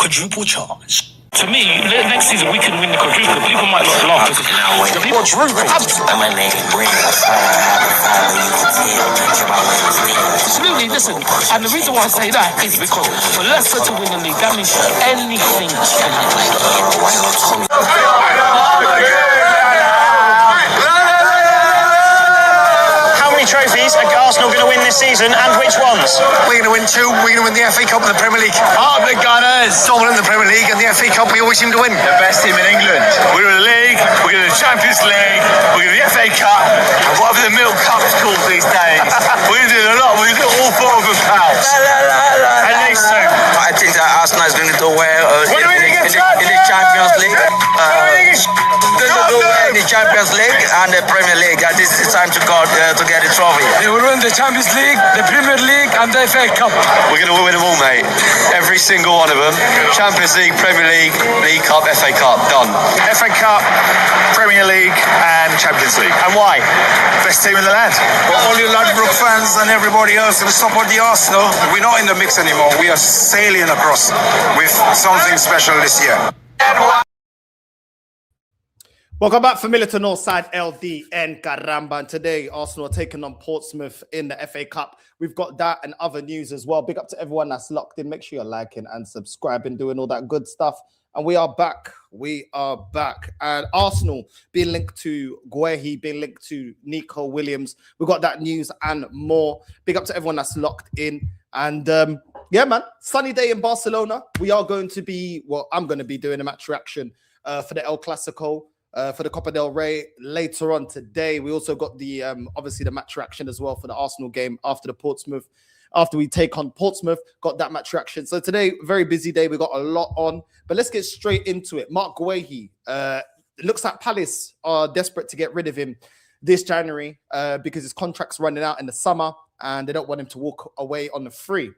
quadruple charge. To me, next season we can win the quadruple. People might not laugh. The quadruple. Absolutely, listen. And the reason why I say that is because for Leicester to win the league, that means anything can happen. Trophies are Arsenal going to win this season, and which ones? We're going to win 2. We're going to win the FA Cup and the Premier League. Up the Gunners! Dominant in the Premier League and the FA Cup. We always seem to win. The best team in England. We're in the league. We're in the Champions League. We're in the FA Cup, and whatever the Milk Cup's called these days. We're doing a lot. We're doing all 4 of them, pals. At least 2. I think that Arsenal is going to do well in the Champions League. In the Champions League and the Premier League. This is time to go to get the trophy. They will win the Champions League, the Premier League, and the FA Cup. We're going to win them all, mate. Every single one of them. Champions League, Premier League, League Cup, FA Cup. Done. FA Cup, Premier League, and Champions League. And why? Best team in the land. For all you Ladbroke fans and everybody else who support the Arsenal, we're not in the mix anymore. We are sailing across with something special this year. Welcome back, familiar to Northside LDN Caramba. And today, Arsenal are taking on Portsmouth in the FA Cup. We've got that and other news as well. Big up to everyone that's locked in. Make sure you're liking and subscribing, doing all that good stuff. And we are back. We are back. And Arsenal being linked to Guehi, being linked to Nico Williams. We've got that news and more. Big up to everyone that's locked in. And yeah, man, sunny day in Barcelona. We are going to be, well, I'm going to be doing a match reaction for the El Clasico. For the Copa del Rey later on today. We also got the obviously the match reaction as well for the Arsenal game after we take on Portsmouth. Got that match reaction. So today, very busy day. We got a lot on, but let's get straight into it. Mark Guehi. It looks like Palace are desperate to get rid of him this January because his contract's running out in the summer and they don't want him to walk away on the free.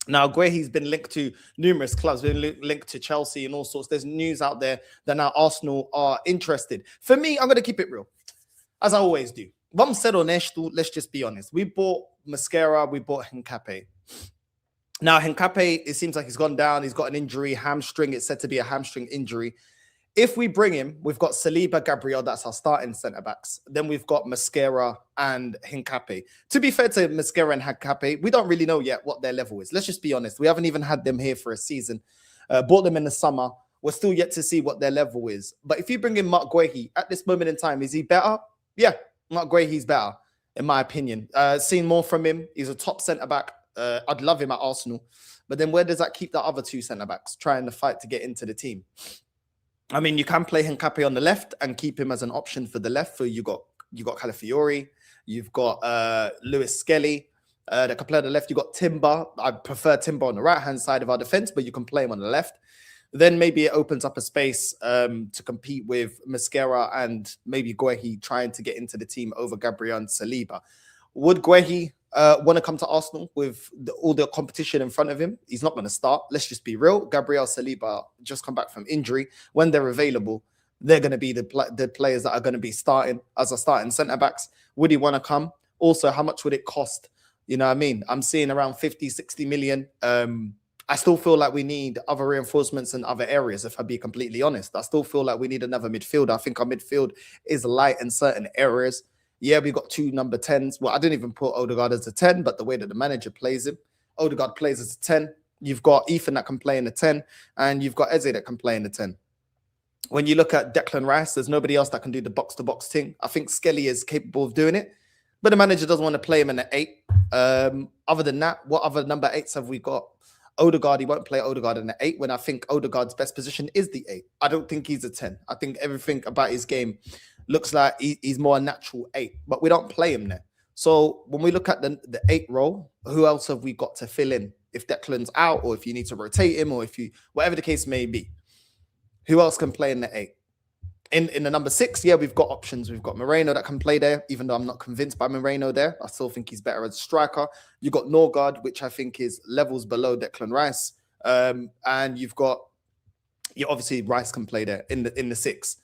Now, Guehi's been linked to numerous clubs, been linked to Chelsea and all sorts. There's news out there that now Arsenal are interested. For me, I'm going to keep it real, as I always do. Vamos ser honesto, let's just be honest. We bought Mascara, we bought Hincapié. Now, Hincapié, it seems like he's gone down. He's got an injury, hamstring. It's said to be a hamstring injury. If we bring him, we've got Saliba, Gabriel, that's our starting centre-backs. Then we've got Mascara and Hincapié. To be fair to Mascara and Hincapié, we don't really know yet what their level is. Let's just be honest. We haven't even had them here for a season. Bought them in the summer. We're still yet to see what their level is. But if you bring in Mark Guehi, at this moment in time, is he better? Yeah, Mark Guehi's better, in my opinion. Seen more from him. He's a top centre-back. I'd love him at Arsenal. But then where does that keep the other 2 centre-backs trying to fight to get into the team? I mean, you can play Hincapié on the left and keep him as an option for the left. So you got Calafiori, you've got Lewis Skelly that can play on the left. You got Timber. I prefer Timber on the right-hand side of our defense, but you can play him on the left. Then maybe it opens up a space to compete with Mascara and maybe Guehi trying to get into the team over Gabriel and Saliba. Would Guehi want to come to Arsenal with all the competition in front of him? He's not going to start. Let's just be real. Gabriel, Saliba just come back from injury. When they're available, they're going to be the players that are going to be starting as a starting centre-backs. Would he want to come? Also, how much would it cost? You know what I mean? I'm seeing around 50, 60 million. I still feel like we need other reinforcements in other areas, if I be completely honest. I still feel like we need another midfielder. I think our midfield is light in certain areas. Yeah, we got 2 number 10s. Well, I didn't even put Ødegaard as a 10, but the way that the manager plays him, Ødegaard plays as a 10. You've got Ethan that can play in the 10, and you've got Eze that can play in the 10. When you look at Declan Rice, there's nobody else that can do the box-to-box thing. I think Skelly is capable of doing it, but the manager doesn't want to play him in the 8. Other than that, what other number 8s have we got? Ødegaard, he won't play Ødegaard in the 8 when I think Ødegaard's best position is the 8. I don't think he's a 10. I think everything about his game looks like he's more a natural 8, but we don't play him there. So when we look at the 8 role, who else have we got to fill in? If Declan's out, or if you need to rotate him, or if you, whatever the case may be, who else can play in the 8? In the number 6, yeah, we've got options. We've got Moreno that can play there, even though I'm not convinced by Moreno there. I still think he's better as a striker. You've got Northside, which I think is levels below Declan Rice. And you've got, obviously Rice can play there in the 6.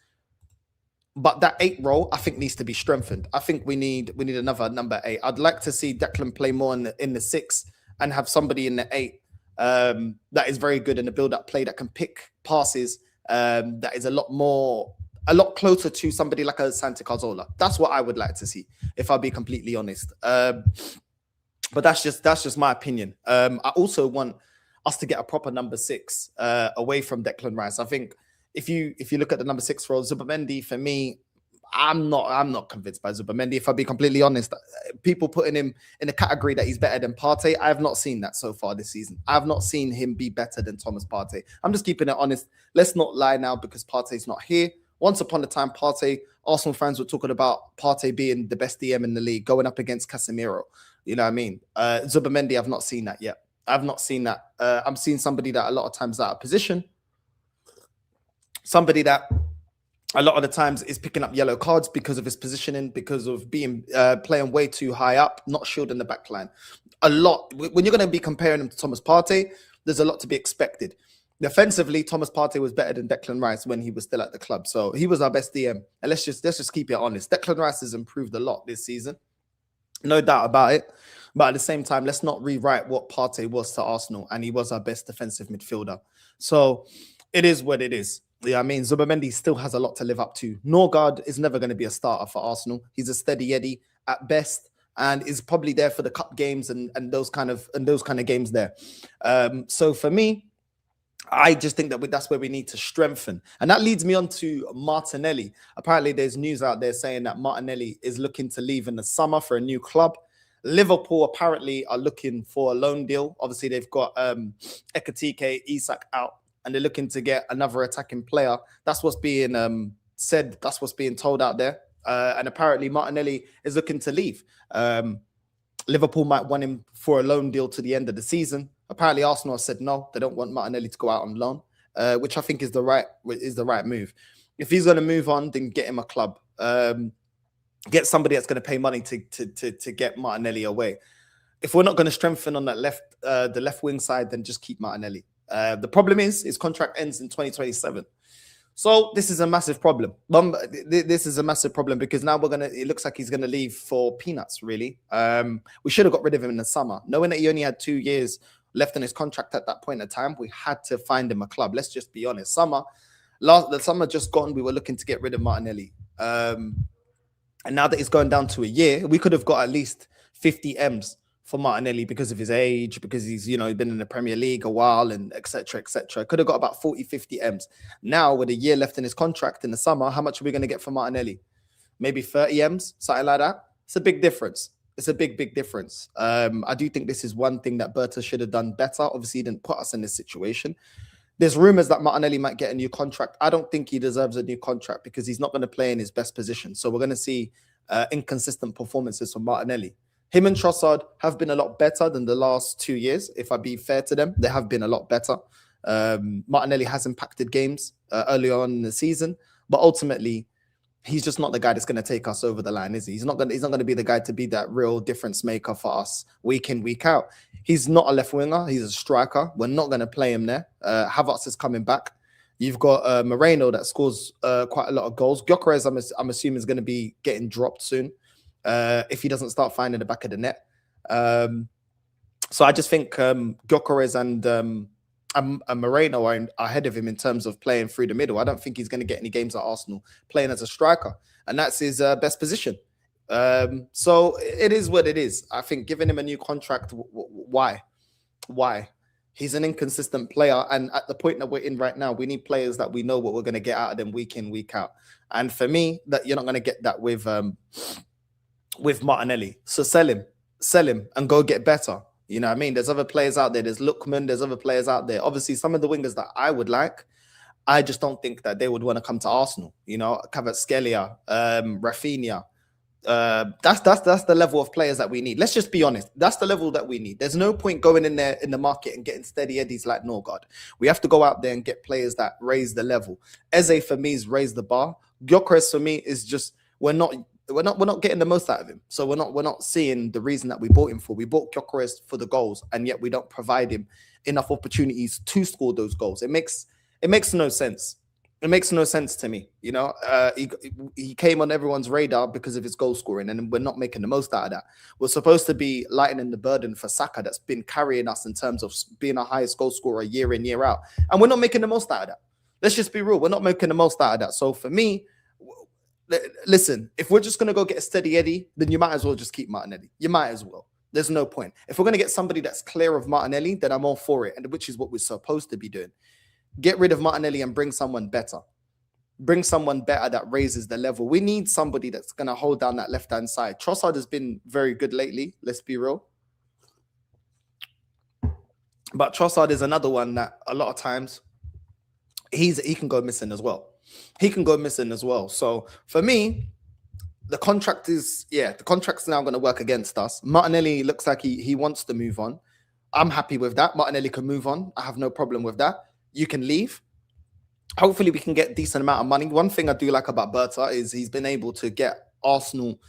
But that 8 role, I think, needs to be strengthened. I think we need another number 8. I'd like to see Declan play more in the 6 and have somebody in the 8 that is very good in the build-up play, that can pick passes, that is a lot closer to somebody like a Santi Cazorla. That's what I would like to see, if I'll be completely honest. But that's just my opinion. I also want us to get a proper number 6 away from Declan Rice. I think if you look at the number 6 role, Zubimendi, for me, I'm not convinced by Zubimendi. If I'll be completely honest, people putting him in a category that he's better than Partey, I have not seen that so far this season. I have not seen him be better than Thomas Partey. I'm just keeping it honest. Let's not lie now because Partey's not here. Once upon a time, Arsenal fans were talking about Partey being the best DM in the league, going up against Casemiro. You know what I mean? Zubimendi, I've not seen that yet. I've not seen that. I'm seeing somebody that a lot of times out of position. Somebody that a lot of the times is picking up yellow cards because of his positioning, because of being playing way too high up, not shielding the back line. A lot. When you're going to be comparing him to Thomas Partey, there's a lot to be expected. Defensively, Thomas Partey was better than Declan Rice when he was still at the club. So he was our best DM. And let's just keep it honest. Declan Rice has improved a lot this season. No doubt about it. But at the same time, let's not rewrite what Partey was to Arsenal. And he was our best defensive midfielder. So it is what it is. Yeah, I mean, Zubimendi still has a lot to live up to. Northside is never going to be a starter for Arsenal. He's a steady Eddie at best, and is probably there for the cup games and those kind of games there. So for me, I just think that that's where we need to strengthen. And that leads me on to Martinelli. Apparently, there's news out there saying that Martinelli is looking to leave in the summer for a new club. Liverpool apparently are looking for a loan deal. Obviously, they've got Ekatike, Isak out, and they're looking to get another attacking player. That's what's being said. That's what's being told out there. And apparently, Martinelli is looking to leave. Liverpool might want him for a loan deal to the end of the season. Apparently, Arsenal said no, they don't want Martinelli to go out on loan, which I think is the right move. If he's going to move on, then get him a club. Get somebody that's going to pay money to get Martinelli away. If we're not going to strengthen on that the left wing side, then just keep Martinelli. The problem is his contract ends in 2027. So this is a massive problem. This is a massive problem because now it looks like he's going to leave for peanuts, really. We should have got rid of him in the summer. Knowing that he only had 2 years left on his contract at that point in time, we had to find him a club. Let's just be honest. The summer just gone, we were looking to get rid of Martinelli. And now that it's going down to a year, we could have got at least 50 M's for Martinelli because of his age, because he's, been in the Premier League a while and et cetera, et cetera. Could have got about 40, 50 M's. Now, with a year left in his contract in the summer, how much are we going to get for Martinelli? Maybe 30 M's, something like that. It's a big difference. It's a big, big difference. I do think this is one thing that Berta should have done better. Obviously, he didn't put us in this situation. There's rumors that Martinelli might get a new contract. I don't think he deserves a new contract because he's not going to play in his best position. So we're going to see inconsistent performances from Martinelli. Him and Trossard have been a lot better than the last 2 years. If I be fair to them, they have been a lot better. Martinelli has impacted games early on in the season, but ultimately, he's just not the guy that's going to take us over the line, is he? He's not going to be the guy to be that real difference maker for us week in, week out. He's not a left winger. He's a striker. We're not going to play him there. Havertz is coming back. You've got Moreno that scores quite a lot of goals. Gyökeres, I'm assuming, is going to be getting dropped soon if he doesn't start finding the back of the net. So I just think Gyökeres and Moreno are ahead of him in terms of playing through the middle. I don't think he's going to get any games at Arsenal playing as a striker, and that's his best position. So it is what it is. I think giving him a new contract, why? He's an inconsistent player, and at the point that we're in right now, we need players that we know what we're going to get out of them week in, week out. And for me, that you're not going to get that with Martinelli. So sell him, and go get better. You know what I mean? There's other players out there. There's Lookman. There's other players out there. Obviously, some of the wingers that I would like, I just don't think that they would want to come to Arsenal. Kvaratskhelia, Rafinha. That's the level of players that we need. Let's just be honest. That's the level that we need. There's no point going in there in the market and getting steady eddies like Northside. We have to go out there and get players that raise the level. Eze for me is raise the bar. Gyökeres for me is just we're not getting the most out of him. So we're not seeing the reason that we bought him for. We bought Gyökeres for the goals, and yet we don't provide him enough opportunities to score those goals. It makes no sense. It makes no sense to me. You know, he came on everyone's radar because of his goal scoring, and we're not making the most out of that. We're supposed to be lightening the burden for Saka that's been carrying us in terms of being our highest goal scorer year in, year out. And we're not making the most out of that. Let's just be real. We're not making the most out of that. So for me, listen, if we're just going to go get a steady Eddie, then you might as well just keep Martinelli. You might as well. There's no point. If we're going to get somebody that's clear of Martinelli, then I'm all for it, and which is what we're supposed to be doing. Get rid of Martinelli and bring someone better. Bring someone better that raises the level. We need somebody that's going to hold down that left-hand side. Trossard has been very good lately, let's be real. But Trossard is another one that a lot of times he can go missing as well. He can go missing as well. So for me, the contract's now going to work against us. Martinelli looks like he wants to move on. I'm happy with that. Martinelli can move on. I have no problem with that. You can leave. Hopefully we can get a decent amount of money. One thing I do like about Berta is he's been able to get Arsenal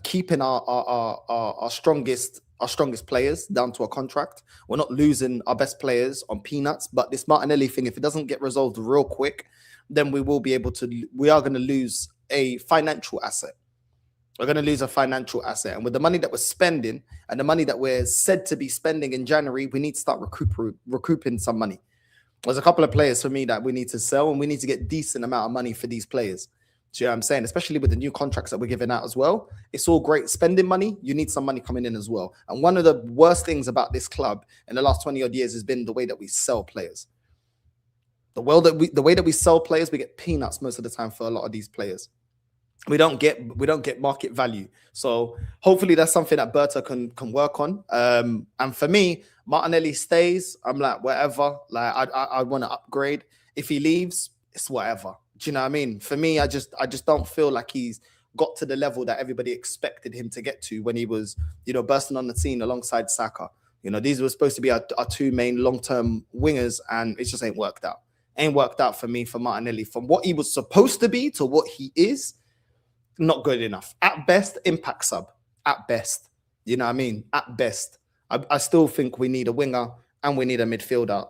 keeping our strongest players down to a contract. We're not losing our best players on peanuts, but this Martinelli thing, if it doesn't get resolved real quick, then we are going to lose a financial asset. We're going to lose a financial asset. And with the money that we're spending and the money that we're said to be spending in January, we need to start recouping some money. There's a couple of players for me that we need to sell, and we need to get decent amount of money for these players. Do you know what I'm saying? Especially with the new contracts that we're giving out as well. It's all great spending money. You need some money coming in as well. And one of the worst things about this club in the last 20 odd years has been the way that we sell players. The way that we sell players, we get peanuts most of the time for a lot of these players. We don't get market value. So hopefully that's something that Berta can work on. And for me, Martinelli stays. I'm like, whatever. Like I want to upgrade. If he leaves, it's whatever. Do you know what I mean? For me, I just don't feel like he's got to the level that everybody expected him to get to when he was, bursting on the scene alongside Saka. These were supposed to be our two main long-term wingers, and it just ain't worked out. Ain't worked out for me, for Martinelli. From what he was supposed to be to what he is, not good enough. At best, impact sub. At best. You know what I mean? At best. I still think we need a winger and we need a midfielder.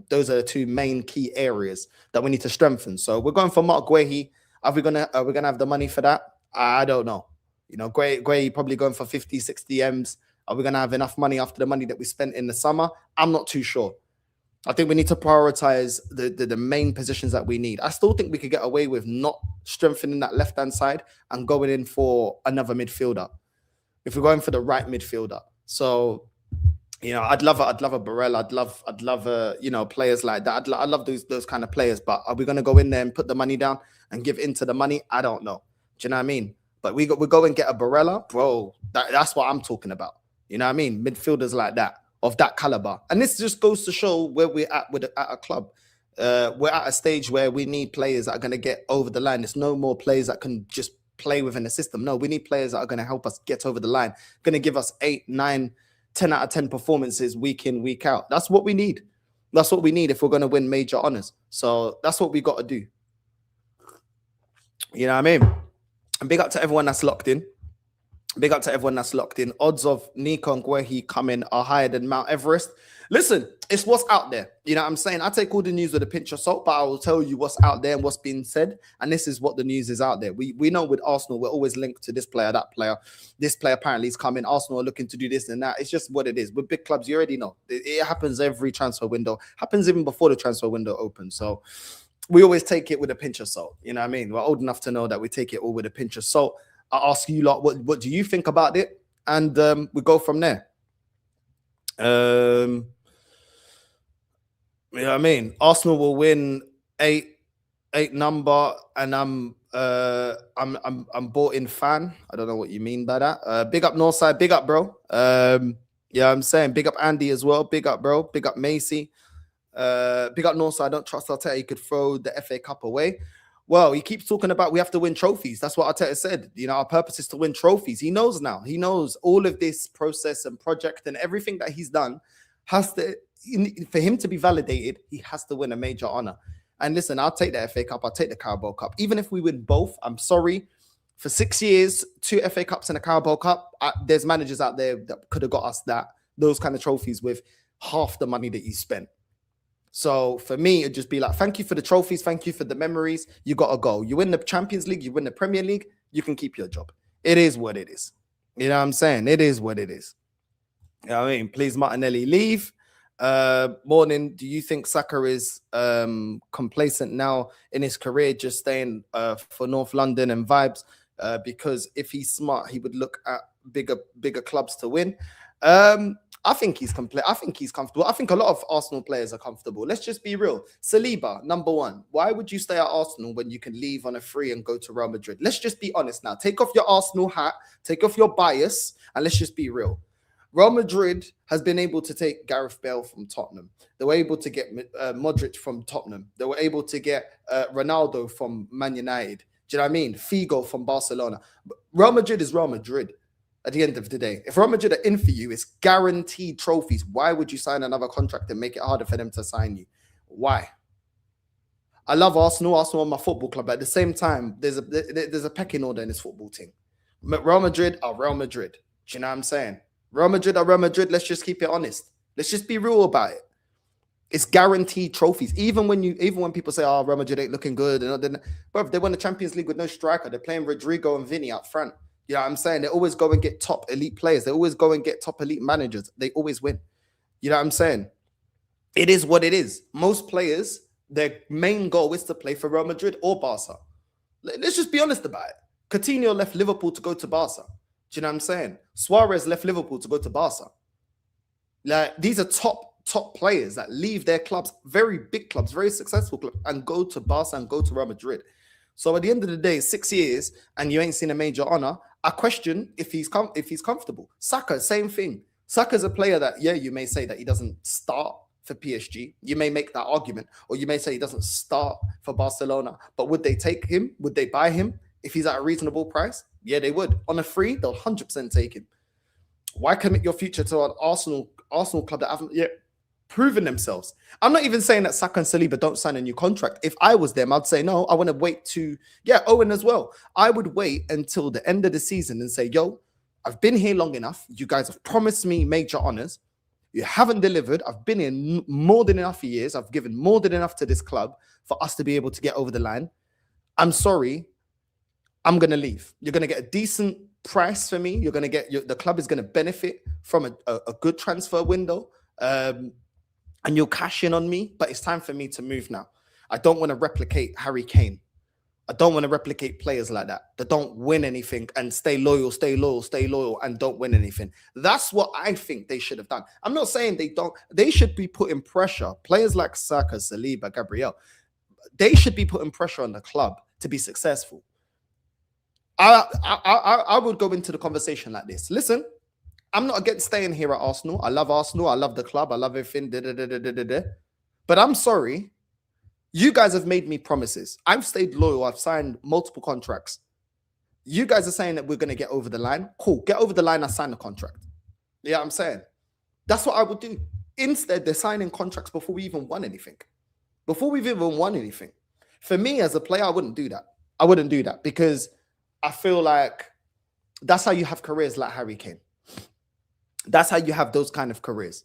Those are the two main key areas that we need to strengthen. So we're going for Mark Guehi. Are we gonna have the money for that? I don't know. Guehi probably going for 50, 60 M's. Are we gonna have enough money after the money that we spent in the summer? I'm not too sure. I think we need to prioritize the main positions that we need. I still think we could get away with not strengthening that left-hand side and going in for another midfielder. If we're going for the right midfielder. So, I'd love a Barella. I'd love players like that. I love those kind of players. But are we going to go in there and put the money down and give into the money? I don't know. Do you know what I mean? But we go and get a Barella, bro. That's what I'm talking about. You know what I mean? Midfielders like that, of that caliber. And this just goes to show where we're at at a club. We're at a stage where we need players that are going to get over the line. There's no more players that can just play within the system. No, we need players that are going to help us get over the line, going to give us 8, 9, 10 out of 10 performances week in, week out. That's what we need. That's what we need if we're going to win major honours. So that's what we got to do. You know what I mean? And big up to everyone that's locked in. Big up to everyone that's locked in. Odds of Nico and Guehi coming are higher than Mount Everest. Listen, it's what's out there. You know what I'm saying? I take all the news with a pinch of salt, but I will tell you what's out there and what's being said. And this is what the news is out there. We know with Arsenal, we're always linked to this player, that player. This player apparently is coming. Arsenal are looking to do this and that. It's just what it is. With big clubs, you already know. It happens every transfer window. Happens even before the transfer window opens. So we always take it with a pinch of salt. You know what I mean? We're old enough to know that we take it all with a pinch of salt. I ask you lot, what do you think about it? And we go from there. You know what I mean? Arsenal will win 8 number, and I'm bought in fan. I don't know what you mean by that. Big up Northside, big up, bro. Yeah, I'm saying big up Andy as well. Big up, bro. Big up Macy. Big up Northside. I don't trust Arteta. He could throw the FA Cup away. Well, he keeps talking about we have to win trophies. That's what Arteta said. Our purpose is to win trophies. He knows now. He knows all of this process and project and everything that he's done has to, for him to be validated, he has to win a major honor. And listen, I'll take the FA Cup. I'll take the Carabao Cup. Even if we win both, I'm sorry. For 6 years, 2 FA Cups and a Carabao Cup, there's managers out there that could have got us those kind of trophies with half the money that you spent. So for me, it'd just be like, thank you for the trophies, thank you for the memories. You got to go. You win the Champions League, you win the Premier League, you can keep your job. It is what it is. You know what I'm saying? It is what it is. You know what I mean? Please, Martinelli, leave. Morning, do you think Saka is complacent now in his career, just staying for North London and vibes? Because if he's smart, he would look at bigger clubs to win. I think he's I think he's comfortable. I think a lot of Arsenal players are comfortable. Let's just be real. Saliba, number one. Why would you stay at Arsenal when you can leave on a free and go to Real Madrid? Let's just be honest now. Take off your Arsenal hat, take off your bias, and let's just be real. Real Madrid has been able to take Gareth Bale from Tottenham. They were able to get Modric from Tottenham. They were able to get Ronaldo from Man United. Do you know what I mean? Figo from Barcelona. Real Madrid is Real Madrid at the end of the day. If Real Madrid are in for you, it's guaranteed trophies. Why would you sign another contract and make it harder for them to sign you? Why? I love Arsenal. Arsenal are my football club. But at the same time, there's a pecking order in this football team. Real Madrid are Real Madrid. Do you know what I'm saying? Real Madrid are Real Madrid. Let's just keep it honest. Let's just be real about it. It's guaranteed trophies. Even when people say, "Oh, Real Madrid ain't looking good," bro, they won the Champions League with no striker. They're playing Rodrigo and Vinny up front. You know what I'm saying? They always go and get top elite players. They always go and get top elite managers. They always win. You know what I'm saying? It is what it is. Most players, their main goal is to play for Real Madrid or Barca. Let's just be honest about it. Coutinho left Liverpool to go to Barca. Do you know what I'm saying? Suarez left Liverpool to go to Barca. Like, these are top players that leave their clubs, very big clubs, very successful clubs, and go to Barca and go to Real Madrid. So at the end of the day, 6 years and you ain't seen a major honor. I question if he's comfortable. Saka, same thing. Saka's a player that, yeah, you may say that he doesn't start for PSG. You may make that argument, or you may say he doesn't start for Barcelona. But would they take him? Would they buy him if he's at a reasonable price? Yeah, they would. On a free, they'll 100% take him. Why commit your future to an Arsenal club that haven't yet proven themselves? I'm not even saying that Saka and Saliba don't sign a new contract. If I was them, I'd say, no, I want to wait to, Owen as well. I would wait until the end of the season and say, yo, I've been here long enough. You guys have promised me major honors. You haven't delivered. I've been in more than enough years. I've given more than enough to this club for us to be able to get over the line. I'm sorry. I'm going to leave. You're going to get a decent price for me. You're going to get the club is going to benefit from a good transfer window. And you'll cash in on me, but it's time for me to move now. I don't want to replicate Harry Kane. I don't want to replicate players like that don't win anything and stay loyal, and don't win anything. That's what I think they should have done. I'm not saying they don't. They should be putting pressure. Players like Saka, Saliba, Gabriel, they should be putting pressure on the club to be successful. I would go into the conversation like this. Listen, I'm not against staying here at Arsenal. I love Arsenal. I love the club. I love everything. But I'm sorry. You guys have made me promises. I've stayed loyal. I've signed multiple contracts. You guys are saying that we're going to get over the line. Cool. Get over the line. I sign the contract. Yeah, I'm saying. That's what I would do. Instead, they're signing contracts before we even won anything. Before we've even won anything. For me as a player, I wouldn't do that. I wouldn't do that because I feel like that's how you have careers like Harry Kane. That's how you have those kind of careers.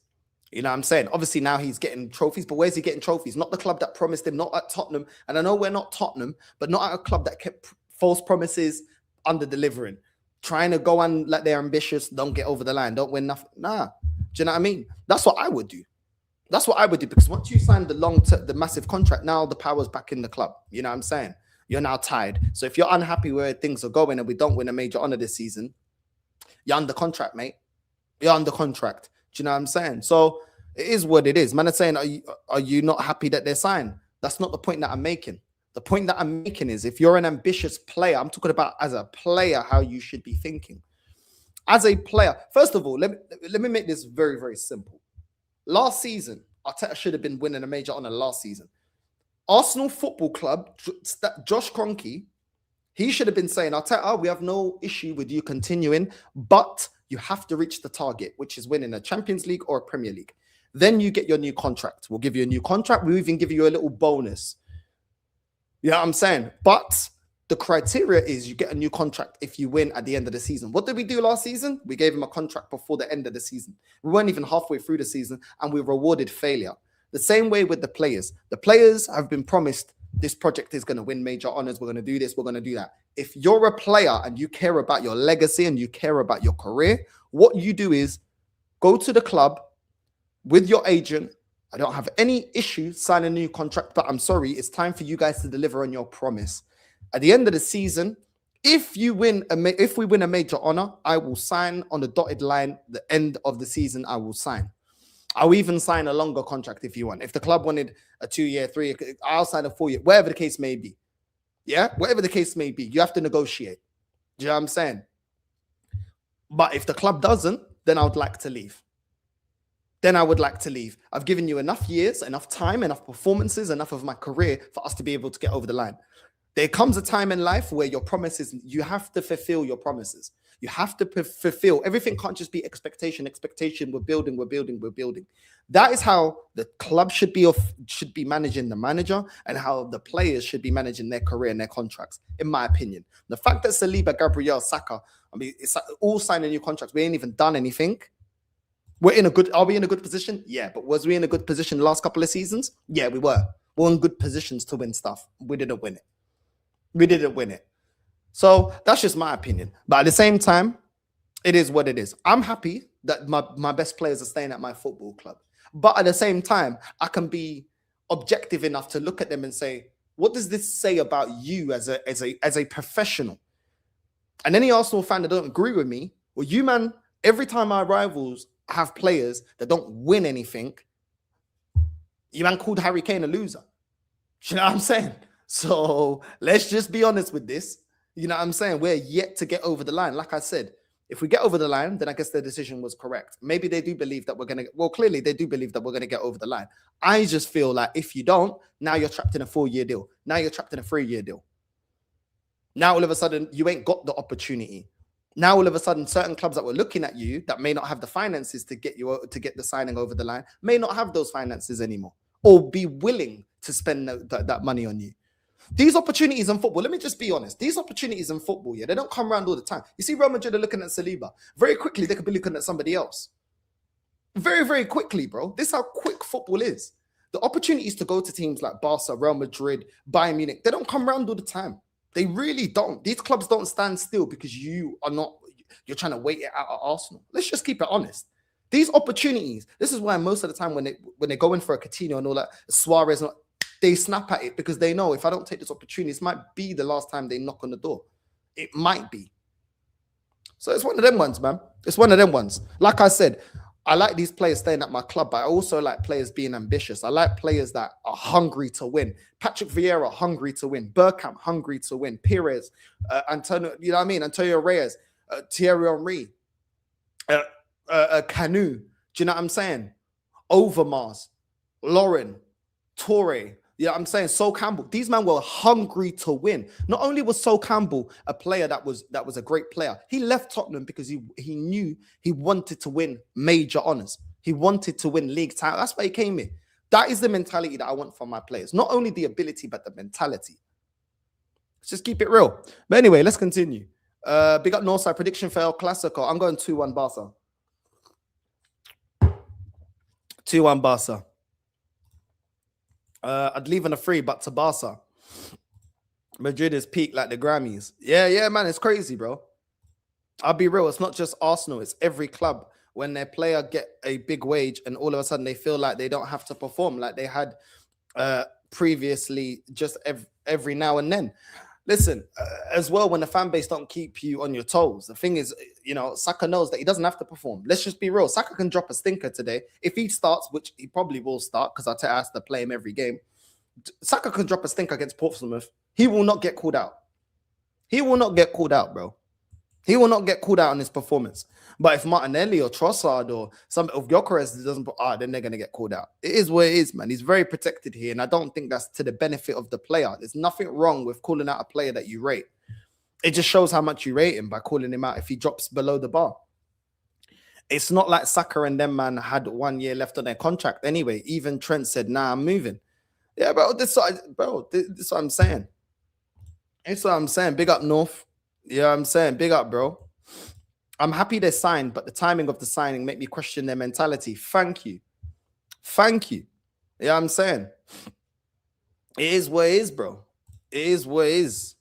You know what I'm saying? Obviously, now he's getting trophies, but where's he getting trophies? Not the club that promised him, not at Tottenham. And I know we're not Tottenham, but not at a club that kept false promises under delivering. Trying to go on like they're ambitious, don't get over the line, don't win nothing. Nah. Do you know what I mean? That's what I would do. That's what I would do because once you sign the massive contract, now the power's back in the club. You know what I'm saying? You're now tied. So if you're unhappy where things are going and we don't win a major honor this season, you're under contract, mate. You're under contract. Do you know what I'm saying? So it is what it is. Man is saying, are you not happy that they're signed? That's not the point that I'm making. The point that I'm making is if you're an ambitious player, I'm talking about as a player, how you should be thinking. As a player, first of all, let me make this very, very simple. Last season, Arteta should have been winning a major honor last season. Arsenal Football Club, Josh Kroenke, he should have been saying, Arteta, we have no issue with you continuing, but you have to reach the target, which is winning a Champions League or a Premier League. Then you get your new contract. We'll give you a new contract. We'll even give you a little bonus. You know what I'm saying? But the criteria is you get a new contract if you win at the end of the season. What did we do last season? We gave him a contract before the end of the season. We weren't even halfway through the season and we rewarded failure. The same way with the players. The players have been promised this project is going to win major honors. We're going to do this. We're going to do that. If you're a player and you care about your legacy and you care about your career, what you do is go to the club with your agent. I don't have any issue signing a new contract, but I'm sorry, it's time for you guys to deliver on your promise. At the end of the season, if we win a major honor, I will sign on the dotted line. The end of the season, I will sign. I'll even sign a longer contract if you want. If the club wanted a 2-year, 3-year, I'll sign a 4-year, whatever the case may be. Yeah, whatever the case may be, you have to negotiate. Do you know what I'm saying? But if the club doesn't, then I would like to leave. I've given you enough years, enough time, enough performances, enough of my career for us to be able to get over the line. There comes a time in life where your promises, you have to fulfill your promises. You have to fulfill. Everything can't just be expectation. We're building. That is how the club should be managing the manager and how the players should be managing their career and their contracts, in my opinion. The fact that Saliba, Gabriel, Saka, it's all signing new contracts. We ain't even done anything. Are we in a good position? Yeah, but was we in a good position the last couple of seasons? Yeah, we were. We're in good positions to win stuff. We didn't win it. So that's just my opinion. But at the same time, it is what it is. I'm happy that my best players are staying at my football club. But at the same time, I can be objective enough to look at them and say, what does this say about you as a professional? And any Arsenal fan that don't agree with me, well, you man, every time our rivals have players that don't win anything, you man called Harry Kane a loser. You know what I'm saying? So let's just be honest with this. You know what I'm saying? We're yet to get over the line. Like I said, if we get over the line, then I guess their decision was correct. Maybe they do believe that clearly they do believe that we're going to get over the line. I just feel like if you don't, now you're trapped in a 4-year deal. Now you're trapped in a 3-year deal. Now all of a sudden, you ain't got the opportunity. Now all of a sudden, certain clubs that were looking at you that may not have the finances to get the signing over the line may not have those finances anymore or be willing to spend that money on you. These opportunities in football, let me just be honest. These opportunities in football, they don't come around all the time. You see Real Madrid are looking at Saliba. Very quickly, they could be looking at somebody else. Very, very quickly, bro. This is how quick football is. The opportunities to go to teams like Barca, Real Madrid, Bayern Munich, they don't come around all the time. They really don't. These clubs don't stand still because you're trying to wait it out at Arsenal. Let's just keep it honest. These opportunities, this is why most of the time when they go in for a Coutinho and all that, Suarez, they snap at it because they know if I don't take this opportunity, this might be the last time they knock on the door. It might be. So it's one of them ones, man. It's one of them ones. Like I said, I like these players staying at my club, but I also like players being ambitious. I like players that are hungry to win. Patrick Vieira, hungry to win. Bergkamp, hungry to win. Perez, Antonio, you know what I mean? Antonio Reyes, Thierry Henry, Canu, do you know what I'm saying? Overmars, Lauren, Torre, you know what I'm saying? Sol Campbell. These men were hungry to win. Not only was Sol Campbell a player that was a great player, he left Tottenham because he knew he wanted to win major honors. He wanted to win league title. That's why he came in. That is the mentality that I want from my players. Not only the ability, but the mentality. Let's just keep it real. But anyway, let's continue. Big up Northside prediction for El Clasico. I'm going 2-1 Barca. 2-1 Barca. I'd leave on a 3, but to Barca. Madrid is peak like the Grammys. Yeah, man, it's crazy, bro. I'll be real. It's not just Arsenal. It's every club. When their player get a big wage and all of a sudden they feel like they don't have to perform like they had previously just every now and then. Listen, as well, when the fan base don't keep you on your toes, the thing is, Saka knows that he doesn't have to perform. Let's just be real. Saka can drop a stinker today. If he starts, which he probably will start, because I have to play him every game, Saka can drop a stinker against Portsmouth. He will not get called out. He will not get called out, bro. He will not get called out on his performance. But if Martinelli or Trossard or some of Gyökeres doesn't, then they're going to get called out. It is what it is, man. He's very protected here, and I don't think that's to the benefit of the player. There's nothing wrong with calling out a player that you rate. It just shows how much you rate him by calling him out if he drops below the bar. It's not like Saka and them, man, had 1 year left on their contract anyway. Even Trent said, nah, I'm moving. Yeah, bro, this is what I'm saying. It's what I'm saying. Big up North. Yeah, I'm saying big up, bro. I'm happy they signed, but the timing of the signing made me question their mentality. Thank you. You know what I'm saying? It is what it is, bro. It is what it is.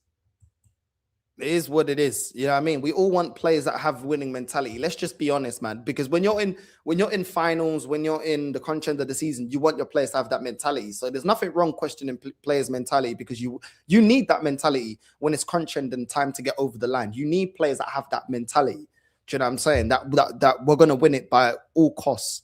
It is what it is. You know what I mean? We all want players that have winning mentality. Let's just be honest, man. Because when you're in finals, when you're in the content of the season, you want your players to have that mentality. So there's nothing wrong questioning players' mentality, because you need that mentality when it's content and time to get over the line. You need players that have that mentality. Do you know what I'm saying? That we're gonna win it by all costs.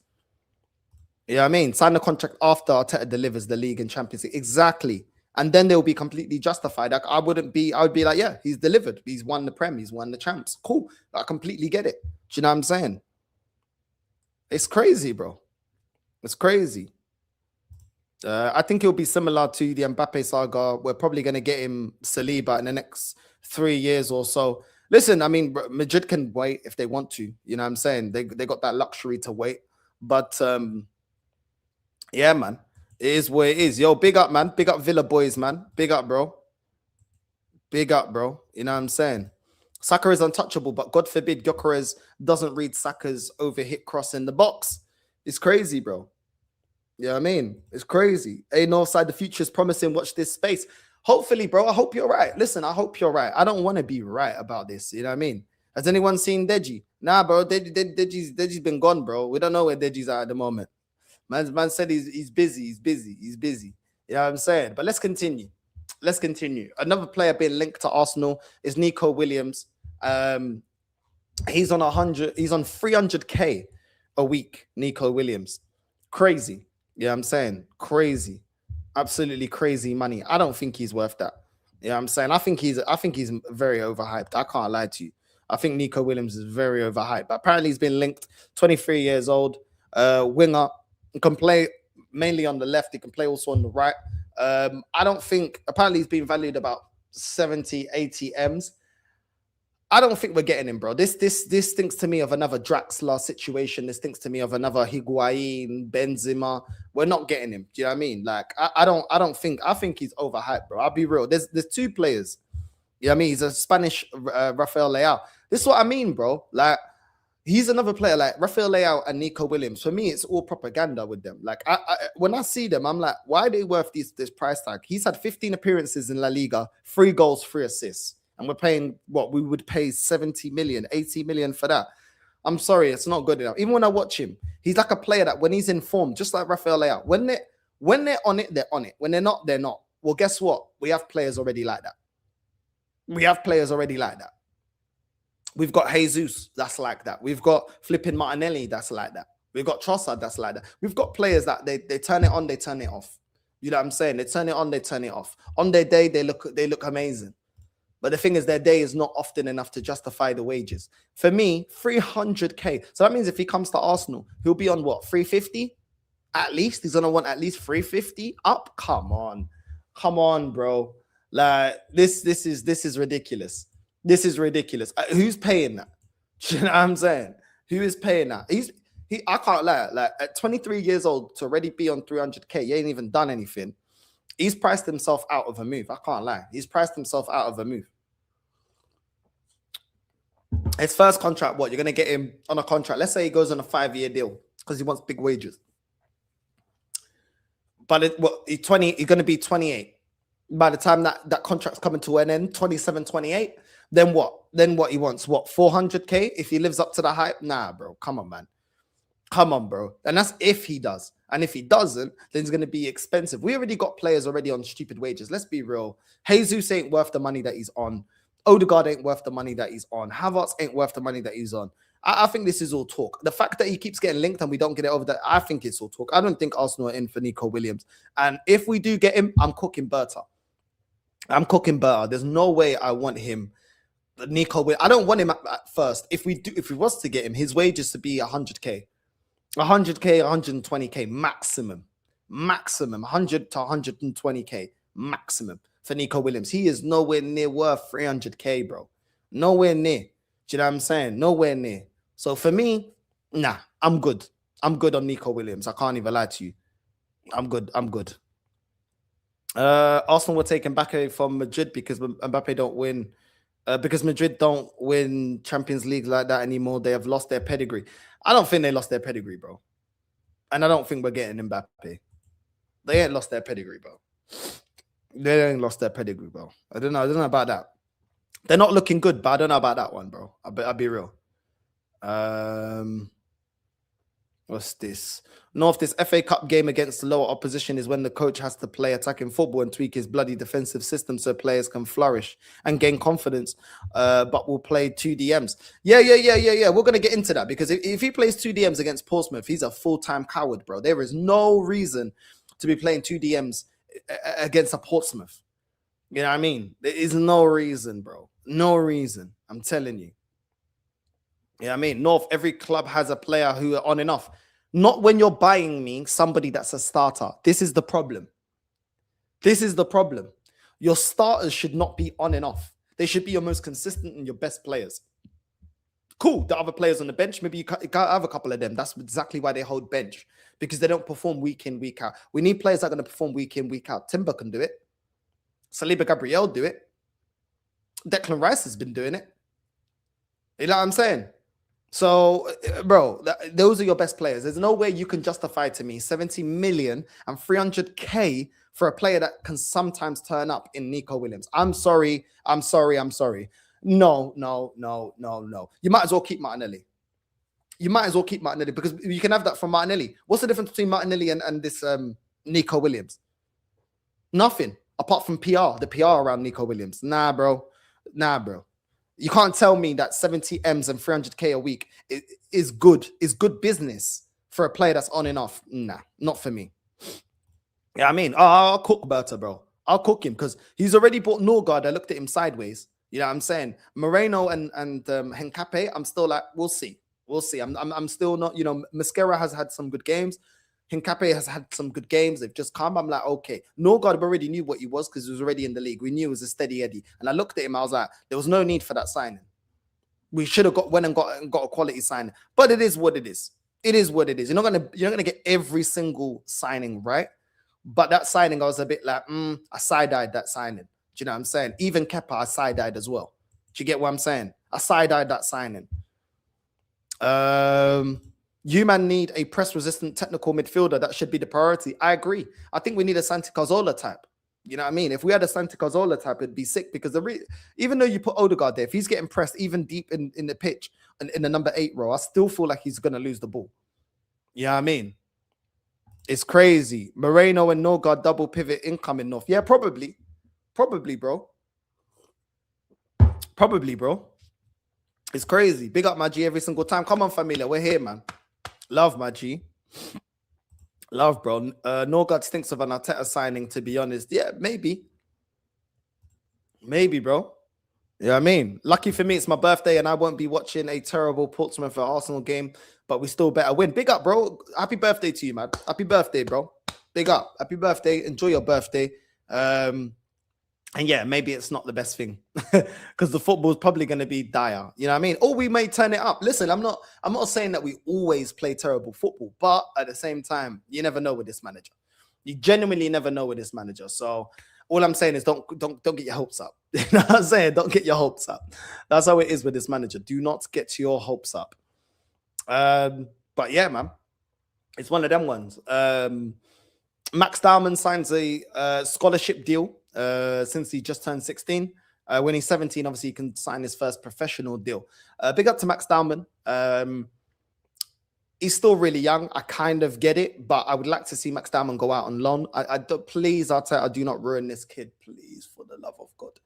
You know what I mean? Sign the contract after Arteta delivers the league and Champions League. Exactly. And then they'll be completely justified. Like, I would be like, yeah, he's delivered. He's won the Prem. He's won the champs. Cool. I completely get it. Do you know what I'm saying? It's crazy, bro. It's crazy. I think it'll be similar to the Mbappe saga. We're probably going to get him Saliba in the next 3 years or so. Listen, I mean, Madrid can wait if they want to. You know what I'm saying? They got that luxury to wait. But, yeah, man. It is what it is. Yo, big up, man. Big up Villa boys, man. Big up, bro. Big up, bro. You know what I'm saying? Saka is untouchable, but God forbid Gyökeres doesn't read Saka's overhit cross in the box. It's crazy, bro. You know what I mean? It's crazy. Hey, Northside, the future is promising. Watch this space. Hopefully, bro. I hope you're right. Listen, I hope you're right. I don't want to be right about this. You know what I mean? Has anyone seen Deji? Nah, bro. Deji's been gone, bro. We don't know where Deji's at the moment. Man said he's busy. You know what I'm saying? But let's continue. Another player being linked to Arsenal is Nico Williams. He's on 300k a week. Nico Williams, crazy. Yeah, I'm saying crazy, absolutely crazy money. I don't think he's worth that. Yeah, I'm saying I think he's very overhyped. I can't lie to you. I think Nico Williams is very overhyped. But apparently he's been linked. 23 years old, winger. He can play mainly on the left. He can play also on the right. I don't think, apparently he's been valued about 70, 80 M's. I don't think we're getting him, bro. This thinks to me of another Draxler situation. This thinks to me of another Higuain, Benzema. We're not getting him. Do you know what I mean? Like, I think he's overhyped, bro. I'll be real. There's two players. You know what I mean? He's a Spanish Rafael Leao. This is what I mean, bro. Like, he's another player like Rafael Leao and Nico Williams. For me, it's all propaganda with them. Like, when I see them, I'm like, why are they worth this price tag? He's had 15 appearances in La Liga, 3 goals, 3 assists. And we're paying what we would pay 70 million, 80 million for that. I'm sorry, it's not good enough. Even when I watch him, he's like a player that when he's in form, just like Rafael Leao, when they're on it, they're on it. When they're not, they're not. Well, guess what? We have players already like that. We've got Jesus, that's like that. We've got flipping Martinelli, that's like that. We've got Trossard, that's like that. We've got players that they turn it on, they turn it off. You know what I'm saying? They turn it on, they turn it off. On their day, they look amazing. But the thing is, their day is not often enough to justify the wages. For me, 300k. So that means if he comes to Arsenal, he'll be on what, 350? At least he's gonna want at least 350 up. Come on, bro. Like this is ridiculous. This is ridiculous. Who's paying that? You know what I'm saying? Who is paying that? I can't lie. Like at 23 years old to already be on 300k, he ain't even done anything. He's priced himself out of a move. I can't lie. He's priced himself out of a move. His first contract, what? You're going to get him on a contract. Let's say he goes on a 5-year deal because he wants big wages. But he's going to be 28. By the time that contract's coming to an end, 27, 28, then what? Then what he wants? What, 400k? If he lives up to the hype? Nah, bro. Come on, man. Come on, bro. And that's if he does. And if he doesn't, then it's going to be expensive. We already got players already on stupid wages. Let's be real. Jesus ain't worth the money that he's on. Ødegaard ain't worth the money that he's on. Havertz ain't worth the money that he's on. I think this is all talk. The fact that he keeps getting linked and we don't get it over that, I think it's all talk. I don't think Arsenal are in for Nico Williams. And if we do get him, I'm cooking Berta. There's no way I want him. Nico, I don't want him at first. If we was to get him, his wages to be 100k. 100k, 120k maximum, 100 to 120k maximum for Nico Williams. He is nowhere near worth 300k, bro. Nowhere near. Do you know what I'm saying? Nowhere near. So for me, nah, I'm good. I'm good on Nico Williams. I can't even lie to you. I'm good. Arsenal were taking Mbappe from Madrid because Mbappe don't win. Because Madrid don't win Champions League like that anymore. They have lost their pedigree. I don't think they lost their pedigree, bro. And I don't think we're getting Mbappe. They ain't lost their pedigree, bro. They ain't lost their pedigree, bro. I don't know about that. They're not looking good, but I don't know about that one, bro. I'll be real. What's this? North, this FA Cup game against the lower opposition is when the coach has to play attacking football and tweak his bloody defensive system so players can flourish and gain confidence. But we'll play 2 DMs. Yeah. We're going to get into that because if he plays 2 DMs against Portsmouth, he's a full-time coward, bro. There is no reason to be playing 2 DMs against a Portsmouth. You know what I mean? There is no reason, bro. No reason. I'm telling you. Yeah, I mean, North, every club has a player who are on and off. Not when you're buying me somebody that's a starter. This is the problem. This is the problem. Your starters should not be on and off. They should be your most consistent and your best players. Cool, the other players on the bench, maybe you can't have a couple of them. That's exactly why they hold bench, because they don't perform week in, week out. We need players that are going to perform week in, week out. Timber can do it. Saliba Gabriel do it. Declan Rice has been doing it. You know what I'm saying? So, bro, those are your best players. There's no way you can justify to me 70 million and 300K for a player that can sometimes turn up in Nico Williams. I'm sorry. No. You might as well keep Martinelli. Because you can have that from Martinelli. What's the difference between Martinelli and this Nico Williams? Nothing, apart from PR, the PR around Nico Williams. Nah, bro. You can't tell me that 70 M's and 300K a week is good business for a player that's on and off. Nah, not for me. Yeah, I mean, I'll cook Berta, bro. I'll cook him because he's already bought Ødegaard. I looked at him sideways. You know what I'm saying? Moreno and Henkape, I'm still like, we'll see. I'm still not, Mascara has had some good games. Henkape has had some good games. They've just come. I'm like, okay. Ødegaard already knew what he was because he was already in the league. We knew it was a steady Eddie. And I looked at him. I was like, there was no need for that signing. We should have got a quality signing. But it is what it is. It is what it is. You're not gonna get every single signing right. But that signing, I was a bit like, I side-eyed that signing. Do you know what I'm saying? Even Kepa, I side-eyed as well. Do you get what I'm saying? I side-eyed that signing. You man need a press-resistant technical midfielder. That should be the priority. I agree. I think we need a Santi Cazorla type. You know what I mean? If we had a Santi Cazorla type, it'd be sick because even though you put Ødegaard there, if he's getting pressed even deep in the pitch and in the number 8 row, I still feel like he's going to lose the ball. You know what I mean? It's crazy. Moreno and Ødegaard double pivot incoming North. Yeah, probably, bro. It's crazy. Big up my G every single time. Come on, familia. We're here, man. Love my G. Love, bro. Ødegaard stinks of an Arteta signing, to be honest. Yeah, maybe. Maybe, bro. You know what I mean? Lucky for me, it's my birthday and I won't be watching a terrible Portsmouth Arsenal game, but we still better win. Big up, bro. Happy birthday to you, man. Happy birthday, bro. Big up. Happy birthday. Enjoy your birthday. And yeah, maybe it's not the best thing because the football is probably going to be dire. You know what I mean? Or we may turn it up. Listen, I'm not saying that we always play terrible football, but at the same time, you never know with this manager. You genuinely never know with this manager. So all I'm saying is don't get your hopes up. You know what I'm saying? Don't get your hopes up. That's how it is with this manager. Do not get your hopes up. But yeah, man, it's one of them ones. Max Dowman signs a scholarship deal. Since he just turned 16. When he's 17, obviously he can sign his first professional deal. Big up to Max Dowman. He's still really young. I kind of get it, but I would like to see Max Dowman go out on loan. Please, Arteta, do not ruin this kid, please, for the love of God.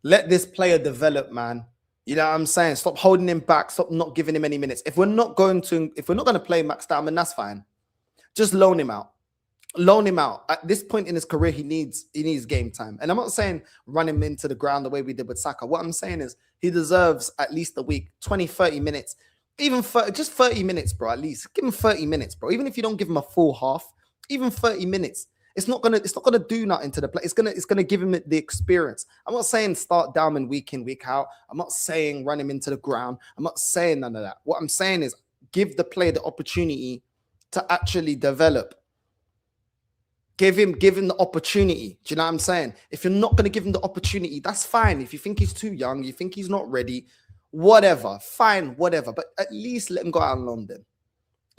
Let this player develop, man. You know what I'm saying? Stop holding him back. Stop not giving him any minutes. If we're not going to play Max Dowman, that's fine. Just loan him out. Loan him out. At this point in his career, he needs game time. And I'm not saying run him into the ground the way we did with Saka. What I'm saying is he deserves at least a week, 20, 30 minutes, even 30, just 30 minutes, bro, at least. Give him 30 minutes, bro. Even if you don't give him a full half, even 30 minutes. It's not gonna do nothing to the play. It's gonna give him the experience. I'm not saying start Dowman week in, week out. I'm not saying run him into the ground. I'm not saying none of that. What I'm saying is give the player the opportunity to actually develop. Give him the opportunity. Do you know what I'm saying? If you're not going to give him the opportunity, that's fine. If you think he's too young, you think he's not ready, whatever. Fine, whatever. But at least let him go out on loan then.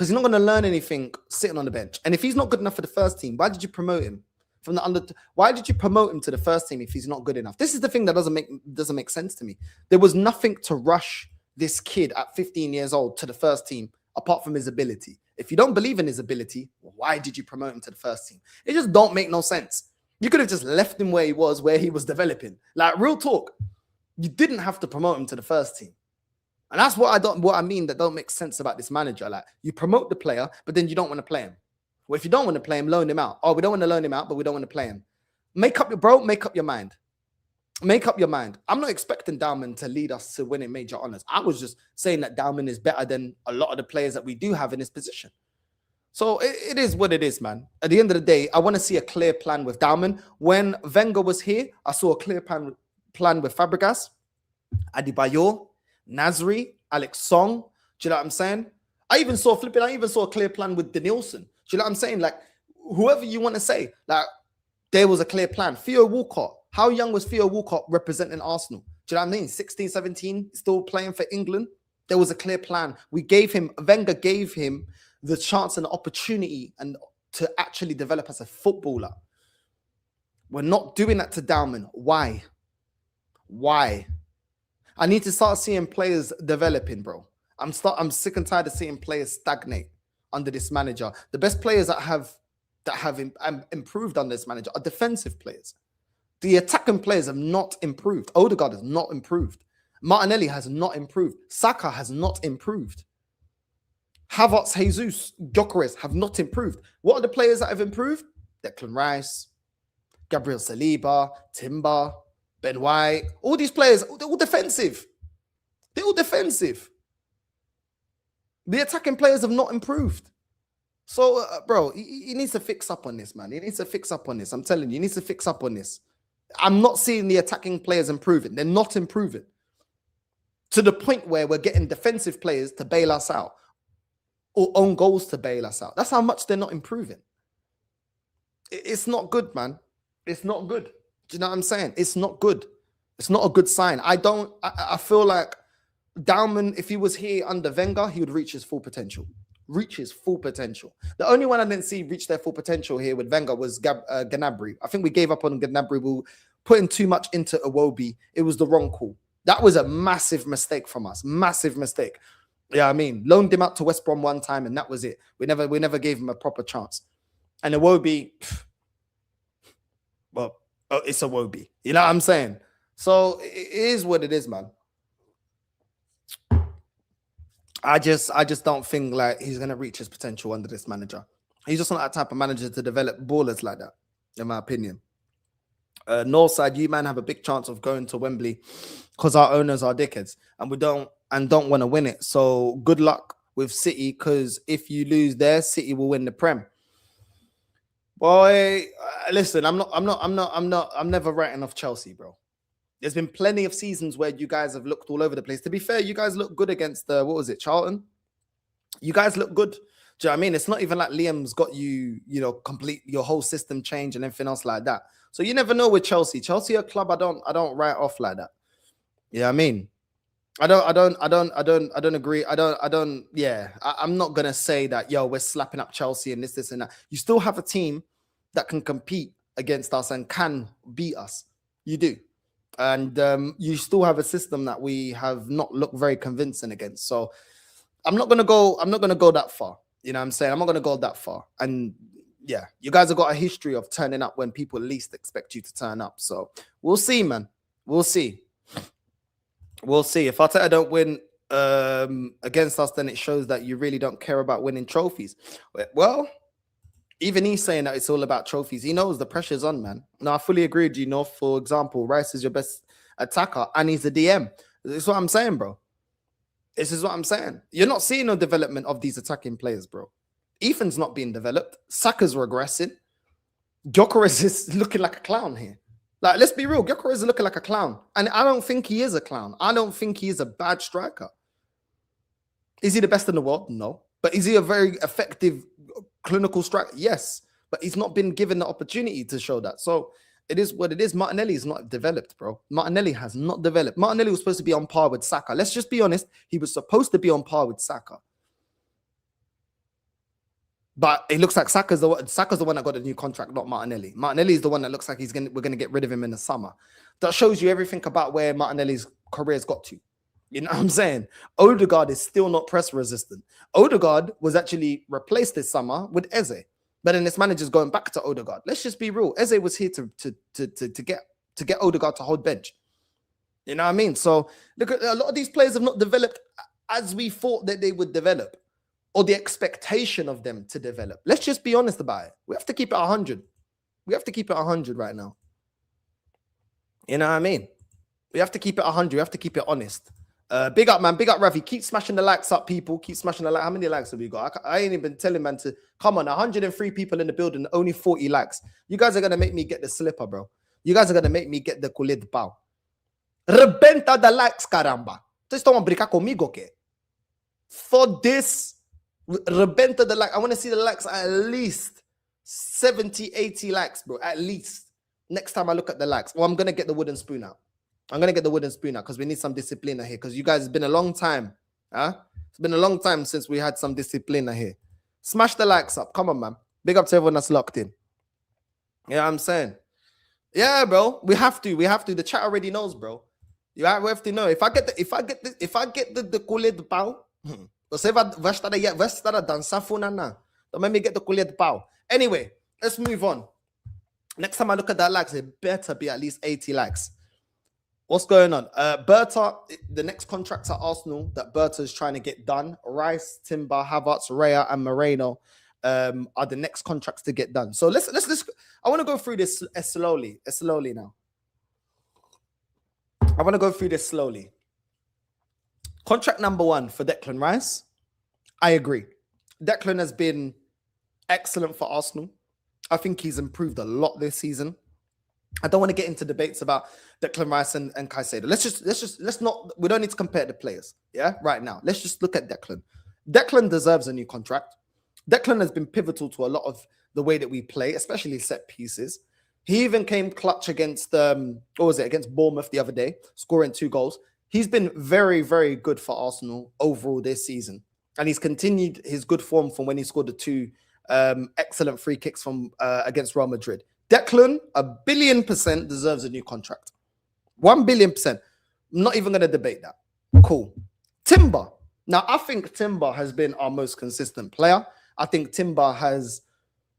because he's not going to learn anything sitting on the bench. And if he's not good enough for the first team, why did you promote him from the under? Why did you promote him to the first team if he's not good enough? This is the thing that doesn't make sense to me. There was nothing to rush this kid at 15 years old to the first team apart from his ability. If you don't believe in his ability, why did you promote him to the first team? It just don't make no sense. You could have just left him where he was developing. Like, real talk. You didn't have to promote him to the first team. And that's what I mean that don't make sense about this manager. Like, you promote the player, but then you don't want to play him. Well, if you don't want to play him, loan him out. Oh, we don't want to loan him out, but we don't want to play him. Make up your mind. Make up your mind. I'm not expecting Dalman to lead us to winning major honours. I was just saying that Dalman is better than a lot of the players that we do have in this position. So it is what it is, man. At the end of the day, I want to see a clear plan with Dalman. When Wenger was here, I saw a clear plan with Fabregas, Adebayor, Nasri, Alex Song. Do you know what I'm saying? I even saw a clear plan with Denilson. Do you know what I'm saying? Like, whoever you want to say, like, there was a clear plan. Theo Walcott. How young was Theo Walcott representing Arsenal? Do you know what I mean? 16, 17, still playing for England. There was a clear plan. Wenger gave him the chance and the opportunity and to actually develop as a footballer. We're not doing that to Dalman. Why? I need to start seeing players developing, bro. I'm sick and tired of seeing players stagnate under this manager. The best players that have improved under this manager are defensive players. The attacking players have not improved. Ødegaard has not improved. Martinelli has not improved. Saka has not improved. Havertz, Jesus, Gyökeres have not improved. What are the players that have improved? Declan Rice, Gabriel Saliba, Timber, Ben White. All these players, they're all defensive. They're all defensive. The attacking players have not improved. So, bro, he needs to fix up on this, man. He needs to fix up on this. I'm telling you, he needs to fix up on this. I'm not seeing the attacking players improving. They're not improving. To the point where we're getting defensive players to bail us out. Or own goals to bail us out. That's how much they're not improving. It's not good, man. It's not good. Do you know what I'm saying? It's not good. It's not a good sign. I feel like Dalman, if he was here under Wenger, he would reach his full potential. The only one I didn't see reach their full potential here with Wenger was Gnabry. I think we gave up on Gnabry. We were putting too much into Iwobi. It was the wrong call. That was a massive mistake from us. Massive mistake. Yeah, I mean, loaned him out to West Brom one time and that was it. We never gave him a proper chance. And Iwobi, well, it's Iwobi. You know what I'm saying? So it is what it is, man. I just don't think like he's gonna reach his potential under this manager. He's just not that type of manager to develop ballers like that, in my opinion. Northside, you man have a big chance of going to Wembley because our owners are dickheads and we don't want to win it. So good luck with City, because if you lose there, City will win the Prem. Boy, listen, I'm never writing off Chelsea, bro. There's been plenty of seasons where you guys have looked all over the place. To be fair, you guys look good against Charlton. You guys look good. Do you know what I mean? It's not even like Liam's got you complete your whole system change and everything else like that. So you never know with Chelsea. Chelsea a club I don't write off like that. You know what I mean? I don't agree. I'm not gonna say that, yo, we're slapping up Chelsea and this and that. You still have a team that can compete against us and can beat us. You do. And you still have a system that we have not looked very convincing against. So I'm not gonna go that far. You know what I'm saying? I'm not gonna go that far. And yeah, you guys have got a history of turning up when people least expect you to turn up. So we'll see, man. We'll see. If Arteta don't win against us, then it shows that you really don't care about winning trophies. Well, even he's saying that it's all about trophies. He knows the pressure's on, man. No, I fully agree with you. For example, Rice is your best attacker and he's a DM. This is what I'm saying, bro. This is what I'm saying. You're not seeing no development of these attacking players, bro. Ethan's not being developed. Saka's regressing. Gyökeres is looking like a clown here. Like, let's be real. Gyökeres is looking like a clown. And I don't think he is a clown. I don't think he is a bad striker. Is he the best in the world? No. But is he a very effective clinical striker? Yes. But he's not been given the opportunity to show that. So it is what it is. Martinelli is not developed, bro. Martinelli has not developed. Martinelli was supposed to be on par with Saka. Let's just be honest. He was supposed to be on par with Saka. But it looks like Saka's the one that got a new contract, not Martinelli. Martinelli is the one that looks like we're gonna get rid of him in the summer. That shows you everything about where Martinelli's career's got to. You know what I'm saying? Ødegaard is still not press resistant. Ødegaard was actually replaced this summer with Eze, but then this manager's going back to Ødegaard. Let's just be real. Eze was here to get Ødegaard to hold bench. You know what I mean? So look, a lot of these players have not developed as we thought that they would develop, or the expectation of them to develop. Let's just be honest about it. We have to keep it 100. We have to keep it 100 right now. You know what I mean? We have to keep it 100. We have to keep it honest. Big up, man. Big up, Ravi. Keep smashing the likes up, people. Keep smashing the like. How many likes have we got? I ain't even telling man to come on. 103 people in the building, only 40 likes. You guys are gonna make me get the slipper, bro. You guys are gonna make me get the colete pau. Rebenta the likes, caramba. Vocês estão a brincar comigo, okay? For this, rebenta the like. I want to see the likes at least 70, 80 likes, bro. At least. Next time I look at the likes. Well, I'm gonna get the wooden spoon out. I'm going to get the wooden spoon out because we need some discipline here. Because you guys, it's been a long time. It's been a long time since we had some discipline here. Smash the likes up. Come on, man. Big up to everyone that's locked in. You know what I'm saying? Yeah, bro. We have to. We have to. The chat already knows, bro. We have to know. If I get the colher de pau, você vai estar a dançar funana. Don't make me get the colher de pau. Anyway, let's move on. Next time I look at that likes, it better be at least 80 likes. What's going on? Berta, the next contracts at Arsenal that Berta is trying to get done. Rice, Timber, Havertz, Raya, and Moreno are the next contracts to get done. So let's. I want to go through this slowly now. I want to go through this slowly. Contract number 1 for Declan Rice. I agree. Declan has been excellent for Arsenal. I think he's improved a lot this season. I don't want to get into debates about Declan Rice and Caicedo. Let's not, we don't need to compare the players, yeah, right now. Let's just look at Declan. Declan deserves a new contract. Declan has been pivotal to a lot of the way that we play, especially set pieces. He even came clutch against, against Bournemouth the other day, scoring 2 goals. He's been very, very good for Arsenal overall this season. And he's continued his good form from when he scored the 2 excellent free kicks from against Real Madrid. Declan, 1,000,000,000% deserves a new contract. 1,000,000,000%. I'm not even going to debate that. Cool. Timber. Now, I think Timber has been our most consistent player. I think Timber has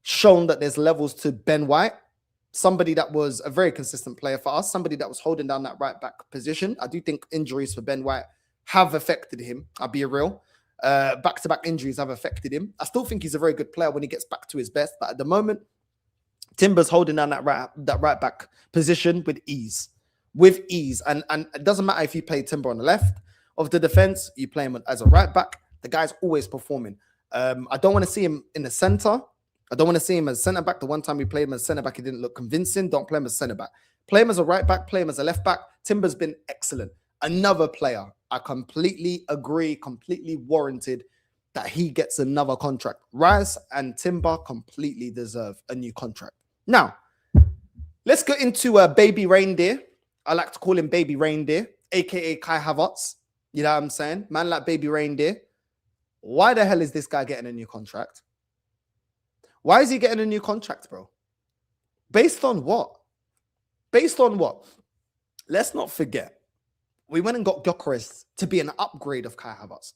shown that there's levels to Ben White, somebody that was a very consistent player for us, somebody that was holding down that right back position. I do think injuries for Ben White have affected him. I'll be real. Back-to-back injuries have affected him. I still think he's a very good player when he gets back to his best, but at the moment, Timber's holding down that right back position with ease. And it doesn't matter if you play Timber on the left of the defense, you play him as a right back. The guy's always performing. I don't want to see him in the center. I don't want to see him as centre back. The one time we played him as centre back, he didn't look convincing. Don't play him as centre back. Play him as a right back. Play him as a left back. Timber's been excellent. Another player. I completely agree, completely warranted that he gets another contract. Rice and Timber completely deserve a new contract. Now, let's go into Baby Reindeer. I like to call him Baby Reindeer, a.k.a. Kai Havertz. You know what I'm saying? Man like Baby Reindeer. Why the hell is this guy getting a new contract? Why is he getting a new contract, bro? Based on what? Based on what? Let's not forget. We went and got Gyökeres to be an upgrade of Kai Havertz.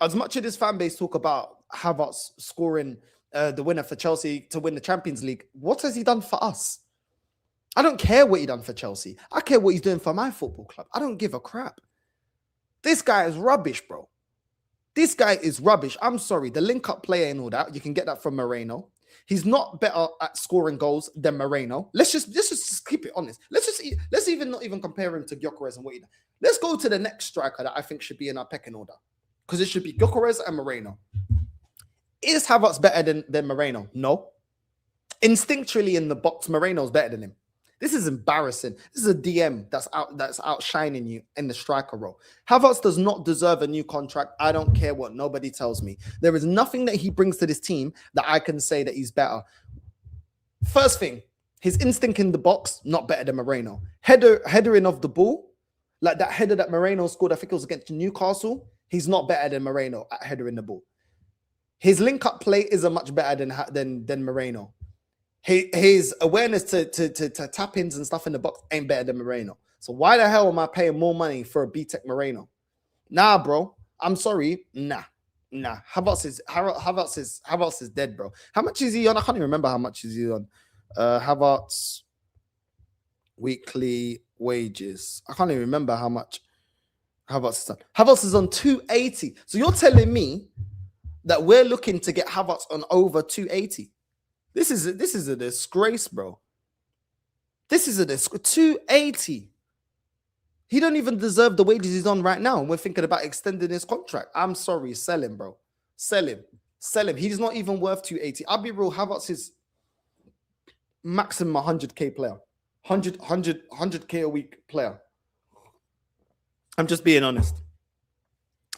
As much as this fan base talk about Havertz scoring the winner for Chelsea to win the Champions League, what has he done for us? I don't care what he done for Chelsea. I care what he's doing for my football club. I don't give a crap. This guy is rubbish, bro. This guy is rubbish. I'm sorry. The link-up player and all that, you can get that from Moreno. He's not better at scoring goals than Moreno. Let's just keep it honest. Let's even not even compare him to Gyökeres and what he done. Let's go to the next striker that I think should be in our pecking order. Because it should be Gyökeres and Moreno. Is Havertz better than Moreno? No. Instinctually in the box, Moreno's better than him. This is embarrassing. This is a DM that's outshining you in the striker role. Havertz does not deserve a new contract. I don't care what nobody tells me. There is nothing that he brings to this team that I can say that he's better. First thing, his instinct in the box, not better than Moreno. Headering of the ball, like that header that Moreno scored, I think it was against Newcastle. He's not better than Moreno at headering the ball. His link-up play isn't much better than Moreno. His awareness to tap-ins and stuff in the box ain't better than Moreno. So why the hell am I paying more money for a B-Tech Moreno? Nah, bro. I'm sorry. Nah. Havertz is dead, bro. How much is he on? I can't even remember how much is he on. Havertz weekly wages. I can't even remember how much Havertz is on. Havertz is on 280. So you're telling me that we're looking to get Havertz on over 280? This is a disgrace, bro. This is a disgrace. 280. He don't even deserve the wages he's on right now. And we're thinking about extending his contract. I'm sorry. Sell him, bro. Sell him. He's not even worth 280. I'll be real. Havertz is maximum 100k player. 100k a week player. I'm just being honest.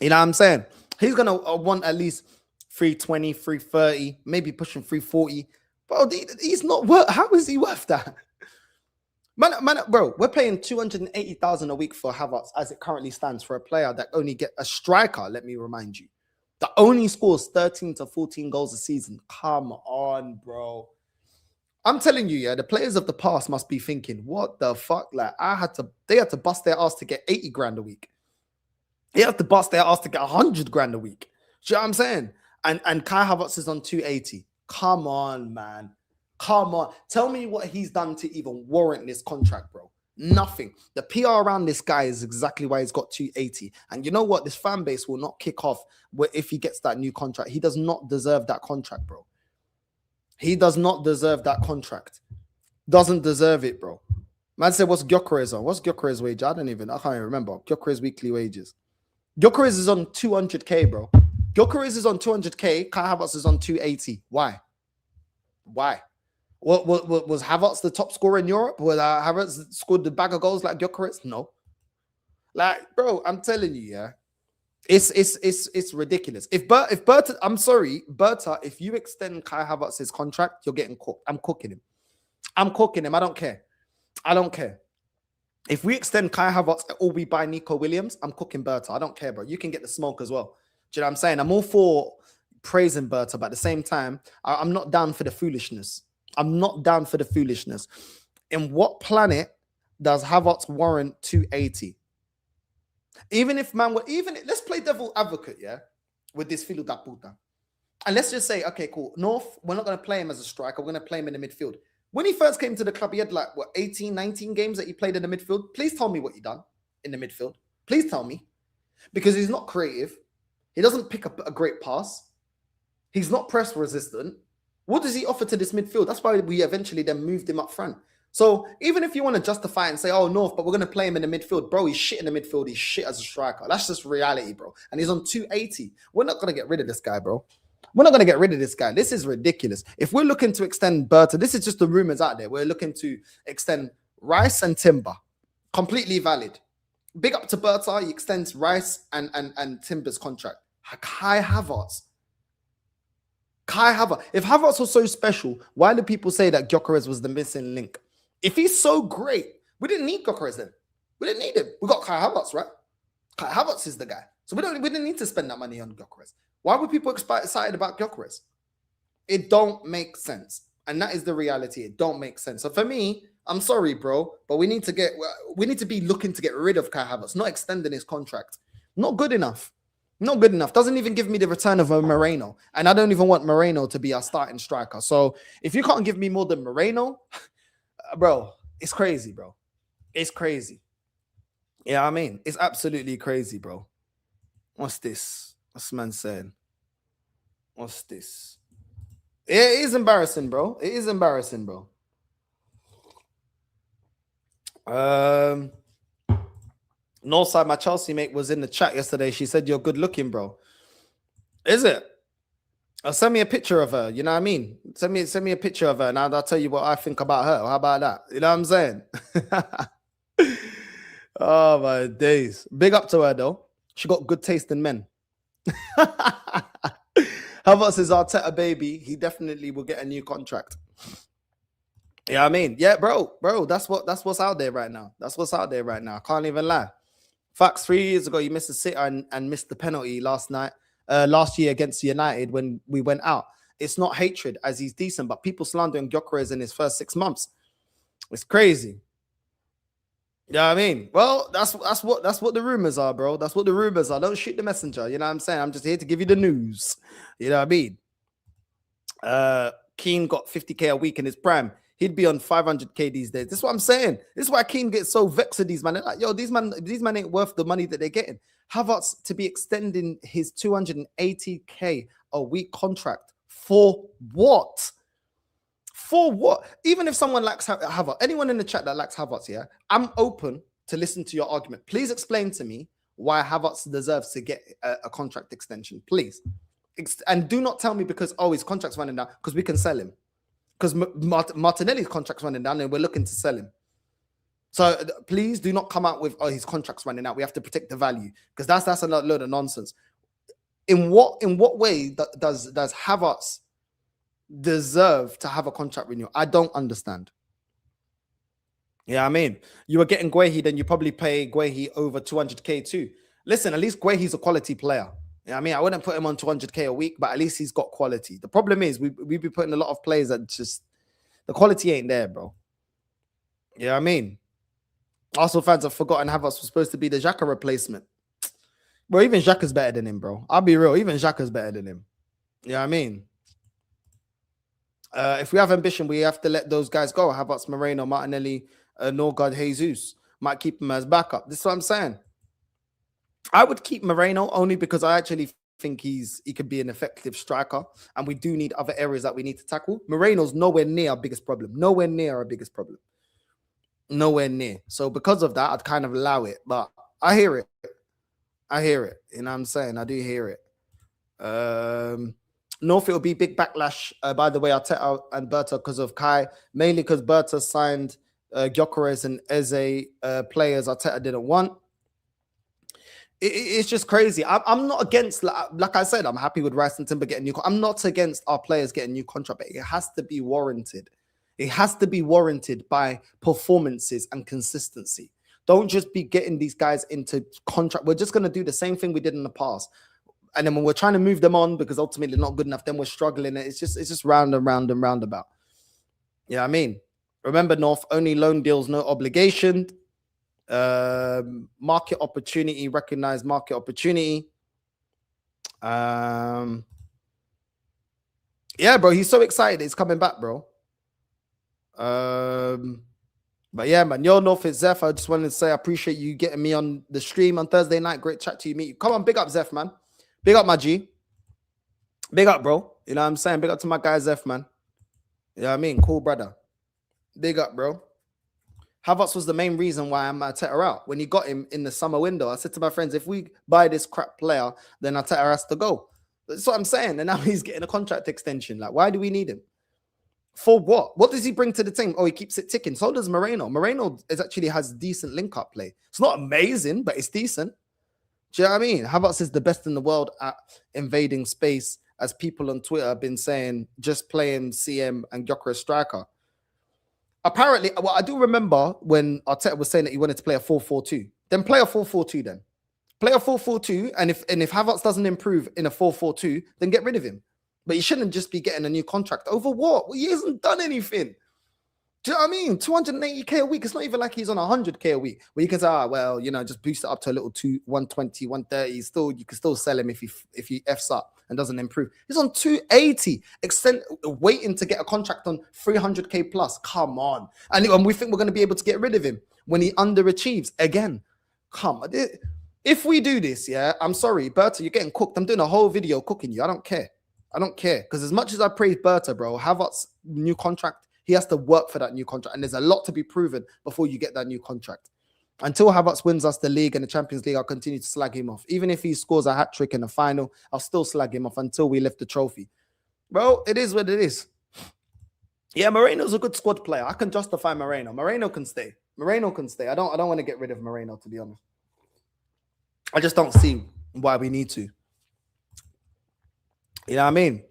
You know what I'm saying? He's going to want at least 320, 330, maybe pushing 340. Bro, he's not worth. How is he worth that? Man, bro, we're paying 280,000 a week for Havertz as it currently stands for a player that only get a striker. Let me remind you, that only scores 13 to 14 goals a season. Come on, bro. I'm telling you, yeah, the players of the past must be thinking, what the fuck? Like, they had to bust their ass to get 80 grand a week. They have to bust their ass to get 100 grand a week. Do you know what I'm saying? And Kai Havertz is on 280. Come on, man. Come on. Tell me what he's done to even warrant this contract, bro. Nothing. The PR around this guy is exactly why he's got 280. And you know what? This fan base will not kick off if he gets that new contract. He does not deserve that contract, bro. He does not deserve that contract. Doesn't deserve it, bro. Man said, what's Gyökeres on? What's Gyökeres' wage? I can't even remember. Gyökeres' weekly wages. Gyökeres is on 200k, bro. Gyökeres is on 200k. Kai Havertz is on 280. Why? What was Havertz the top scorer in Europe? Was Havertz scored the bag of goals like Gyökeres? No. Like, bro, I'm telling you, yeah. It's ridiculous. If Berta, I'm sorry, Berta, if you extend Kai Havertz's contract, you're getting cooked. I'm cooking him. I don't care. If we extend Kai Havertz or we buy Nico Williams, I'm cooking Berta. I don't care, bro. You can get the smoke as well. Do you know what I'm saying? I'm all for praising Berta, but at the same time, I'm not down for the foolishness. In what planet does Havertz warrant 280? Let's play devil advocate, yeah, with this filo da puta. And let's just say, okay, cool. North, we're not going to play him as a striker. We're going to play him in the midfield. When he first came to the club, he had 18, 19 games that he played in the midfield. Please tell me what he done in the midfield. Please tell me. Because he's not creative. He doesn't pick up a great pass. He's not press resistant. What does he offer to this midfield? That's why we eventually then moved him up front. So even if you want to justify it and say, oh, North, but we're going to play him in the midfield. Bro, he's shit in the midfield. He's shit as a striker. That's just reality, bro. And he's on 280. We're not going to get rid of this guy, bro. This is ridiculous. If we're looking to extend Berta, this is just the rumors out there. We're looking to extend Rice and Timber. Completely valid. Big up to Berta. He extends Rice and Timber's contract. Kai Havertz. If Havertz was so special, why do people say that Gyökeres was the missing link? If he's so great, we didn't need Gyökeres then. We didn't need him. We got Kai Havertz, right? Kai Havertz is the guy. So we didn't need to spend that money on Gyökeres. Why were people excited about Gyökeres? It don't make sense. And that is the reality. It don't make sense. So for me, I'm sorry, bro, but we need to be looking to get rid of Kai Havertz, not extending his contract. Not good enough. Doesn't even give me the return of a Moreno. And I don't even want Moreno to be our starting striker. So if you can't give me more than Moreno, bro, it's crazy, bro. It's crazy. Yeah, I mean, it's absolutely crazy, bro. What's this? What's man saying? What's this? It is embarrassing, bro. Northside, my Chelsea mate, was in the chat yesterday. She said, you're good looking, bro. Is it? Send me a picture of her. You know what I mean? Send me a picture of her and I'll tell you what I think about her. How about that? You know what I'm saying? Oh, my days. Big up to her, though. She got good taste in men. Havertz is Arteta, baby. He definitely will get a new contract. Yeah, I mean, yeah, bro, that's what's out there right now. I can't even lie. Facts, 3 years ago, you missed the sitter and missed the penalty last night. last year against United when we went out. It's not hatred as he's decent, but people slandering Gyökeres in his first 6 months. It's crazy. You know what I mean? Well, that's what the rumors are, bro. That's what the rumors are. Don't shoot the messenger. You know what I'm saying? I'm just here to give you the news. You know what I mean? Keane got 50k a week in his prime. He'd be on 500k these days. This is what I'm saying. This is why Keane gets so vexed with these man. They're like, yo, these man ain't worth the money that they're getting. Havertz to be extending his 280k a week contract for what? For what? Even if someone likes Havertz, anyone in the chat that likes Havertz, yeah, I'm open to listen to your argument. Please explain to me why Havertz deserves to get a contract extension, please. And do not tell me because, oh, his contract's running down, because we can sell him. Because Martinelli's contract's running down and we're looking to sell him. So please do not come out with, oh, his contract's running out. We have to protect the value, because that's a load of nonsense. In what way does Havertz deserve to have a contract renewal? I don't understand. Yeah, I mean, you were getting Guehi, then you probably pay Guehi over 200k too. Listen, at least Guehi's a quality player. Yeah, I mean, I wouldn't put him on 200k a week, but at least he's got quality. The problem is we be putting a lot of players that just the quality ain't there, bro. Yeah, I mean, Arsenal fans have forgotten Havertz was supposed to be the Xhaka replacement. Bro, even Xhaka's better than him, bro. I'll be real, even Xhaka's better than him. Yeah, I mean, if we have ambition, we have to let those guys go. Havertz, Moreno, Martinelli, Ødegaard, Jesus. Might keep him as backup. This is what I'm saying. I would keep Moreno only because I actually think he could be an effective striker, and we do need other areas that we need to tackle. Moreno's nowhere near our biggest problem. Nowhere near our biggest problem. Nowhere near. So because of that, I'd kind of allow it. But I hear it. I hear it. You know what I'm saying? I do hear it. North, it'll be big backlash, by the way, Arteta and Berta because of Kai, mainly because Berta signed Gyökeres and Eze players Arteta didn't want. It's just crazy. I'm not against, like I said, I'm happy with Rice and Timber getting new. I'm not against our players getting new contract, but it has to be warranted. It has to be warranted by performances and consistency. Don't just be getting these guys into contract. We're just going to do the same thing we did in the past. And then when we're trying to move them on because ultimately they're not good enough, then we're struggling. It's just round and round and roundabout. Yeah, I mean, remember, North, only loan deals, no obligation. Market opportunity, recognize market opportunity. Yeah, bro, he's so excited he's coming back, bro. But yeah, man, yo, North, it's Zeph. I just wanted to say I appreciate you getting me on the stream on Thursday night. Great chat to you, meet you. Come on, big up Zeph, man. Big up my G. Big up, bro. You know what I'm saying? Big up to my guy Zeph, man. You know what I mean? Cool brother. Big up, bro. Havertz was the main reason why I'm Arteta out. When he got him in the summer window, I said to my friends, if we buy this crap player, then Arteta has to go. That's what I'm saying. And now he's getting a contract extension. Like, why do we need him? For what? What does he bring to the team? Oh, he keeps it ticking. So does Moreno. Moreno actually has decent link-up play. It's not amazing, but it's decent. Do you know what I mean? Havertz is the best in the world at invading space, as people on Twitter have been saying, just playing CM and Gyökeres striker. Apparently, well, I do remember when Arteta was saying that he wanted to play a 4-4-2. Then play a 4-4-2 then. Play a 4-4-2, and if Havertz doesn't improve in a 4-4-2, then get rid of him. But he shouldn't just be getting a new contract. Over what? Well, he hasn't done anything. Do you know what I mean? 280k a week. It's not even like he's on 100k a week. Where you can say, well, you know, just boost it up to a little 120, 130. Still, you can still sell him if he F's up and doesn't improve. He's on 280. Waiting to get a contract on 300k plus. Come on. And we think we're going to be able to get rid of him when he underachieves again. Come on. If we do this, yeah, I'm sorry, Berta, you're getting cooked. I'm doing a whole video cooking you. I don't care. I don't care. Because as much as I praise Berta, bro, Havertz's new contract, he has to work for that new contract. And there's a lot to be proven before you get that new contract. Until Havertz wins us the league and the Champions League, I'll continue to slag him off. Even if he scores a hat-trick in the final, I'll still slag him off until we lift the trophy. Bro, it is what it is. Yeah, Moreno's a good squad player. I can justify Moreno. Moreno can stay. Moreno can stay. I don't want to get rid of Moreno, to be honest. I just don't see why we need to. You know what I mean?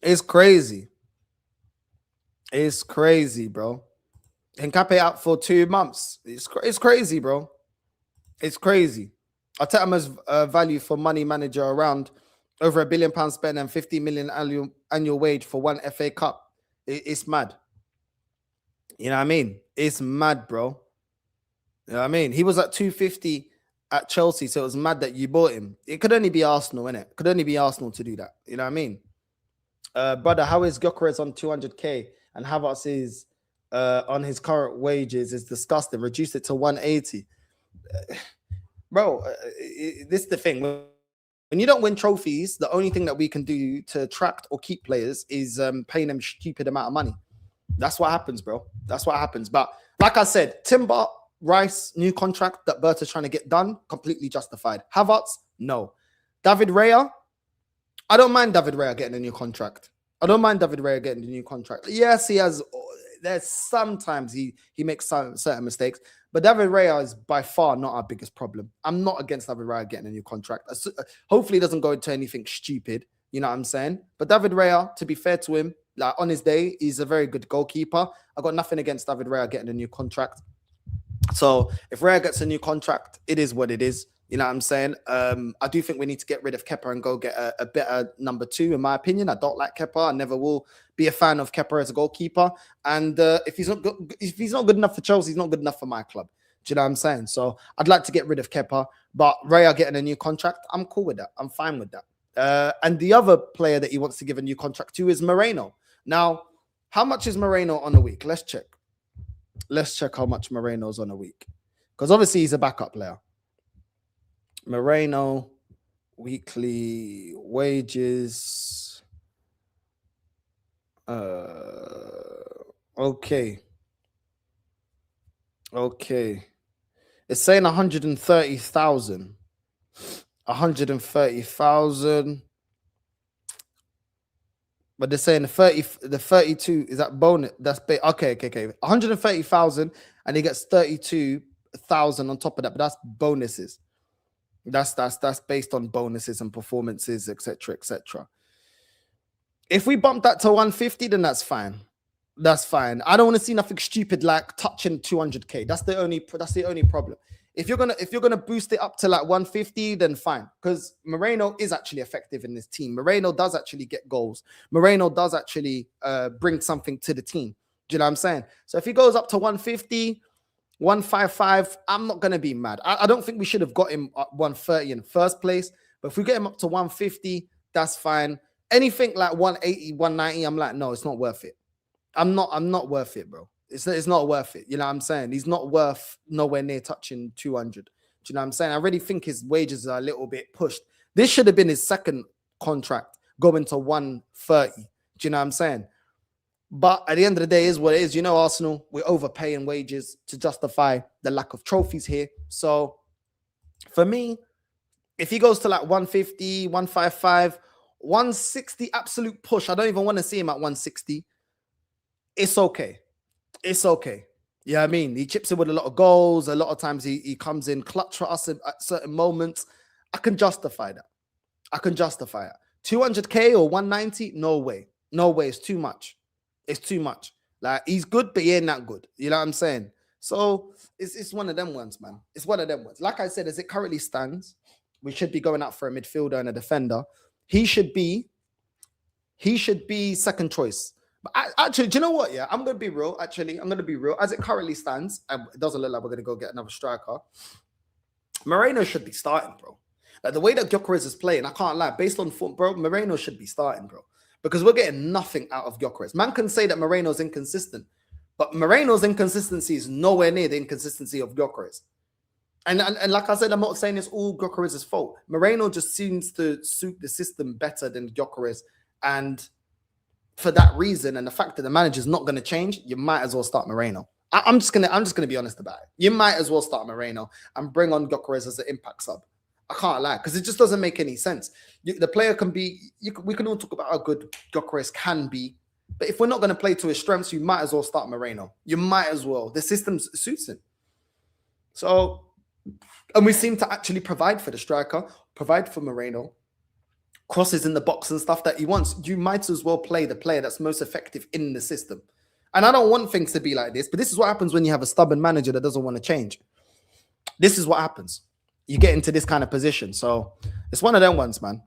It's crazy. It's crazy, bro. Nkape out for 2 months. It's crazy, bro. It's crazy. Arteta must value for money manager around over £1 billion spent and 50 million annual wage for one FA Cup. It's mad. You know what I mean? It's mad, bro. You know what I mean? He was at 250 at Chelsea, so it was mad that you bought him. It could only be Arsenal, innit? It could only be Arsenal to do that. You know what I mean? Brother, how is Gyökeres on 200k and Havertz is on his current wages is disgusting. Reduce it to 180. Bro, this is the thing. When you don't win trophies, the only thing that we can do to attract or keep players is paying them stupid amount of money. That's what happens, bro. That's what happens. But like I said, Timber, Rice, new contract that Berta's trying to get done, completely justified. Havertz, no. David Raya, I don't mind David Raya getting a new contract. I don't mind David Raya getting a new contract. Yes, he has. There's sometimes he makes certain mistakes, but David Raya is by far not our biggest problem. I'm not against David Raya getting a new contract. Hopefully, it doesn't go into anything stupid. You know what I'm saying? But David Raya, to be fair to him, like on his day, he's a very good goalkeeper. I got nothing against David Raya getting a new contract. So if Raya gets a new contract, it is what it is. You know what I'm saying? I do think we need to get rid of Kepa and go get a better number 2, in my opinion. I don't like Kepa. I never will be a fan of Kepa as a goalkeeper. And if he's not good enough for Chelsea, he's not good enough for my club. Do you know what I'm saying? So I'd like to get rid of Kepa. But Raya getting a new contract, I'm cool with that. I'm fine with that. And the other player that he wants to give a new contract to is Moreno. Now, how much is Moreno on a week? Let's check. Let's check how much Moreno's on a week. Because obviously he's a backup player. Moreno, weekly wages. Okay. It's saying 130,000. 130,000. But they're saying the 32 is that bonus. That's okay. 130,000, and he gets 32,000 on top of that. But that's bonuses. That's based on bonuses and performances, etc., etc. If we bump that to 150, then that's fine. That's fine. I don't want to see nothing stupid like touching 200k. That's the only problem. If you're gonna boost it up to like 150, then fine. Because Moreno is actually effective in this team. Moreno does actually get goals. Moreno does actually bring something to the team. Do you know what I'm saying? So if he goes up to 150, 155, I'm not gonna be mad. I don't think we should have got him at 130 in the first place. But if we get him up to 150, that's fine. Anything like 180, 190, I'm like, no, it's not worth it. I'm not worth it, bro. It's not worth it. You know what I'm saying? He's not worth nowhere near touching 200. Do you know what I'm saying? I really think his wages are a little bit pushed. This should have been his second contract going to 130. Do you know what I'm saying? But at the end of the day, is what it is. You know, Arsenal, we're overpaying wages to justify the lack of trophies here. So for me, if he goes to like 150, 155, 160, absolute push. I don't even want to see him at 160. It's okay. It's okay. You know what I mean? He chips in with a lot of goals. A lot of times he comes in clutch for us at certain moments. I can justify that. 200k or 190? No way. No way. It's too much. It's too much. Like, he's good, but he ain't that good. You know what I'm saying? So it's one of them ones, man. It's one of them ones. Like I said, as it currently stands, we should be going out for a midfielder and a defender. He should be second choice. But actually, do you know what? Yeah, I'm going to be real. Actually, I'm going to be real. As it currently stands, it doesn't look like we're going to go get another striker. Moreno should be starting, bro. Like, the way that Gyökeres is playing, I can't lie. Based on form, bro, Moreno should be starting, bro. Because we're getting nothing out of Gyökeres. Man can say that Moreno's inconsistent, but Moreno's inconsistency is nowhere near the inconsistency of Gyökeres. And like I said, I'm not saying it's all Gyökeres' fault. Moreno just seems to suit the system better than Gyökeres. And for that reason, and the fact that the manager's not going to change, you might as well start Moreno. I'm just gonna be honest about it. You might as well start Moreno and bring on Gyökeres as an impact sub. I can't lie, because it just doesn't make any sense. The player can be. We can all talk about how good Gyökeres can be, but if we're not going to play to his strengths, you might as well start Moreno. You might as well. The system suits him. So, and we seem to actually provide for the striker, provide for Moreno. Crosses in the box and stuff that he wants. You might as well play the player that's most effective in the system. And I don't want things to be like this, but this is what happens when you have a stubborn manager that doesn't want to change. This is what happens. You get into this kind of position. So it's one of them ones, man.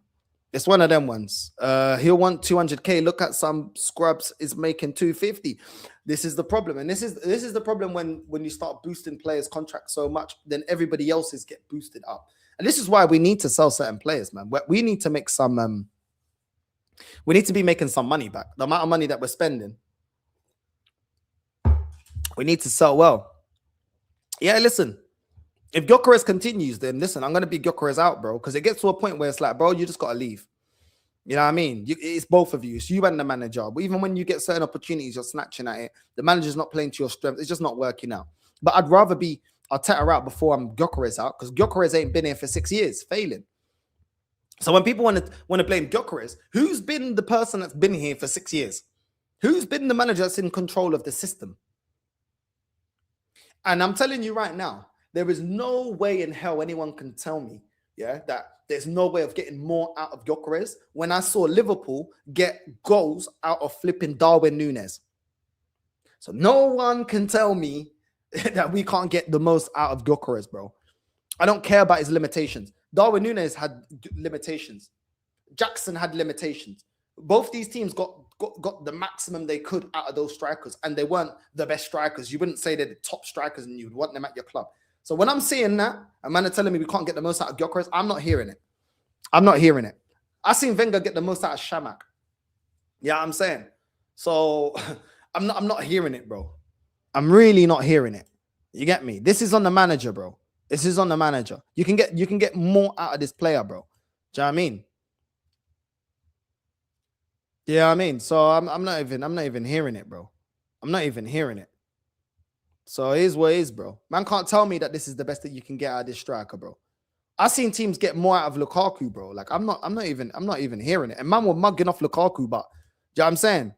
It's one of them ones. He'll want 200k. Look at some scrubs is making 250. This is the problem, and this is the problem when you start boosting players' contracts so much, then everybody else's get boosted up, and this is why we need to sell certain players, man. We need to make some. We need to be making some money back. The amount of money that we're spending, we need to sell well. Yeah, listen. If Gyökeres continues, then listen, I'm going to be Gyökeres out, bro, because it gets to a point where it's like, bro, you just got to leave. You know what I mean? It's both of you. It's you and the manager. But even when you get certain opportunities, you're snatching at it. The manager's not playing to your strength. It's just not working out. But I'd rather be Arteta out before I'm Gyökeres out, because Gyökeres ain't been here for 6 years, failing. So when people want to blame Gyökeres, who's been the person that's been here for 6 years? Who's been the manager that's in control of the system? And I'm telling you right now, there is no way in hell anyone can tell me, that there's no way of getting more out of Gyökeres when I saw Liverpool get goals out of flipping Darwin Núñez. So no one can tell me that we can't get the most out of Gyökeres, bro. I don't care about his limitations. Darwin Núñez had limitations. Jackson had limitations. Both these teams got the maximum they could out of those strikers, and they weren't the best strikers. You wouldn't say they're the top strikers and you'd want them at your club. So when I'm seeing that, a man are telling me we can't get the most out of Gyökeres, I'm not hearing it. I'm not hearing it. I seen Wenger get the most out of Shamak. Yeah, I'm saying. So I'm not hearing it, bro. I'm really not hearing it. You get me? This is on the manager, bro. This is on the manager. You can get more out of this player, bro. Do you know what I mean? Yeah, I mean. So I'm not even hearing it, bro. I'm not even hearing it. So it is what it is, bro. Man can't tell me that this is the best that you can get out of this striker, bro. I've seen teams get more out of Lukaku, bro. Like I'm not even hearing it. And man were mugging off Lukaku, but do you know what I'm saying?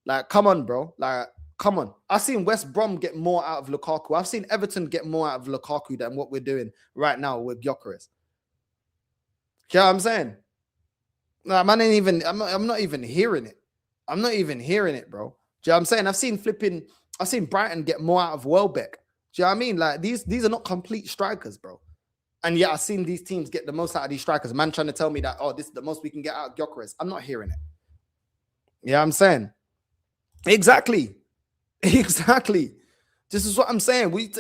Like, come on, bro. Like, come on. I've seen West Brom get more out of Lukaku. I've seen Everton get more out of Lukaku than what we're doing right now with Gyökeres. Do you know what I'm saying? Like, man ain't even, I'm not even hearing it. I'm not even hearing it, bro. Do you know what I'm saying? I've seen Brighton get more out of Welbeck. Do you know what I mean? Like, these are not complete strikers, bro. And yeah, I've seen these teams get the most out of these strikers. Man trying to tell me that, oh, this is the most we can get out of Gyökeres. I'm not hearing it. Yeah, I'm saying. Exactly. Exactly. This is what I'm saying. What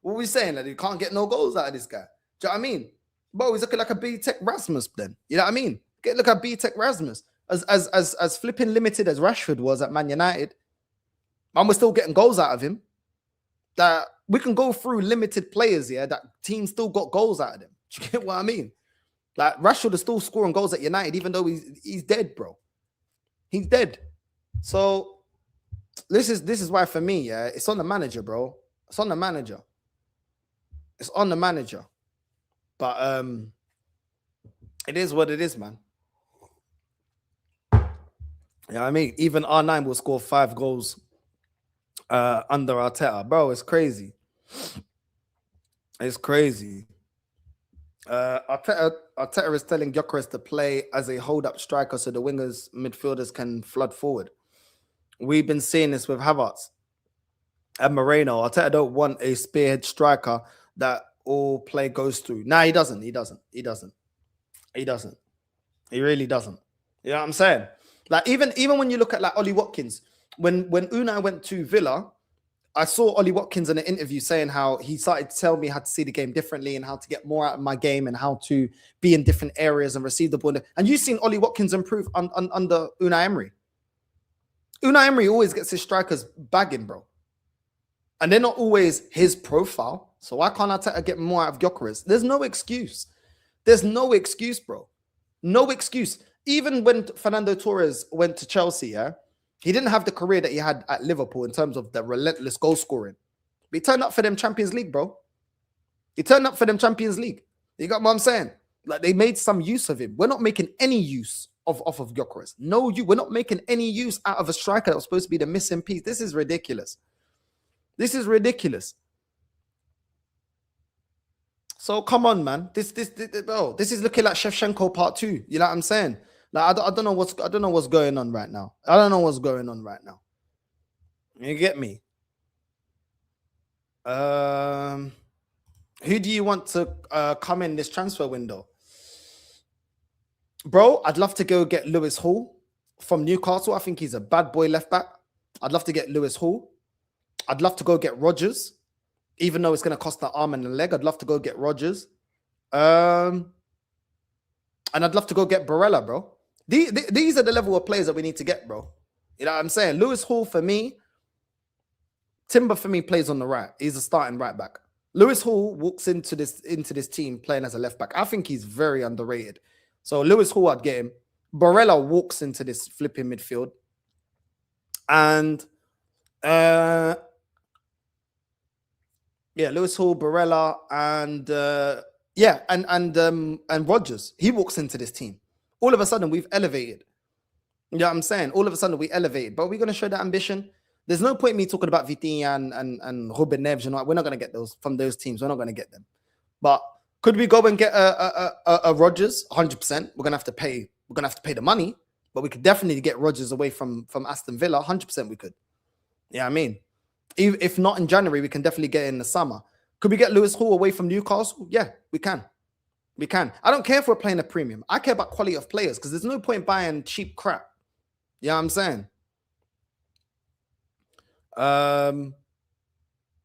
are we saying? That you can't get no goals out of this guy. Do you know what I mean? Bro, he's looking like a B-Tech Rasmus then. You know what I mean? Look at B-Tech Rasmus. As flipping limited as Rashford was at Man United, and we're still getting goals out of him. That we can go through limited players here that teams still got goals out of them. Do you get what I mean? Like Rashford is still scoring goals at United, even though he's dead, bro. He's dead. So this is why for me, it's on the manager, bro. It's on the manager. It's on the manager. But it is what it is, man. You know what I mean? Even R9 will score 5 goals under Arteta. Bro, it's crazy. It's crazy. Arteta is telling Gyökeres to play as a hold-up striker so the wingers, midfielders can flood forward. We've been seeing this with Havertz and Moreno. Arteta don't want a spearhead striker that all play goes through. Nah, he doesn't. He really doesn't. You know what I'm saying? Like, even when you look at like Ollie Watkins, when Unai went to Villa, I saw Ollie Watkins in an interview saying how he started to tell me how to see the game differently and how to get more out of my game and how to be in different areas and receive the ball. And you've seen Ollie Watkins improve under Unai Emery. Unai Emery always gets his strikers bagging, bro. And they're not always his profile. So why can't Arteta get more out of Gyökeres? There's no excuse. There's no excuse, bro. No excuse. Even when Fernando Torres went to Chelsea, he didn't have the career that he had at Liverpool in terms of the relentless goal scoring. But he turned up for them Champions League, bro. He turned up for them Champions League. You got what I'm saying? Like, they made some use of him. We're not making any use of Gyökeres. No, we're not making any use out of a striker that was supposed to be the missing piece. This is ridiculous. This is ridiculous. So come on, man. This is looking like Shevchenko Part 2. You know what I'm saying? Like, I don't know what's going on right now. I don't know what's going on right now. You get me? Who do you want to come in this transfer window? Bro, I'd love to go get Lewis Hall from Newcastle. I think he's a bad boy left back. I'd love to get Lewis Hall. I'd love to go get Rodgers, even though it's going to cost an arm and a leg. I'd love to go get Rodgers. And I'd love to go get Barella, bro. These are the level of players that we need to get, bro. You know what I'm saying? Lewis Hall for me, Timber for me plays on the right. He's a starting right back. Lewis Hall walks into this team playing as a left back. I think he's very underrated. So Lewis Hall, I'd get him. Barella walks into this flipping midfield. And Lewis Hall, Barella, and and Rodgers. He walks into this team. All of a sudden, we've elevated. You know what I'm saying? All of a sudden, we elevated. But we're going to show that ambition. There's no point me talking about Vitinha and Ruben Neves. You know, we're not going to get those from those teams. We're not going to get them. But could we go and get a Rodgers? 100%. We're going to have to pay. We're going to have to pay the money. But we could definitely get Rodgers away from Aston Villa. 100% we could. Yeah, I mean, if not in January, we can definitely get it in the summer. Could we get Lewis Hall away from Newcastle? Yeah, we can. We can. I don't care if we're playing a premium. I care about quality of players because there's no point buying cheap crap. You know what I'm saying?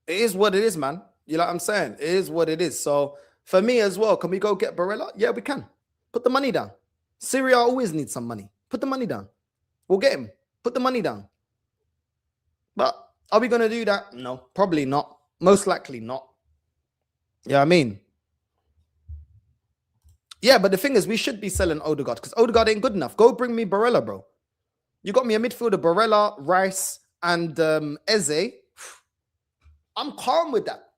It is what it is, man. You know what I'm saying? It is what it is. So for me as well, can we go get Barella? Yeah, we can. Put the money down. Syria always needs some money. Put the money down. We'll get him. Put the money down. But are we going to do that? No, probably not. Most likely not. You know what I mean? Yeah, but the thing is, we should be selling Ødegaard because Ødegaard ain't good enough. Go bring me Barella, bro. You got me a midfielder, Barella, Rice, and Eze. I'm calm with that.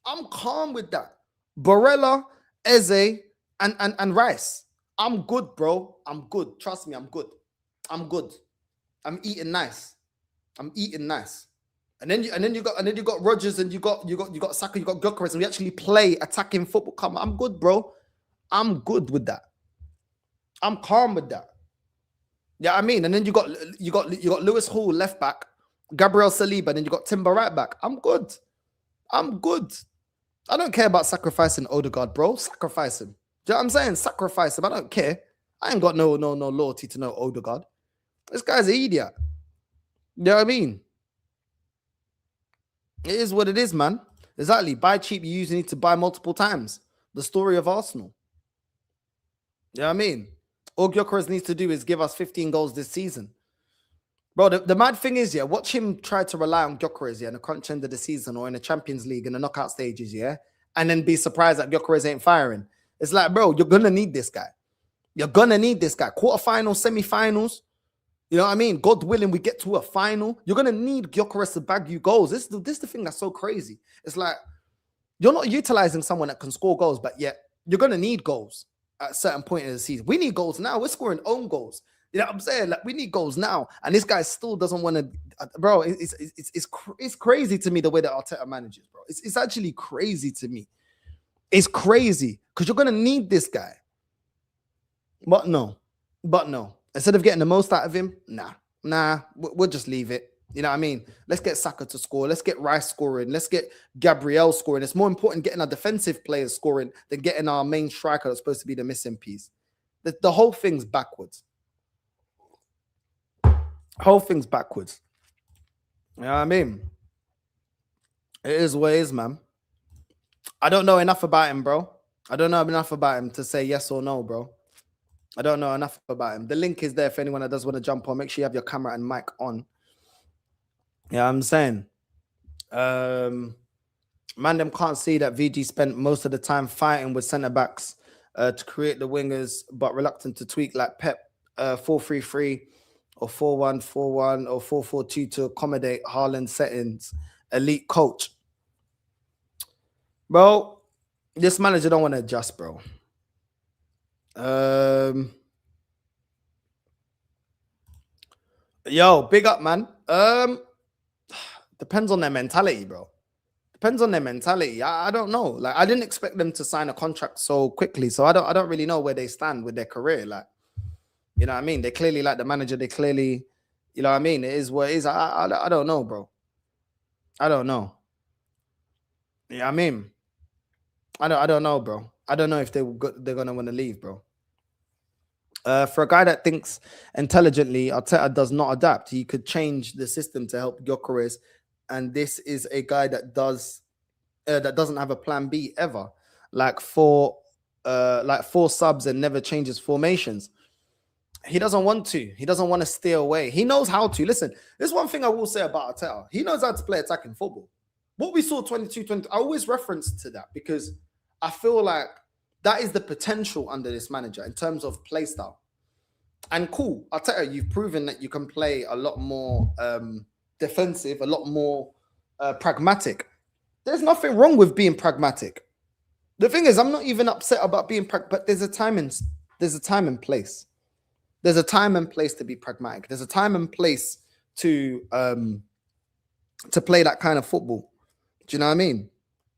I'm calm with that. Barella, Eze, and Rice. I'm good, bro. I'm good. Trust me, I'm good. I'm good. I'm eating nice. I'm eating nice. And then you got Rodgers and you got Saka, you got Gyökeres, and we actually play attacking football. Come on, I'm good, bro. I'm good with that. I'm calm with that. Yeah, I mean, and then you got Lewis Hall left back, Gabriel Saliba, and then you got Timber right back. I'm good. I'm good. I don't care about sacrificing Ødegaard, bro. Sacrifice him. Do you know what I'm saying? Sacrifice him. I don't care. I ain't got no loyalty to no Ødegaard. This guy's an idiot. You know what I mean? It is what it is, man. Exactly. Buy cheap, you usually need to buy multiple times. The story of Arsenal. You know what I mean? All Gyökeres needs to do is give us 15 goals this season. Bro, the mad thing is, yeah, watch him try to rely on Gyökeres, yeah, in the crunch end of the season or in the Champions League in the knockout stages, yeah, and then be surprised that Gyökeres ain't firing. It's like, bro, you're going to need this guy. You're going to need this guy. Quarterfinals, semi-finals. You know what I mean? God willing, we get to a final. You're going to need Gyökeres to bag you goals. This is the thing that's so crazy. It's like, you're not utilizing someone that can score goals, but yet you're going to need goals at a certain point in the season. We need goals now. We're scoring own goals. You know what I'm saying? Like, we need goals now. And this guy still doesn't want to, bro, it's crazy to me the way that Arteta manages, bro. It's actually crazy to me. It's crazy because you're going to need this guy. But no. Instead of getting the most out of him, nah, we'll just leave it. You know what I mean? Let's get Saka to score. Let's get Rice scoring. Let's get Gabriel scoring. It's more important getting our defensive players scoring than getting our main striker that's supposed to be the missing piece. The whole thing's backwards. Whole thing's backwards. You know what I mean? It is what it is, man. I don't know enough about him, bro. I don't know enough about him to say yes or no, bro. I don't know enough about him. The link is there for anyone that does want to jump on. Make sure you have your camera and mic on. Yeah, I'm saying. Man, them can't see that VG spent most of the time fighting with centre-backs to create the wingers, but reluctant to tweak like Pep 4-3-3 or 4-1-4-1 or 4-4-2 to accommodate Haaland settings. Elite coach. Bro, this manager don't want to adjust, bro. Yo, big up, man. Depends on their mentality, bro. Depends on their mentality. I don't know. Like, I didn't expect them to sign a contract so quickly, so I don't really know where they stand with their career. Like, you know what I mean? They clearly like the manager. They clearly, you know what I mean? It is what it is. I don't know, bro. I don't know. Yeah, you know what I mean, I don't know, bro. I don't know if they're gonna want to leave, bro. For a guy that thinks intelligently, Arteta does not adapt. He could change the system to help Gyökeres, and this is a guy that doesn't have a plan B ever. Like four subs and never changes formations. He doesn't want to. He doesn't want to steer away. He knows how to. Listen, there's one thing I will say about Arteta. He knows how to play attacking football. What we saw 22-20, I always reference to that because I feel like that is the potential under this manager in terms of play style. And cool, Arteta, you've proven that you can play a lot more defensive, a lot more pragmatic. There's nothing wrong with being pragmatic. The thing is, I'm not even upset about being pragmatic, but there's a time and place. There's a time and place to be pragmatic. There's a time and place to play that kind of football. Do you know what I mean?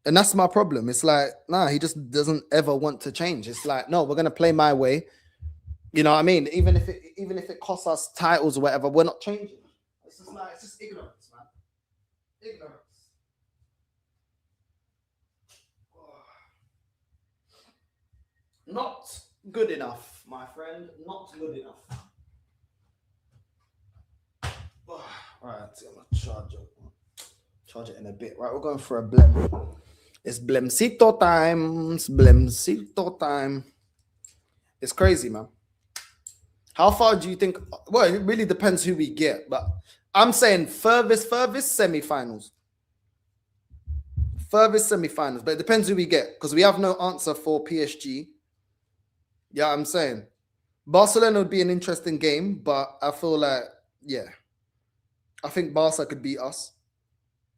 And that's my problem. It's like, nah, he just doesn't ever want to change. It's like, no, we're gonna play my way. You know what I mean? Even if it costs us titles or whatever, we're not changing. It's just ignorance, man. Ignorance. Not good enough, my friend. Not good enough. All right, I'm gonna charge it in a bit. Right, we're going for a blem. It's blemcito time. It's blemcito time. It's crazy, man. How far do you think? Well, it really depends who we get, but I'm saying furthest semi-finals. Furthest semi-finals, but it depends who we get because we have no answer for PSG. Yeah, I'm saying Barcelona would be an interesting game, but I feel like, yeah, I think Barca could beat us.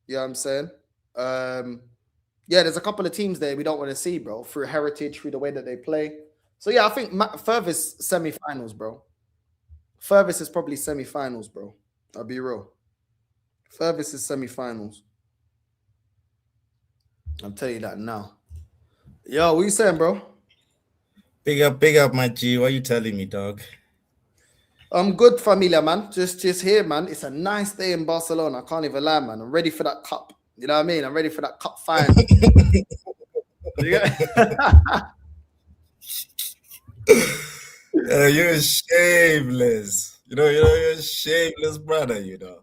Yeah, I'm saying. Yeah, there's a couple of teams there we don't want to see, bro, through heritage, through the way that they play. So, yeah, I think furthest semi-finals, bro. Furthest is probably semi-finals, bro. I'll be real. Furthest is semi-finals. I'll tell you that now. Yo, what you saying, bro? Big up, my G. What are you telling me, dog? I'm good, familia, man. Just here, man. It's a nice day in Barcelona. I can't even lie, man. I'm ready for that cup. You know what I mean? I'm ready for that cup final. You're shameless. You're a shameless brother, you know.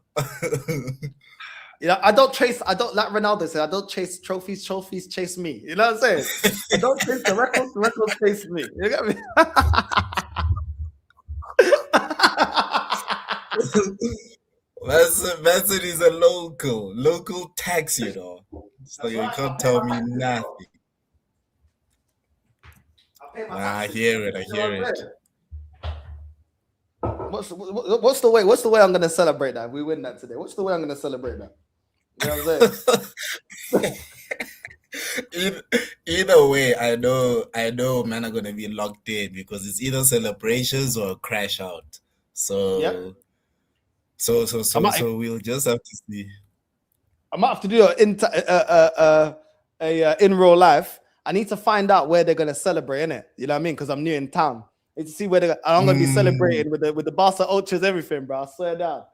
You know, I don't like Ronaldo said, I don't chase trophies chase me. You know what I'm saying? I don't chase the records chase me. You get me? Manson is a local tax, you know. So you can't tell me nothing. I hear it. What's the way I'm gonna celebrate that? We win that today. What's the way I'm gonna celebrate that? You know what I'm saying? Either way, I know men are gonna be locked in because it's either celebrations or a crash out. So yeah. So we'll just have to see. I might have to do in real life. I need to find out where they're gonna celebrate, innit? You know what I mean? Because I'm new in town. I need to see where I'm gonna be celebrating with the Barca ultras, everything, bro. I swear down.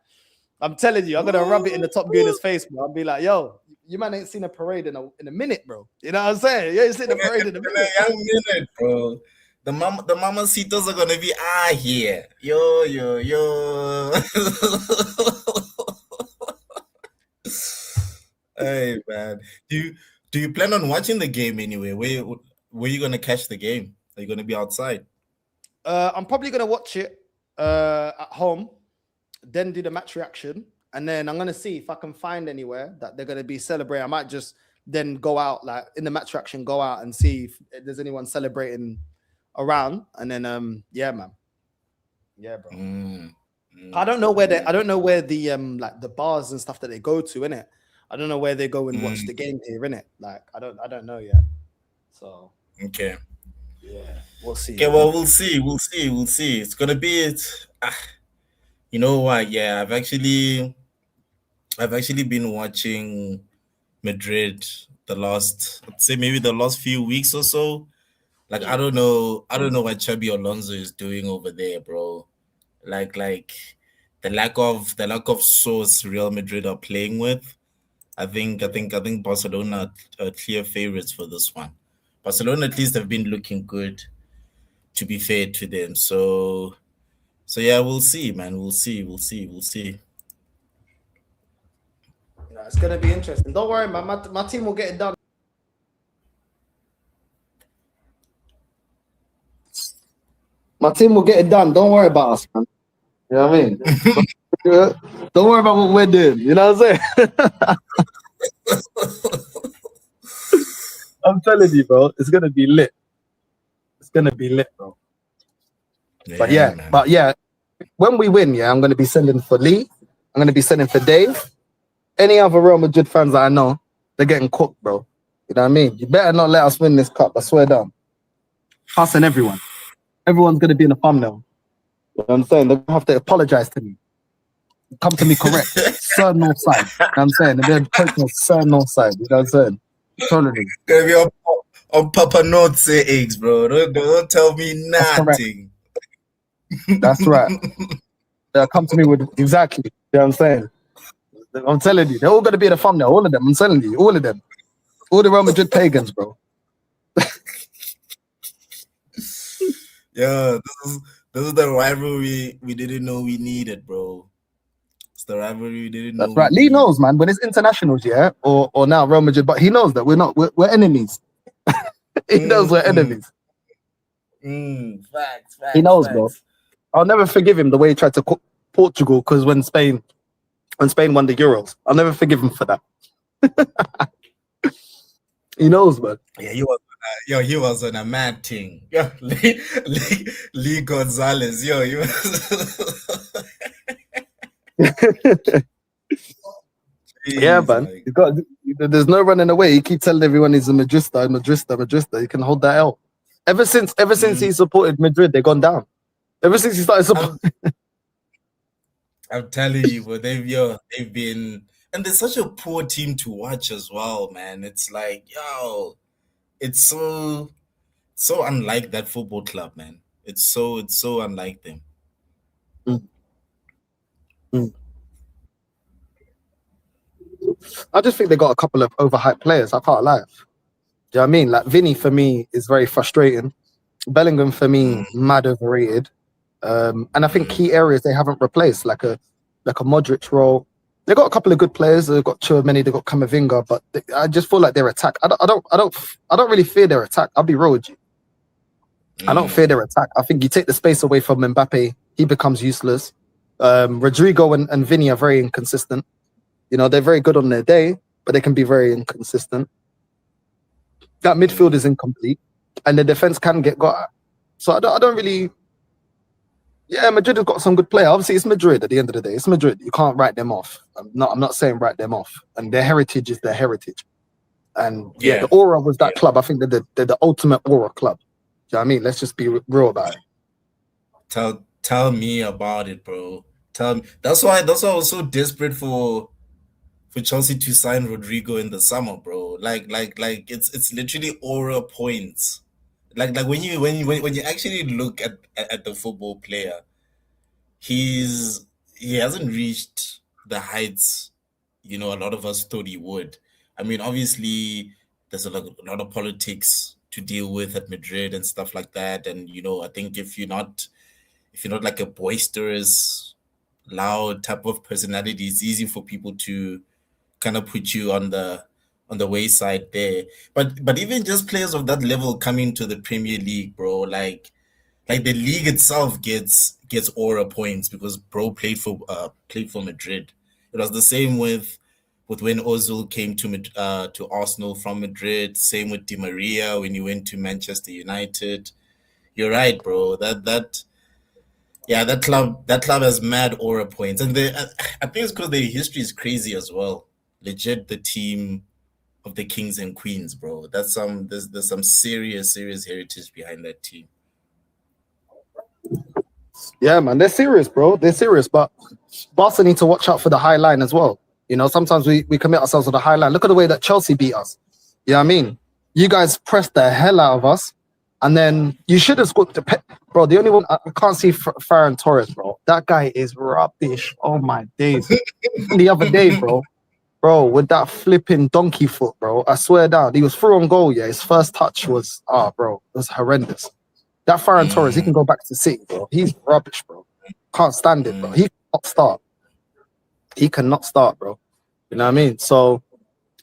I'm telling you, I'm gonna rub it in the top gunner's face, bro. I'll be like, yo, you man ain't seen a parade in a minute, bro. You know what I'm saying? You ain't seen a parade in a minute, bro. The mamacitos are gonna be here. Yo. Hey man, do you plan on watching the game anyway? Where you gonna catch the game? Are you gonna be outside? I'm probably gonna watch it at home, then do the match reaction, and then I'm gonna see if I can find anywhere that they're gonna be celebrating. I might just then go out, like in the match reaction, go out and see if there's anyone celebrating around, and then yeah, man, yeah, bro. I don't know where the like the bars and stuff that they go to, innit? I don't know where they go and watch the game here, innit? Like I don't know yet. So okay. Yeah, we'll see. Okay, well, we'll see. It's gonna be it. You know what? Yeah, I've actually been watching Madrid I'd say maybe the last few weeks or so. Like I don't know what Xabi Alonso is doing over there, bro. Like the lack of source Real Madrid are playing with. I think Barcelona are clear favorites for this one. Barcelona at least have been looking good. to be fair to them. So yeah, we'll see, man. We'll see. Yeah, it's gonna be interesting. Don't worry, man. My team will get it done. My team will get it done. Don't worry about us, man. You know what I mean? Don't worry about what we're doing. You know what I'm saying? I'm telling you, bro. It's gonna be lit. It's gonna be lit, bro. But yeah, when we win, yeah, I'm gonna be sending for Lee. I'm gonna be sending for Dave. Any other Real Madrid fans that I know, they're getting cooked, bro. You know what I mean? You better not let us win this cup. I swear down. Us and everyone. Everyone's gonna be in the thumbnail. You know what I'm saying? They're gonna have to apologize to me. Come to me correct. Sir Northside. You know what I'm saying? They're going Sir Northside. You know what I'm saying? Totally. Gonna be on Papa North say eggs, bro. Don't tell me nothing. That's right. They'll come to me with exactly. You know what I'm saying? I'm telling you, they're all gonna be in the thumbnail. All of them. I'm telling you, all of them. All the Real Madrid pagans, bro. Yeah, this is the rivalry we didn't know we needed, bro. It's the rivalry we didn't know. That's right. Lee knows, man. When it's internationals, yeah, or now Real Madrid, but he knows that we're enemies. He knows we're enemies. Facts. He knows, bro. I'll never forgive him the way he tried to cook Portugal because when Spain won the Euros, I'll never forgive him for that. He knows, man. Yeah, he was on a mad thing. Yo, Lee Gonzalez. Yo, he was. Yeah, man. There's no running away. He keeps telling everyone he's a Madrista. You can hold that out. Ever since he supported Madrid, they've gone down. Ever since he started supporting. I'm telling you, but they've been, and they're such a poor team to watch as well, man. It's like, yo, it's so unlike that football club, man. It's so unlike them. I just think they got a couple of overhyped players. I can't lie. Do you know what I mean? Like Vinny for me is very frustrating. Bellingham for me, mad overrated. And I think key areas they haven't replaced, like a Modric role. They got a couple of good players. They've got Tchouameni, they've got Camavinga, but I just feel like their attack. I don't really fear their attack. I'll be real with you. I don't fear their attack. I think you take the space away from Mbappe, he becomes useless. Rodrigo and Vinny are very inconsistent. You know, they're very good on their day, but they can be very inconsistent. That midfield is incomplete, and the defense can get got at. So I don't really. Yeah, Madrid has got some good players. Obviously, it's Madrid at the end of the day. It's Madrid. You can't write them off. I'm not saying write them off. And their heritage is their heritage. And yeah, the aura was that club. I think they're the ultimate aura club. Do you know what I mean? Let's just be real about it. Tell me about it, bro. Tell me. That's why I was so desperate for Chelsea to sign Rodrigo in the summer, bro. Like it's literally aura points. Like when you actually look at the football player, he hasn't reached the heights, you know, a lot of us thought he would. I mean, obviously there's a lot of politics to deal with at Madrid and stuff like that. And you know, I think if you're not like a boisterous, loud type of personality, it's easy for people to kind of put you on the wayside there. But even just players of that level coming to the Premier League, bro, like the league itself gets aura points because bro played for Madrid. It was the same with when Ozil came to Arsenal from Madrid. Same with Di Maria when he went to Manchester United. You're right, bro. That club has mad aura points, and I think it's because their history is crazy as well. Legit, the team of the kings and queens, bro. There's some serious heritage behind that team. Yeah, man, they're serious, bro. They're serious, but Barca need to watch out for the high line as well. You know, sometimes we commit ourselves to the high line. Look at the way that Chelsea beat us. You know what I mean? You guys pressed the hell out of us, and then you should have scored. Bro, the only one I can't see Ferran Torres, bro. That guy is rubbish. Oh my days. The other day, bro, with that flipping donkey foot, bro. I swear down, he was through on goal. Yeah, his first touch was, bro, it was horrendous. That Ferran Torres, he can go back to City, bro. He's rubbish, bro. Can't stand it, bro. He cannot start. He cannot start, bro. You know what I mean? So,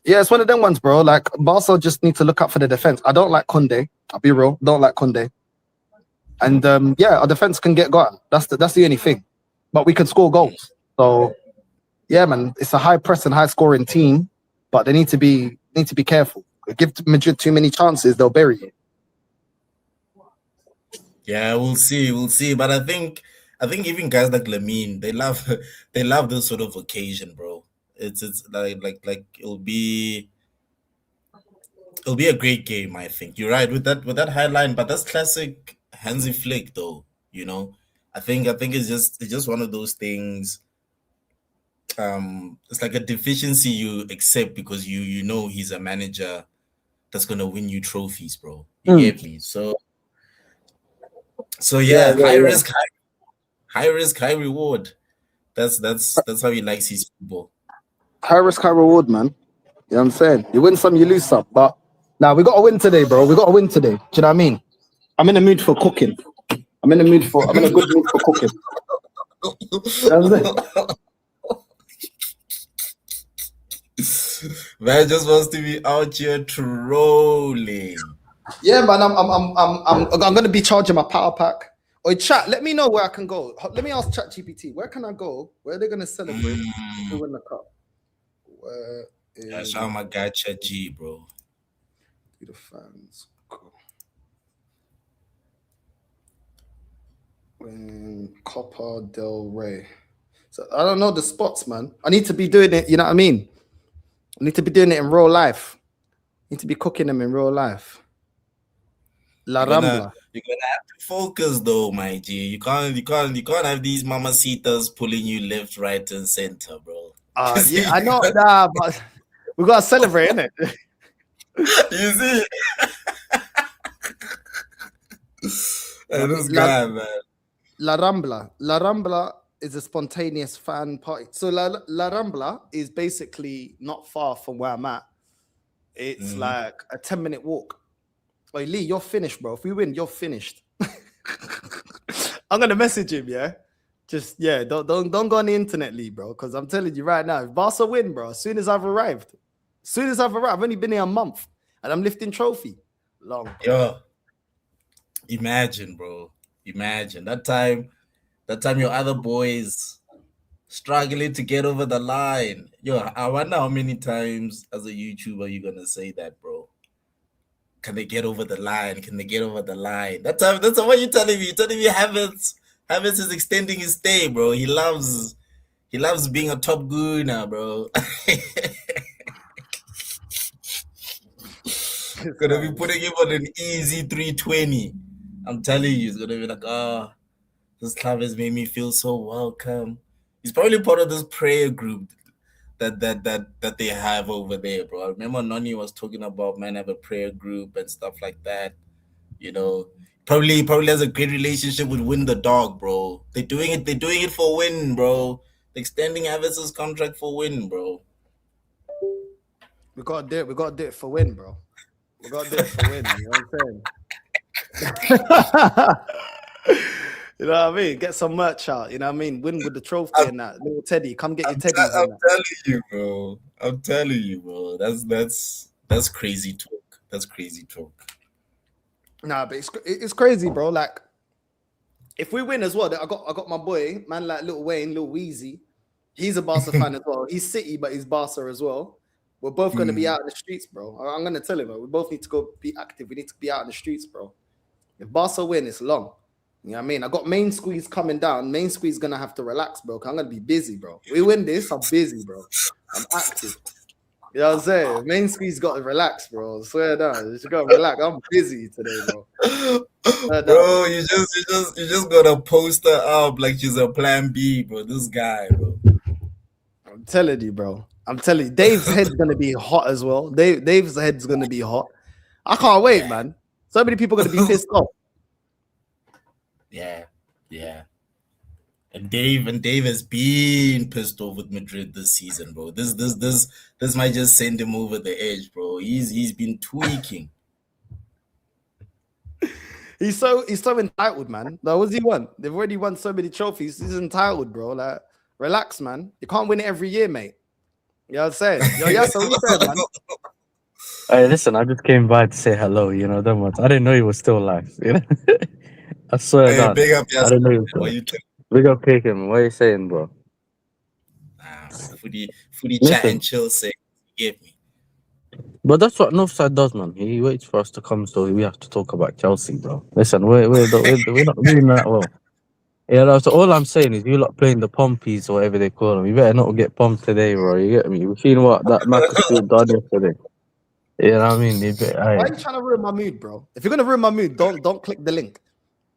yeah, it's one of them ones, bro. Like, Barca just need to look up for the defense. I don't like Conde. I'll be real. Don't like Conde. And, yeah, our defense can get got. That's the only thing. But we can score goals. So, yeah, man, it's a high press and high scoring team, but they need to be careful. Give Madrid too many chances, they'll bury you. Yeah, we'll see. But I think even guys like Lamine, they love this sort of occasion, bro. It's like it'll be a great game. I think you're right with that highline, but that's classic Hansi Flick, though. You know, I think it's just one of those things. It's like a deficiency you accept because you know he's a manager that's gonna win you trophies, bro. You get me? So yeah, high risk, high reward. That's how he likes his football. High risk, high reward, man. You know what I'm saying? You win some, you lose some. But now we got to win today, bro. We got to win today. Do you know what I mean? I'm in the mood for cooking. I'm in a good mood for cooking. You know what I'm saying? Man just wants to be out here trolling. Yeah, man. I'm gonna be charging my power pack. Or chat, let me know where I can go. Let me ask ChatGPT, where can I go? Where are they gonna celebrate to win the cup? Where is Yeah, shout out my guy Chat G, bro. the fans go? When Copa del Rey. So I don't know the spots, man. I need to be doing it, you know what I mean? I need to be doing it in real life. I need to be cooking them in real life. La Rambla. You're gonna have to focus though, my G. You can't have these mamacitas pulling you left, right, and center, bro. Yeah, I know that, but we gotta celebrate, innit? You see? And this guy, man. La Rambla is a spontaneous fan party. So La Rambla is basically not far from where I'm at. It's like a 10-minute walk. Wait, Lee, you're finished, bro. If we win, you're finished. I'm gonna message him, yeah. Just don't go on the internet, Lee, bro. Because I'm telling you right now, if Barca win, bro, as soon as I've arrived, I've only been here a month and I'm lifting trophy. Long. Yo, imagine, bro. Imagine that time your other boys struggling to get over the line. Yo, I wonder how many times as a YouTuber you're gonna say that, bro. Can they get over the line? Can they get over the line? That's what you're telling me. You're telling me Havertz is extending his stay, bro. He loves being a top gooner, bro. Gonna be putting him on an easy 320. I'm telling you, it's gonna be like, this club has made me feel so welcome. He's probably part of this prayer group that they have over there, bro. I remember Noni was talking about man have a prayer group and stuff like that. You know, probably has a great relationship with Win the Dog, bro. They're doing it for Win, bro. They're extending Havertz's contract for Win, bro. We gotta do it for Win, bro. We gotta do it for Win. You know what I'm saying? You know what I mean? Get some merch out. You know what I mean? Win with the trophy and that. Little Teddy, come get your Teddy. I'm telling you, bro. That's crazy talk. That's crazy talk. Nah, but it's crazy, bro. Like, if we win as well, I got my boy, man, like Lil Wayne, Lil Weezy. He's a Barca fan as well. He's City, but he's Barca as well. We're both going to be out in the streets, bro. I'm going to tell him, bro. We both need to go be active. We need to be out in the streets, bro. If Barca win, it's long. You know what I mean? I got main squeeze coming down. Main squeeze going to have to relax, bro. I'm going to be busy, bro. We win this, I'm busy, bro. I'm active. You know what I'm saying? Main squeeze got to relax, bro. I swear down. You just got to relax. I'm busy today, bro. Bro, you just got to post her up like she's a plan B, bro. This guy, bro. I'm telling you, bro. I'm telling you. Dave's head's going to be hot as well. Dave's head's going to be hot. I can't wait, man. So many people are going to be pissed off. Yeah. And Dave has been pissed off with Madrid this season, bro. This might just send him over the edge, bro. He's been tweaking. He's so entitled, man. Like, what does he want? They've already won so many trophies. He's entitled, bro. Like, relax, man. You can't win it every year, mate. You know what I'm saying? Yo, yeah, so what you saying, man? Hey, listen, I just came by to say hello, you know, that much. I didn't know you were still alive, you know? I swear Hey, down. big up, I didn't know you were What still you think? Big up, Kaken. What are you saying, bro? For the chat Listen. and chill sake, you gave me. But that's what Northside does, man. He waits for us to come so we have to talk about Chelsea, bro. Listen, we're not doing that well. Yeah, no, so all I'm saying is you lot playing the pompies or whatever they call them. You better not get pumped today, bro. You get me? We've seen what that Macclesfield done yesterday. You know what I mean? Why are you trying to ruin my mood, bro? If you're gonna ruin my mood, don't click the link.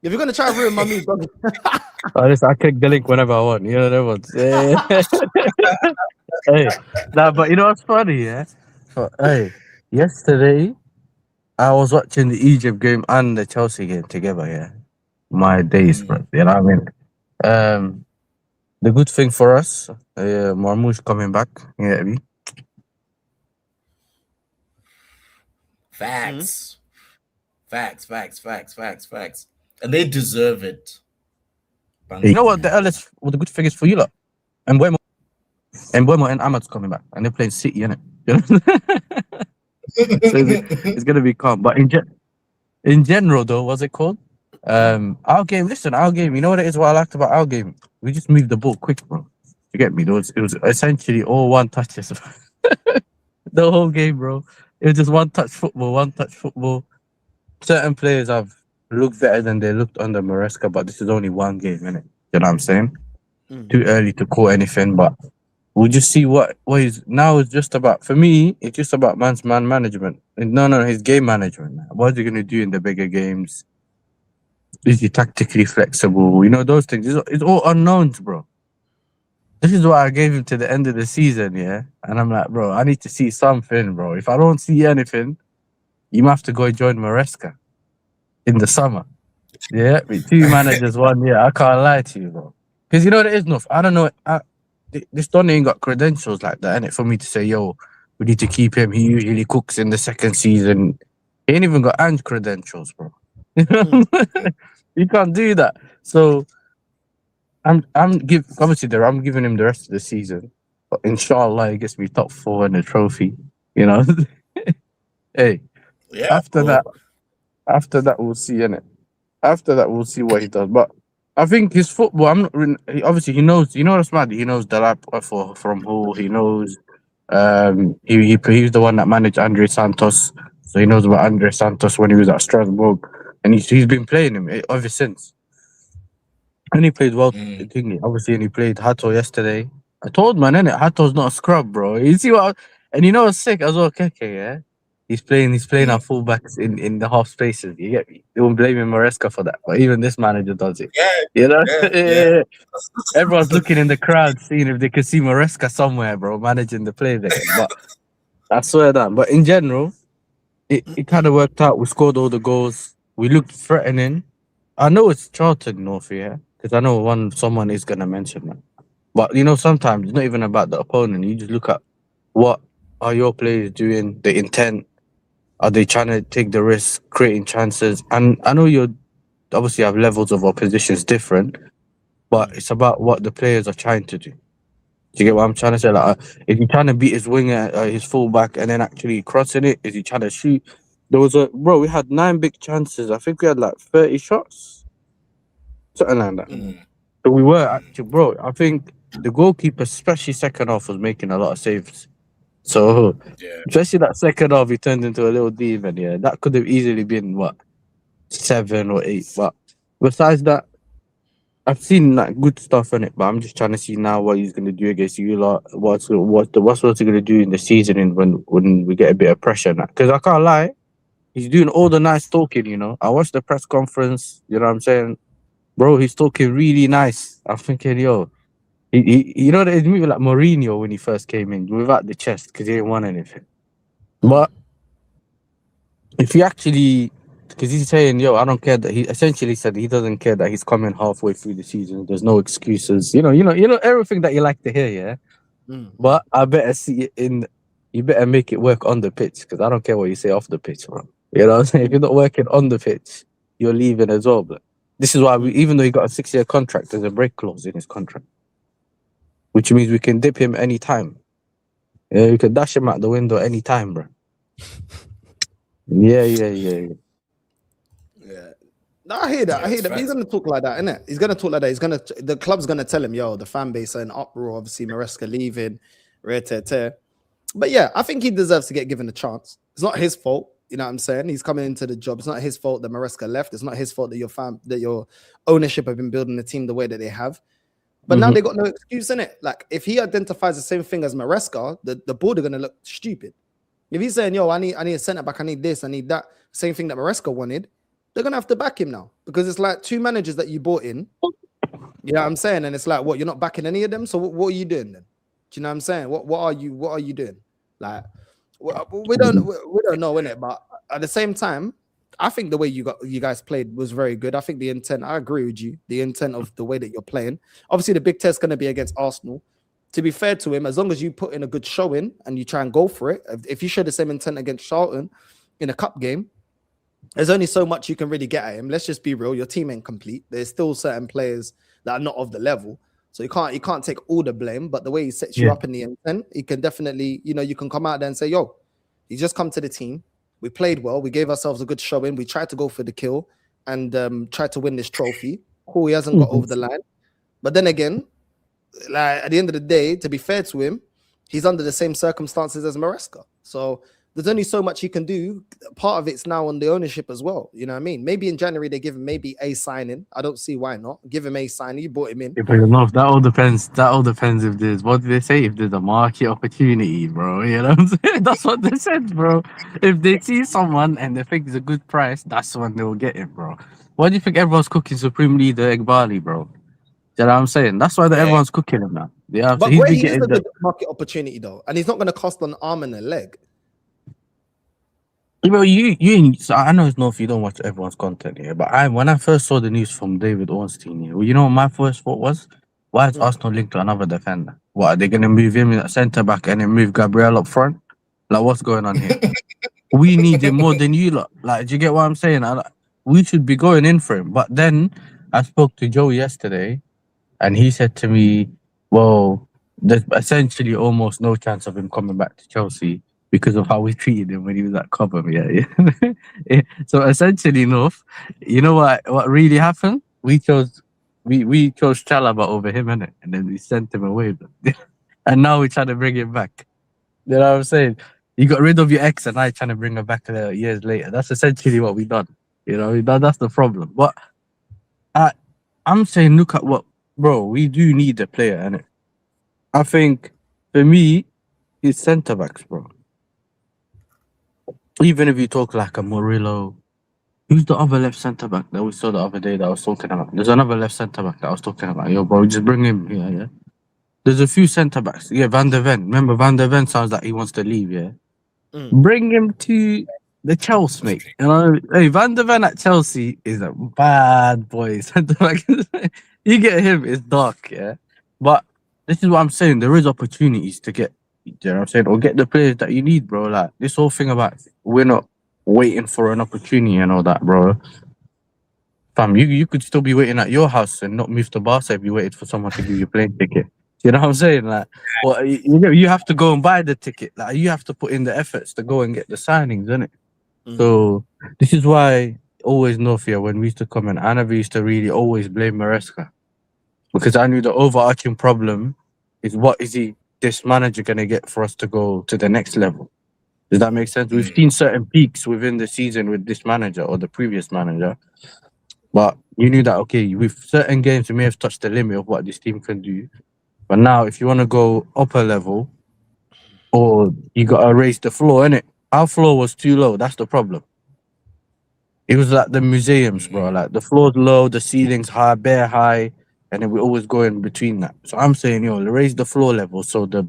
If you're gonna try and ruin my mood, don't. I click the link whenever I want. You know that one. Yeah. Hey, nah, but you know what's funny, yeah? So, hey, yesterday I was watching the Egypt game and the Chelsea game together. Yeah, my days, bro. You know what I mean? The good thing for us, Marmoush coming back. You get me? Facts. Facts. And they deserve it. You know what the good thing is for you lot? And Mbeumo and Ahmad's coming back, and they're playing City, innit? So it's gonna be calm. But in general, though, what's it called? Our game. You know what it is? What I liked about our game, we just moved the ball quick, bro. You get me? It was essentially all one touches. The whole game, bro. It was just one touch football. Certain players have looked better than they looked under Maresca, but this is only one game, innit? You know what I'm saying? Too early to call anything, but we'll just see what is now. It's just about, for me, it's just about man management. No, his game management. What is he gonna do in the bigger games? Is he tactically flexible? You know, those things. It's all unknowns, bro. This is what I gave him to the end of the season, yeah? And I'm like, bro, I need to see something, bro. If I don't see anything, you might have to go and join Maresca in the summer. Yeah, with 2 managers 1 year. I can't lie to you, bro. Because you know what it is, Nuff? I don't know. This Don ain't got credentials like that, innit? For me to say, yo, we need to keep him. He usually cooks in the second season. He ain't even got Ange credentials, bro. You can't do that. So I'm giving him the rest of the season. But inshallah, he gets me top 4 in the trophy. You know? Hey. Yeah. After that, we'll see, innit? After that, we'll see what he does. But I think his football, obviously he knows, you know what's mad? He knows Delap from Hull. He knows, he's the one that managed Andre Santos. So he knows about Andre Santos when he was at Strasbourg. And he's been playing him ever since. And he played well, obviously, and he played Hato yesterday. I told man, innit? Hato's not a scrub, bro. You see what? And you know what's sick as well, Keke, yeah? He's playing our fullbacks in the half spaces. You get me? They won't blame Maresca for that, but even this manager does it. Yeah, you know. Yeah. Everyone's looking in the crowd, seeing if they can see Maresca somewhere, bro, managing the play there. But I swear that. But in general, it kind of worked out. We scored all the goals. We looked threatening. I know it's Charlton North, yeah, because I know someone is gonna mention that. But you know, sometimes it's not even about the opponent. You just look at what are your players doing, the intent. Are they trying to take the risk, creating chances? And I know you obviously have levels of oppositions different, but it's about what the players are trying to do. Do you get what I'm trying to say? Like, if you're trying to beat his winger, his fullback, and then actually crossing it, is he trying to shoot? We had 9 big chances. I think we had like 30 shots, something like that. So we were actually, bro. I think the goalkeeper, especially second half, was making a lot of saves. So, especially that second half, he turned into a little demon. Yeah, that could have easily been 7 or 8. But besides that, I've seen like good stuff in it. But I'm just trying to see now what he's going to do against you lot. What's he going to do in the season and when we get a bit of pressure now? Because I can't lie, he's doing all the nice talking. You know, I watched the press conference. You know what I'm saying, bro? He's talking really nice. I'm thinking, yo. You know, it's moving like Mourinho when he first came in, without the chest, because he didn't want anything. But if you actually, because he's saying, yo, I don't care, that he essentially said he doesn't care that he's coming halfway through the season. There's no excuses. You know everything that you like to hear, yeah. But I better see it you better make it work on the pitch, because I don't care what you say off the pitch, bro. You know what I'm saying? If you're not working on the pitch, you're leaving as well. But this is why even though he got a 6-year contract, there's a break clause in his contract, which means we can dip him anytime. Yeah, you can dash him out the window anytime, bro. Yeah. Yeah. No, I hear that. But he's gonna talk like that, innit? He's gonna talk like that. The club's gonna tell him, yo, the fan base are in uproar. Obviously, Maresca leaving, But yeah, I think he deserves to get given a chance. It's not his fault. You know what I'm saying? He's coming into the job. It's not his fault that Maresca left. It's not his fault that your ownership have been building the team the way that they have. But now they got no excuse in it. Like if he identifies the same thing as Maresca, the board are gonna look stupid. If he's saying, yo, I need a centre back, I need this, I need that, same thing that Maresca wanted, they're gonna have to back him now because it's like 2 managers that you bought in. You know what I'm saying? And it's like, what, you're not backing any of them? So what are you doing then? Do you know what I'm saying? What are you doing? Like we don't know, innit? But at the same time, I think the way you guys played was very good. I think the intent, I agree with you, the intent of the way that you're playing. Obviously, the big test is gonna be against Arsenal. To be fair to him, as long as you put in a good showing and you try and go for it, if you show the same intent against Charlton in a cup game, there's only so much you can really get at him. Let's just be real. Your team ain't complete. There's still certain players that are not of the level. So you can't take all the blame, but the way he sets you up in the intent, he can definitely, you can come out there and say, yo, he's just come to the team. We played well. We gave ourselves a good showing. We tried to go for the kill and tried to win this trophy. Cool, he hasn't got over the line. But then again, like at the end of the day, to be fair to him, he's under the same circumstances as Maresca. So there's only so much he can do. Part of it's now on the ownership as well. You know what I mean? Maybe in January they give him maybe a signing. I don't see why not. Give him a signing. You brought him in. Yeah, but enough. That all depends. If there's, what did they say? If there's a market opportunity, bro. You know what I'm saying? That's what they said, bro. If they see someone and they think it's a good price, that's when they will get it, bro. Why do you think everyone's cooking Supreme Leader Egbali, bro? You know what I'm saying? That's why everyone's cooking him now. Yeah, but so he's he is a good market opportunity though, and he's not going to cost an arm and a leg. You know, so I know it's not if you don't watch everyone's content here, but when I first saw the news from David Ornstein here, you know what my first thought was? Why is Arsenal linked to another defender? What, are they going to move him in at centre back and then move Gabriel up front? Like, what's going on here? We need him more than you lot. Like, do you get what I'm saying? We should be going in for him. But then I spoke to Joe yesterday, and he said to me, well, there's essentially almost no chance of him coming back to Chelsea because of how we treated him when he was at Cobham. Yeah. So essentially enough, you know what really happened? We chose Saliba over him, innit? And then we sent him away. And now we're trying to bring him back. You know what I'm saying? You got rid of your ex and now you're trying to bring her back years later. That's essentially what we done. You know, that's the problem. But I'm saying, look at what, bro, we do need a player, innit? I think, for me, it's centre-backs, bro. Even if you talk like a Murillo, who's the other left centre-back that we saw the other day that I was talking about? There's another left centre-back that I was talking about. Yo, bro, just bring him here, yeah? There's a few centre-backs. Yeah, Van der Ven. Remember, Van der Ven sounds like he wants to leave, yeah? Bring him to the Chelsea, mate. You know, hey, Van der Ven at Chelsea is a bad boy centre-back. You get him, it's dark, yeah? But this is what I'm saying. There is opportunities to get, you know what I'm saying? Or get the players that you need, bro. Like, this whole thing about we're not waiting for an opportunity and all that, bro. Fam, you could still be waiting at your house and not move to Barca if you waited for someone to give you a plane ticket. You know what I'm saying? Like, well, you have to go and buy the ticket. Like, you have to put in the efforts to go and get the signings, innit? So this is why always know fear when we used to come in. I never used to really always blame Maresca because I knew the overarching problem is what is this manager gonna get for us to go to the next level? Does that make sense? We've seen certain peaks within the season with this manager or the previous manager, but you knew that okay, with certain games we may have touched the limit of what this team can do. But now, if you want to go upper level, or you got to raise the floor, innit? Our floor was too low. That's the problem. It was like the museums, bro. Like, the floor's low, the ceiling's high, bare high, and then we always go in between that. So I'm saying, raise the floor level so the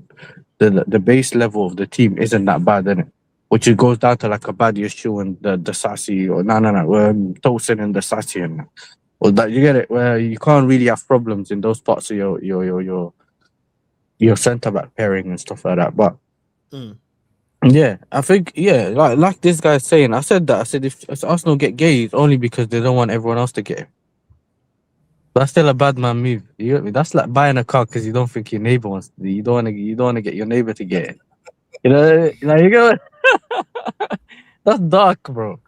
base level of the team isn't that bad, innit? Which it goes down to like a Badia shoe and the Sassy, or Tosin and the Sassy and that. Well, that you get it, where you can't really have problems in those parts of your centre back pairing and stuff like that. But Yeah, I think like this guy's saying. I said that. I said if Arsenal get Guehi, it's only because they don't want everyone else to get him. That's still a bad man move. You get me? That's like buying a car because you don't think your neighbor wants to. You don't want to. You don't want to get your neighbor to get it. Like you go. That's dark, bro.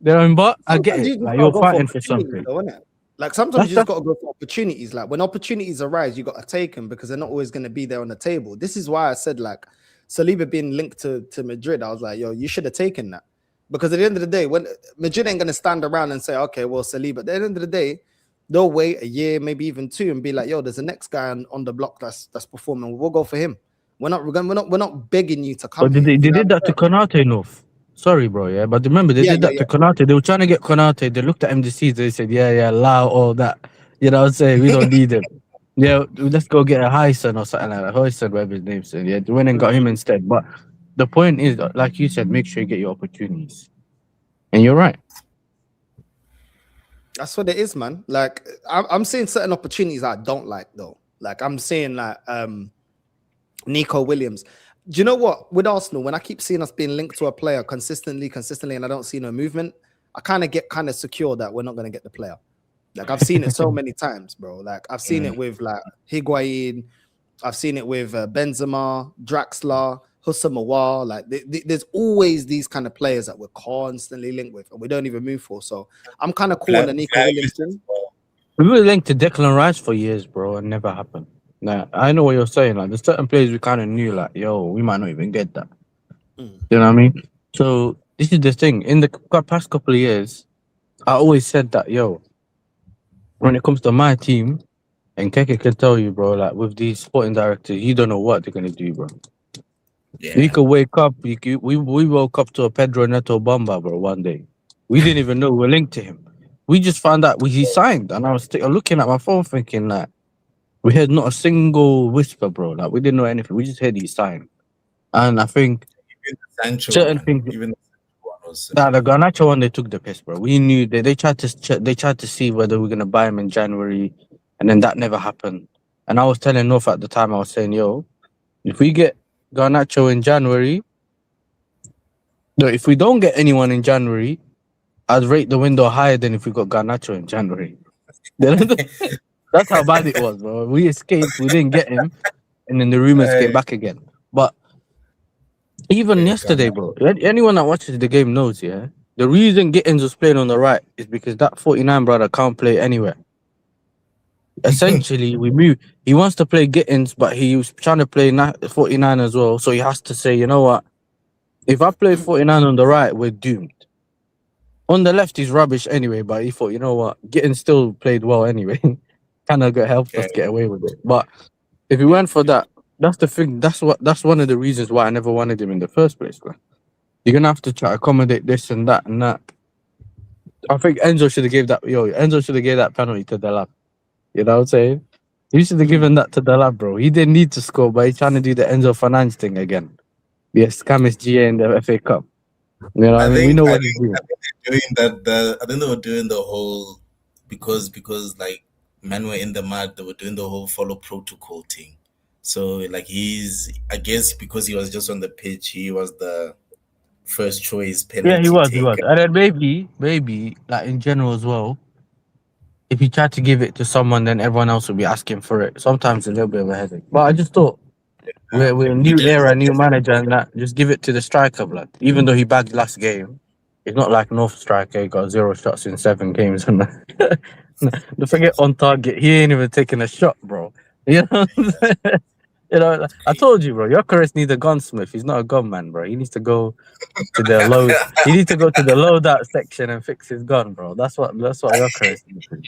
But I get Sometimes you it. just Like gotta you're go for fighting for opportunities, something. though, innit? Like sometimes you That's just gotta go for opportunities. Like when opportunities arise, you gotta take them because they're not always gonna be there on the table. This is why I said like Saliba being linked to Madrid. I was like, yo, you should have taken that because at the end of the day, when Madrid ain't gonna stand around and say, okay, well, Saliba. At the end of the day, they'll wait a year, maybe even two, and be like, yo, there's the next guy on the block that's performing. We'll go for him. We're not begging you to come. But they here, you know did what that I'm to Konate, North. Sorry, bro. Yeah, but remember they saying? did that to Konate. They were trying to get Konate. They looked at MDCs. They said, yeah, allow all that. You know what I'm saying? We don't need him. Yeah, let's go get a Hyson or something like that. Hyson, whatever his name said. Yeah, they went and got him instead. But the point is, like you said, make sure you get your opportunities. And you're right. That's what it is, man. Like I'm seeing certain opportunities I don't like though. Like I'm seeing like Nico Williams. Do you know what? With Arsenal, when I keep seeing us being linked to a player consistently, and I don't see no movement, I get secure that we're not gonna get the player. Like I've seen it so many times, bro. Like I've seen it with like Higuain, I've seen it with Benzema, Draxler, Husam. Like there's always these kind of players that we're constantly linked with, and we don't even move for. So I'm kind of cool on the Nico Williams thing. We were linked to Declan Rice for years, bro, and never happened. Now I know what you're saying. Like there's certain players we kind of knew, like, yo, we might not even get that. You know what I mean? So this is the thing. In the past couple of years, I always said that, yo, when it comes to my team, and Keke can tell you, bro, like with these sporting directors, you don't know what they're gonna do, bro. Yeah. We could wake up. We woke up to a Pedro Neto bomba, bro. One day, we didn't even know we were linked to him. We just found out he signed, and I was looking at my phone, thinking like, we heard not a single whisper, bro. Like we didn't know anything. We just heard he signed, and I think certain things. Even the one was. Nah, the Garnacho one, they took the piss, bro. We knew they tried to see whether we're gonna buy him in January, and then that never happened. And I was telling North at the time, I was saying, yo, if we get Garnacho in January, no, if we don't get anyone in January, I'd rate the window higher than if we got Garnacho in January. That's how bad it was, bro. We escaped, we didn't get him, and then the rumors came back again. But even yesterday, bro, anyone that watches the game knows, yeah, the reason Gittins was playing on the right is because that 49 brother can't play anywhere. Essentially, we move. He wants to play Gittins, but he was trying to play 49 as well. So he has to say, you know what? If I play 49 on the right, we're doomed. On the left, he's rubbish anyway, but he thought, you know what? Gittins still played well anyway. Kind of helped us get away with it. But if we went for that, that's the thing. That's one of the reasons why I never wanted him in the first place, man. You're gonna have to try to accommodate this and that and that. I think Enzo should have gave that penalty to Delap. You know what I'm saying? He should have given that to Delap, bro. He didn't need to score, but he's trying to do the Enzo Fernandes thing again. Yes, scam his GA in the FA Cup. You know what I mean? We know what he's doing. I think they were doing the whole because like men were in the mud, they were doing the whole follow protocol thing. So like I guess because he was just on the pitch, he was the first choice penalty. Yeah, he was. And then maybe like in general as well, if you try to give it to someone, then everyone else will be asking for it. Sometimes a little bit of a headache. But I just thought we're a new era, new manager, and that just give it to the striker, blood. Even though he bagged last game, it's not like North striker, he got 0 shots in 7 games. Don't forget on target, he ain't even taking a shot, bro. You know, I told you, bro. Gyökeres needs a gunsmith. He's not a gunman, bro. He needs to go to the load. He needs to go to the loadout section and fix his gun, bro. That's what Gyökeres needs to do.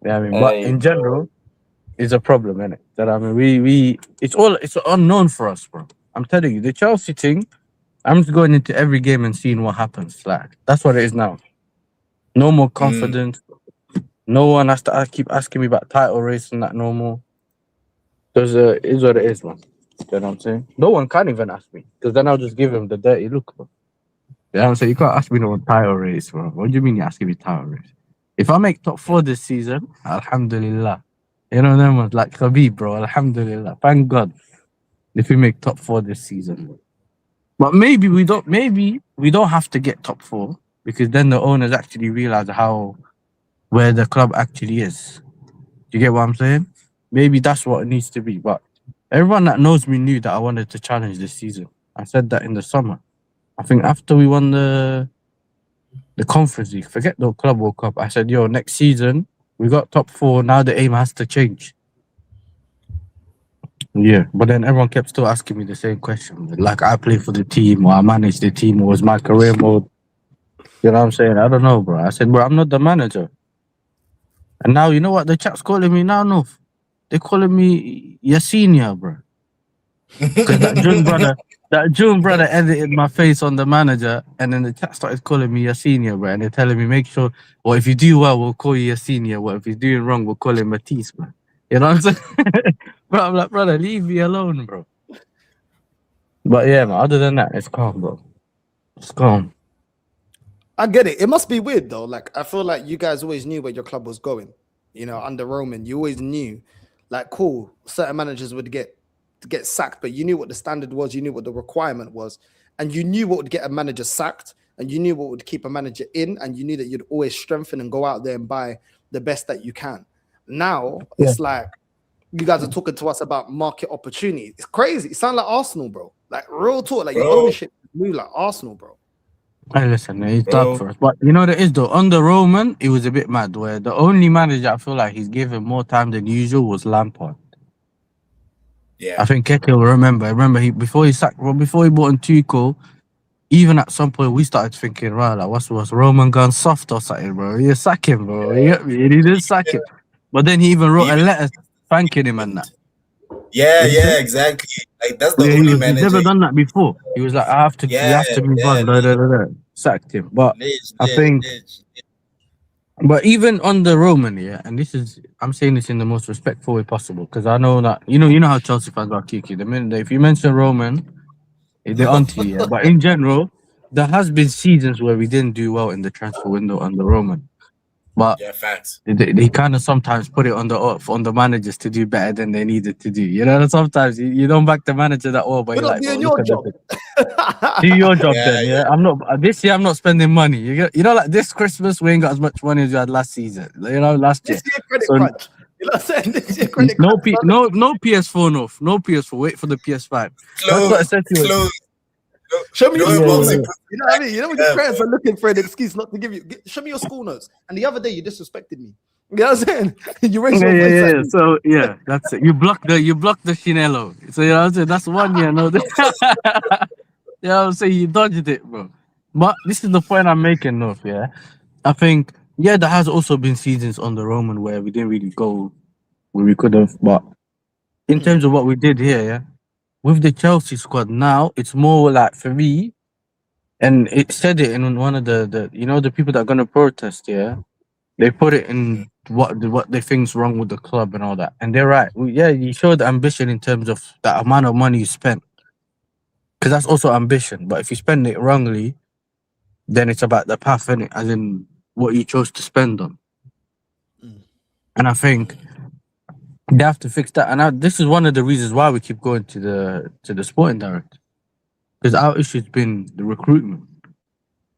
Yeah, I mean, but in general, it's a problem, innit? That I mean, it's unknown for us, bro. I'm telling you, the Chelsea thing. I'm just going into every game and seeing what happens. Like that's what it is now. No more confidence. No one has to keep asking me about title race and that no more. Because it is what it is, man. You know what I'm saying? No one can even ask me. Because then I'll just give him the dirty look, bro. You know what I'm saying? You can't ask me no title race, bro. What do you mean you're asking me title race? If I make top 4 this season, alhamdulillah. You know them ones like Khabib, bro. Alhamdulillah. Thank God. If we make top 4 this season. But maybe we don't have to get top 4 because then the owners actually realize where the club actually is. You get what I'm saying? Maybe that's what it needs to be. But everyone that knows me knew that I wanted to challenge this season. I said that in the summer. I think after we won the Conference League, forget the Club World Cup, I said, yo, next season, we got top 4. Now the aim has to change. Yeah, but then everyone kept still asking me the same question. Like, I play for the team or I manage the team or was my career mode. You know what I'm saying? I don't know, bro. I said, bro, I'm not the manager. And now, you know what the chat's calling me now, no? They're calling me your senior, bro. Because that June brother edited my face on the manager, and then the chat started calling me your senior, bro. And they're telling me, make sure, well, if you do well, we'll call you your senior. Well, if you're doing wrong, we'll call him Matisse, bro. You know what I'm saying? Bro, I'm like, brother, leave me alone, bro. But yeah, man, other than that, it's calm, bro. It's calm. I get it. It must be weird though. Like, I feel like you guys always knew where your club was going. You know, under Roman, you always knew. Like, cool, certain managers would get sacked, but you knew what the standard was, you knew what the requirement was, and you knew what would get a manager sacked, and you knew what would keep a manager in, and you knew that you'd always strengthen and go out there and buy the best that you can. Now it's like you guys are talking to us about market opportunity. It's crazy. It sounds like Arsenal, bro. Like, real talk. Like, your ownership move like Arsenal, bro. Hey, listen, he's dark for us. But you know what it is though? Under Roman, it was a bit mad where the only manager I feel like he's given more time than usual was Lampard. Yeah, I think Keke will remember. I remember before he bought in Tuchel, even at some point we started thinking, right, like what's Roman gone soft or something, bro? You sack him, bro. You get me? And he did sack him. But then he even wrote a letter thanking him and that. Yeah, exactly. Like that's the only manager. He's never done that before. He was like, you have to move on. Sacked him. But I think. But even on the Roman, and I'm saying this in the most respectful way possible because I know that you know how Chelsea fans are, Kiki. The minute if you mention Roman, they're onto you. But in general, there has been seasons where we didn't do well in the transfer window under Roman. But facts. They kind of sometimes put it on the managers to do better than they needed to do. You know, sometimes you don't back the manager that well, but you're like, doing your job. Do your job then. Yeah, I'm not. This year I'm not spending money. You know, like this Christmas we ain't got as much money as you had last season. You know, last year. This year credit crunch. You know what I'm saying? This year credit crunch. No PS4, no PS4. Wait for the PS5. That's what I said to you. Show me your school notes. You know what I mean? You know when your parents are looking for an excuse not to give you. Show me your school notes. And the other day you disrespected me. You know what I'm saying? You raised your voice. Yeah. So that's it. You blocked the Chinello. So you know what I'm saying? That's 1 year. No, you know what I'm saying? You dodged it, bro. But this is the point I'm making, North. Yeah, I think there has also been seasons on the Roman where we didn't really go where we could have. But in terms of what we did here, with the Chelsea squad now, it's more like for me, and it said it in one of the the people that are gonna protest. They put it in what they think's wrong with the club and all that, and they're right. You showed ambition in terms of the amount of money you spent, because that's also ambition. But if you spend it wrongly, then it's about the path, innit? As in what you chose to spend on. And I think they have to fix that. And this is one of the reasons why we keep going to the sporting director, because our issue's been the recruitment.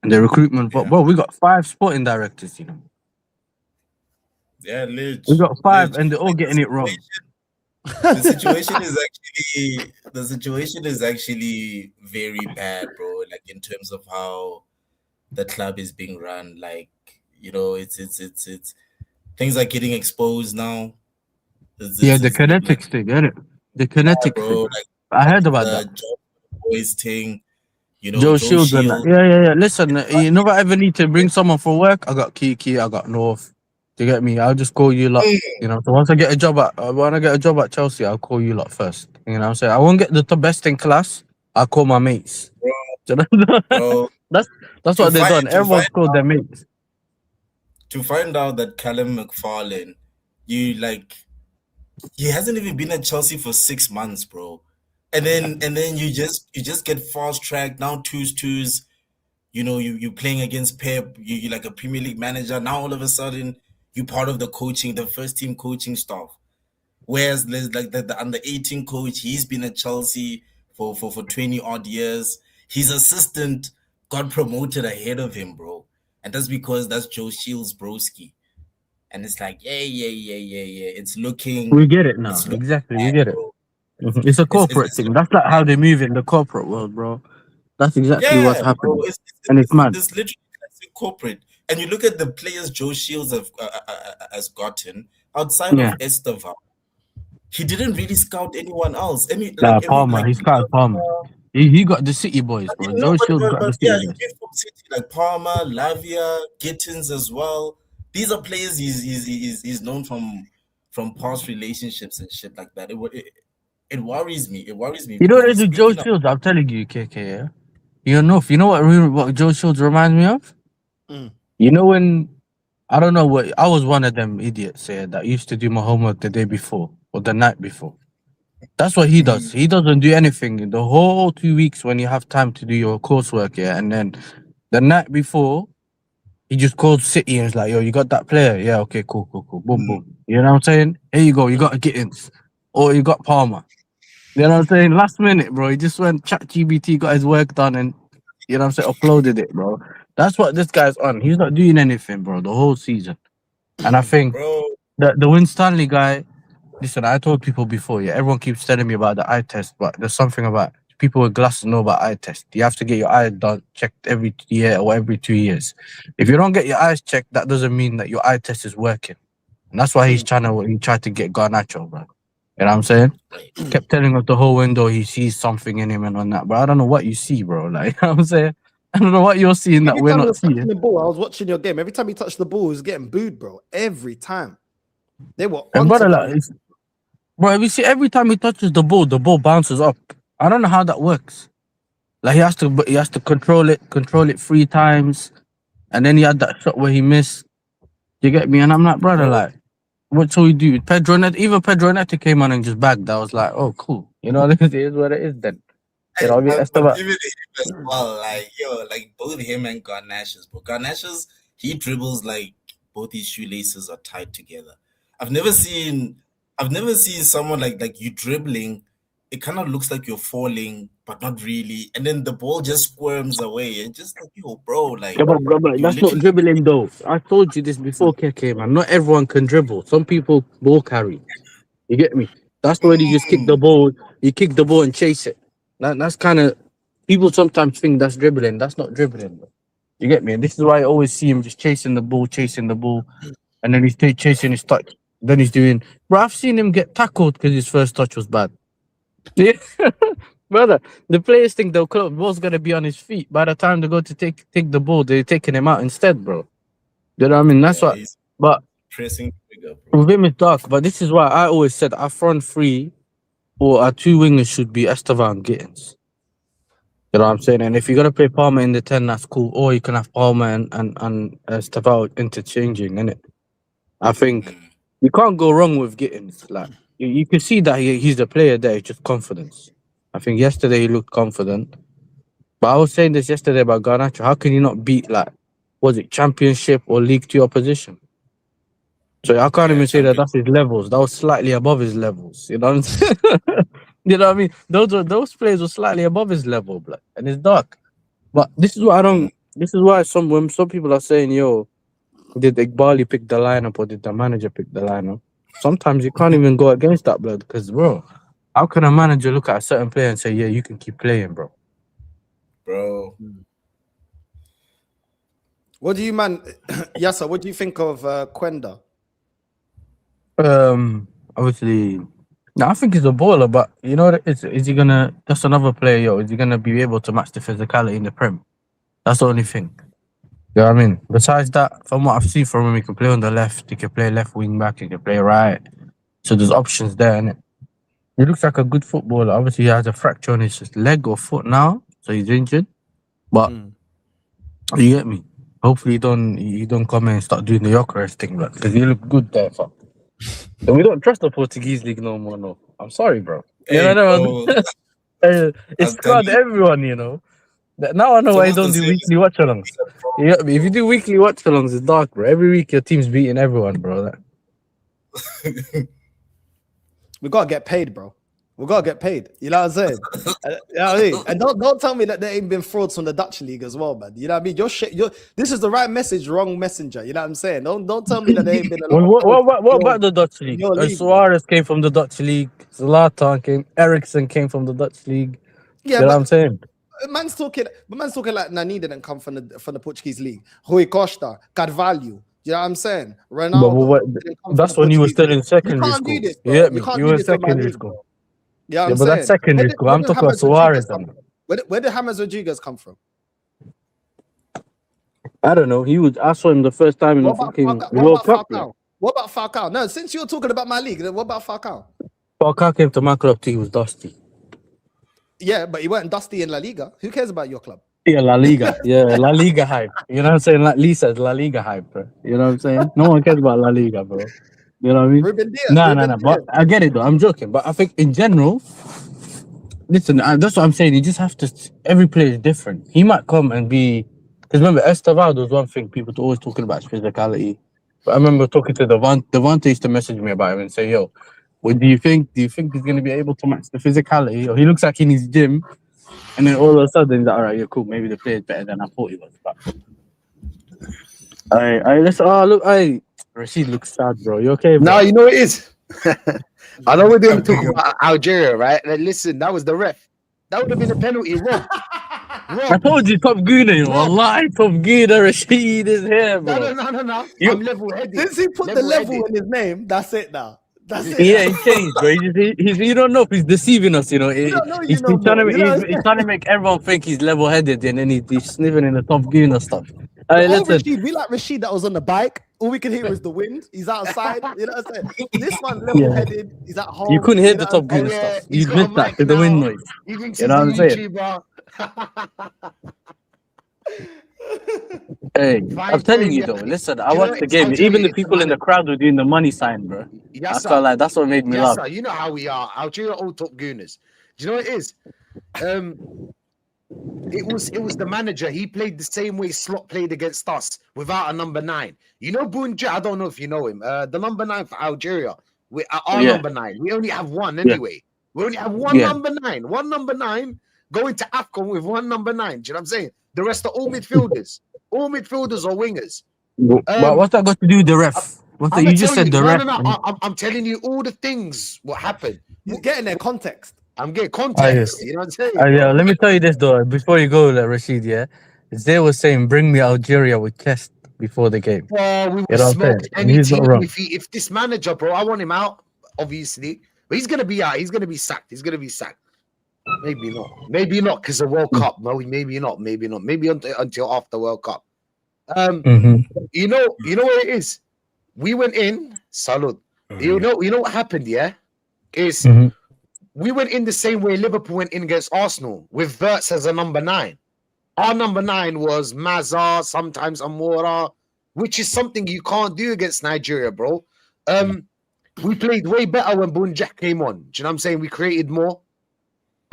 And the recruitment, well, we got 5 sporting directors, you know. Yeah, we got 5, and they're all getting it wrong. The situation is actually very bad, bro. Like in terms of how the club is being run, like it's things are getting exposed now. The kinetics thing, isn't it? The kinetics thing. Like, I heard about that. Boys thing. Joe Shields and that. Yeah. Listen, you never ever need to bring someone for work. I got Kiki, I got North. Do you get me? I'll just call you lot. You know, so once I get a job at Chelsea, I'll call you lot first. You know what I'm saying? I won't get the best in class. I'll call my mates. Bro, that's what they've done. Everyone's called their mates. To find out that Callum McFarlane, he hasn't even been at Chelsea for 6 months, bro. And then you just get fast tracked now. Twos. You playing against Pep. You like a Premier League manager. Now all of a sudden you're part of the first team coaching staff. Whereas there's like the under 18 coach, he's been at Chelsea for 20 odd years. his assistant got promoted ahead of him, bro. And that's because that's Joe Shields' broski. And it's like, yeah. It's looking. We get it now. It's looking Exactly, we bad, get it. bro. It's a corporate thing. That's like how they move in the corporate world, bro. That's exactly what's Yeah, happening. bro. And it's mad. It's literally classic corporate. And you look at the players Joe Shields has gotten outside Yeah. of Estevan. He didn't really scout anyone else. Palmer. He's got Palmer. He got the City boys, bro. Joe Shields got the City yeah, he boys. came from City like Palmer, Lavia, Gittins as well. These are players he's known from past relationships and shit like that. It worries me. It worries me. You know what because it is with Joe Shields? I'm telling you, KK, yeah? You know what Joe Shields reminds me of? You know when, I don't know what, I was one of them idiots that used to do my homework the day before or the night before. That's what he does. He doesn't do anything the whole 2 weeks when you have time to do your coursework, yeah? And then the night before, he just called City and was like, yo, you got that player? Yeah, okay, cool. Boom, boom. You know what I'm saying? Here you go, you got Gittins. Or you got Palmer. You know what I'm saying? Last minute, bro. He just went ChatGPT, got his work done, and you know what I'm saying, uploaded it, bro. That's what this guy's on. He's not doing anything, bro, the whole season. And I think the Win Stanley guy, listen, I told people before, yeah, everyone keeps telling me about the eye test, but there's something about people with glasses know about eye test. You have to get your eyes done, checked every year or every 2 years. If you don't get your eyes checked, that doesn't mean that your eye test is working. And that's why he tried to get Garnacho, bro. You know what I'm saying? Kept telling us the whole window he sees something in him and on that. But I don't know what you see, bro. Like, you know what I'm saying? I don't know what you're seeing that we're not seeing. The ball, I was watching your game. Every time he touched the ball, he was getting booed, bro. Every time. They were and brother, like, bro, you see, every time he touches the ball bounces up. I don't know how that works. Like, he has to control it 3 times. And then he had that shot where he missed. You get me? And I'm like, brother, like, what shall we do? Even Pedro Neto came on and just bagged. I was like, oh, cool. You know, it is what it is then. You know, But even him as well, like both him and Garnaches, bro. Garnaches, he dribbles like both his shoelaces are tied together. I've never seen someone like you dribbling. It kind of looks like you're falling, but not really. And then the ball just squirms away. And just like, yo, bro, like... Yeah, but that's not dribbling, though. I told you this before, KK, man. Not everyone can dribble. Some people ball carry. You get me? That's when you just kick the ball. You kick the ball and chase it. That's kind of... People sometimes think that's dribbling. That's not dribbling, bro. You get me? And this is why I always see him just chasing the ball. And then he's chasing his touch. Then he's doing... Bro, I've seen him get tackled because his first touch was bad. Yeah, brother, the players think the ball's gonna be on his feet. By the time they go to take the ball, they're taking him out instead, bro. You know what I mean? That's what. But pressing trigger, bro. With him, it's dark. But this is why I always said our front 3 or our 2 wingers should be Estevan and Gittins. You know what I'm saying? And if you're gonna play Palmer in the 10, that's cool. Or you can have Palmer and Estevan interchanging, innit? I think you can't go wrong with Gittins. Like, you can see that he's the player there, it's just confidence. I think yesterday he looked confident. But I was saying this yesterday about Garnacho. How can you not beat, like, was it Championship or League 2 opposition? So I can't even say that that's his levels. That was slightly above his levels. You know what I'm saying? You know what I mean? Those players were slightly above his level, blood. And it's dark. But this is what I don't... This is why when some people are saying, yo, did Iqbali pick the lineup or did the manager pick the lineup? Sometimes you can't even go against that, blood, because, bro, how can a manager look at a certain player and say, yeah, you can keep playing, bro? Bro. What do you, Yasser, what do you think of Quenda? Obviously, no, I think he's a baller, but you know what? Is he gonna, that's another player, yo, is he gonna be able to match the physicality in the Prem? That's the only thing. You know what I mean? Besides that, from what I've seen from him, he can play on the left, he can play left wing back, he can play right. So there's options there, innit? He looks like a good footballer. Obviously, he has a fracture on his leg or foot now, so he's injured. But you get me? Hopefully, you don't come in and start doing the Jokeres thing, because he look good there, fuck. So we don't trust the Portuguese league no more, no. I'm sorry, bro. Hey, you know, it's squad everyone, you know. Now I know why you don't do weekly watch-alongs. Yeah, if you do weekly watch-alongs, it's dark, bro. Every week your team's beating everyone, bro. We gotta get paid, bro. We gotta get paid. You know what I'm saying? You know what I mean? And don't tell me that there ain't been frauds from the Dutch league as well, man. You know what I mean? This is the right message, wrong messenger. You know what I'm saying? Don't tell me that there ain't been a lot. What about the Dutch league? Suarez came from the Dutch league. Zlatan came. Ericsson came from the Dutch league. Yeah, you know what I'm saying? Man's talking like Nani didn't come from the Portuguese league. Rui Costa, Carvalho. You know what I'm saying? Ronaldo. That's when he was still in secondary school. Do this, yeah, you can't you do were this with secondary league, school. Yeah, but that's secondary school. I'm talking about Suarez. Where did James Rodriguez come from? I don't know. I saw him the first time in the fucking World Cup. What about Falcao? No, since you're talking about my league, what about Falcao? Falcao came to my club too. He was dusty. Yeah, but he weren't dusty in La Liga. Who cares about your club? Yeah, La Liga. Yeah, La Liga hype. You know what I'm saying? Like Lee says, La Liga hype, bro. You know what I'm saying? No one cares about La Liga, bro. You know what I mean? Ruben Diaz. No. But I get it, though. I'm joking. But I think in general, listen, that's what I'm saying. You just have to... Every player is different. He might come and be... Because remember, Estevado was one thing people were always talking about, physicality. But I remember talking to Devante used to message me about him and say, yo, what do you think? Do you think he's going to be able to match the physicality? Or he looks like he needs gym. And then all of a sudden, he's like, all right, you're cool. Maybe the player's better than I thought he was. But... Rashid looks sad, bro. You okay, bro? No, you know it is. I know we're doing talk about Algeria, right? Like, listen, that was the ref. That would have been a penalty, Rob. I told you, Top Gooner. Wallahi, Top Gooner, Rashid is here, bro. No. I'm level-headed. Since he put the level in his name, that's it now. That's it. Yeah, he changed, bro. You don't know if he's deceiving us, you know. He's trying to make everyone think he's level-headed, and then he's sniffing in the Top Gooner stuff. Rashid, we like Rashid that was on the bike. All we can hear is the wind. He's outside. You know what I'm saying? This one's level-headed. He's at home. You couldn't hear the Top Gooner stuff. You missed that to the wind noise. You know what I'm saying? Hey, I'm telling you though. Listen, I watched the game. Even the people in the crowd were doing the money sign, bro. Yes, I felt like that's what made me laugh. Sir. You know how we are. Algeria all Top Gooners. Do you know what it is? It was the manager. He played the same way Slot played against us without a number 9. You know Bounja, I don't know if you know him. The number 9 for Algeria. Number 9. We only have one anyway. Yeah. We only have one number 9. One number 9 going to AFCON with one number 9. Do you know what I'm saying? The rest are all midfielders. All midfielders or wingers. But what's that got to do with the ref? You just said the ref. I'm telling you all the things what happened. You're getting their context. I'm getting context. You know what I'm saying? Yeah, let me tell you this though. Before you go, Rashid, yeah, Zay was saying, "Bring me Algeria with chest before the game." We will smoke any team if this manager, bro. I want him out, obviously, but he's gonna be out. He's gonna be sacked. Maybe not because of World Cup. No, maybe not. Maybe until after World Cup. You know what it is. We went in. Salud. You know what happened. Yeah, is we went in the same way Liverpool went in against Arsenal with Havertz as a number 9. Our number 9 was Mazar, sometimes Amora, which is something you can't do against Nigeria, bro. We played way better when Bounja came on. Do you know what I'm saying? We created more.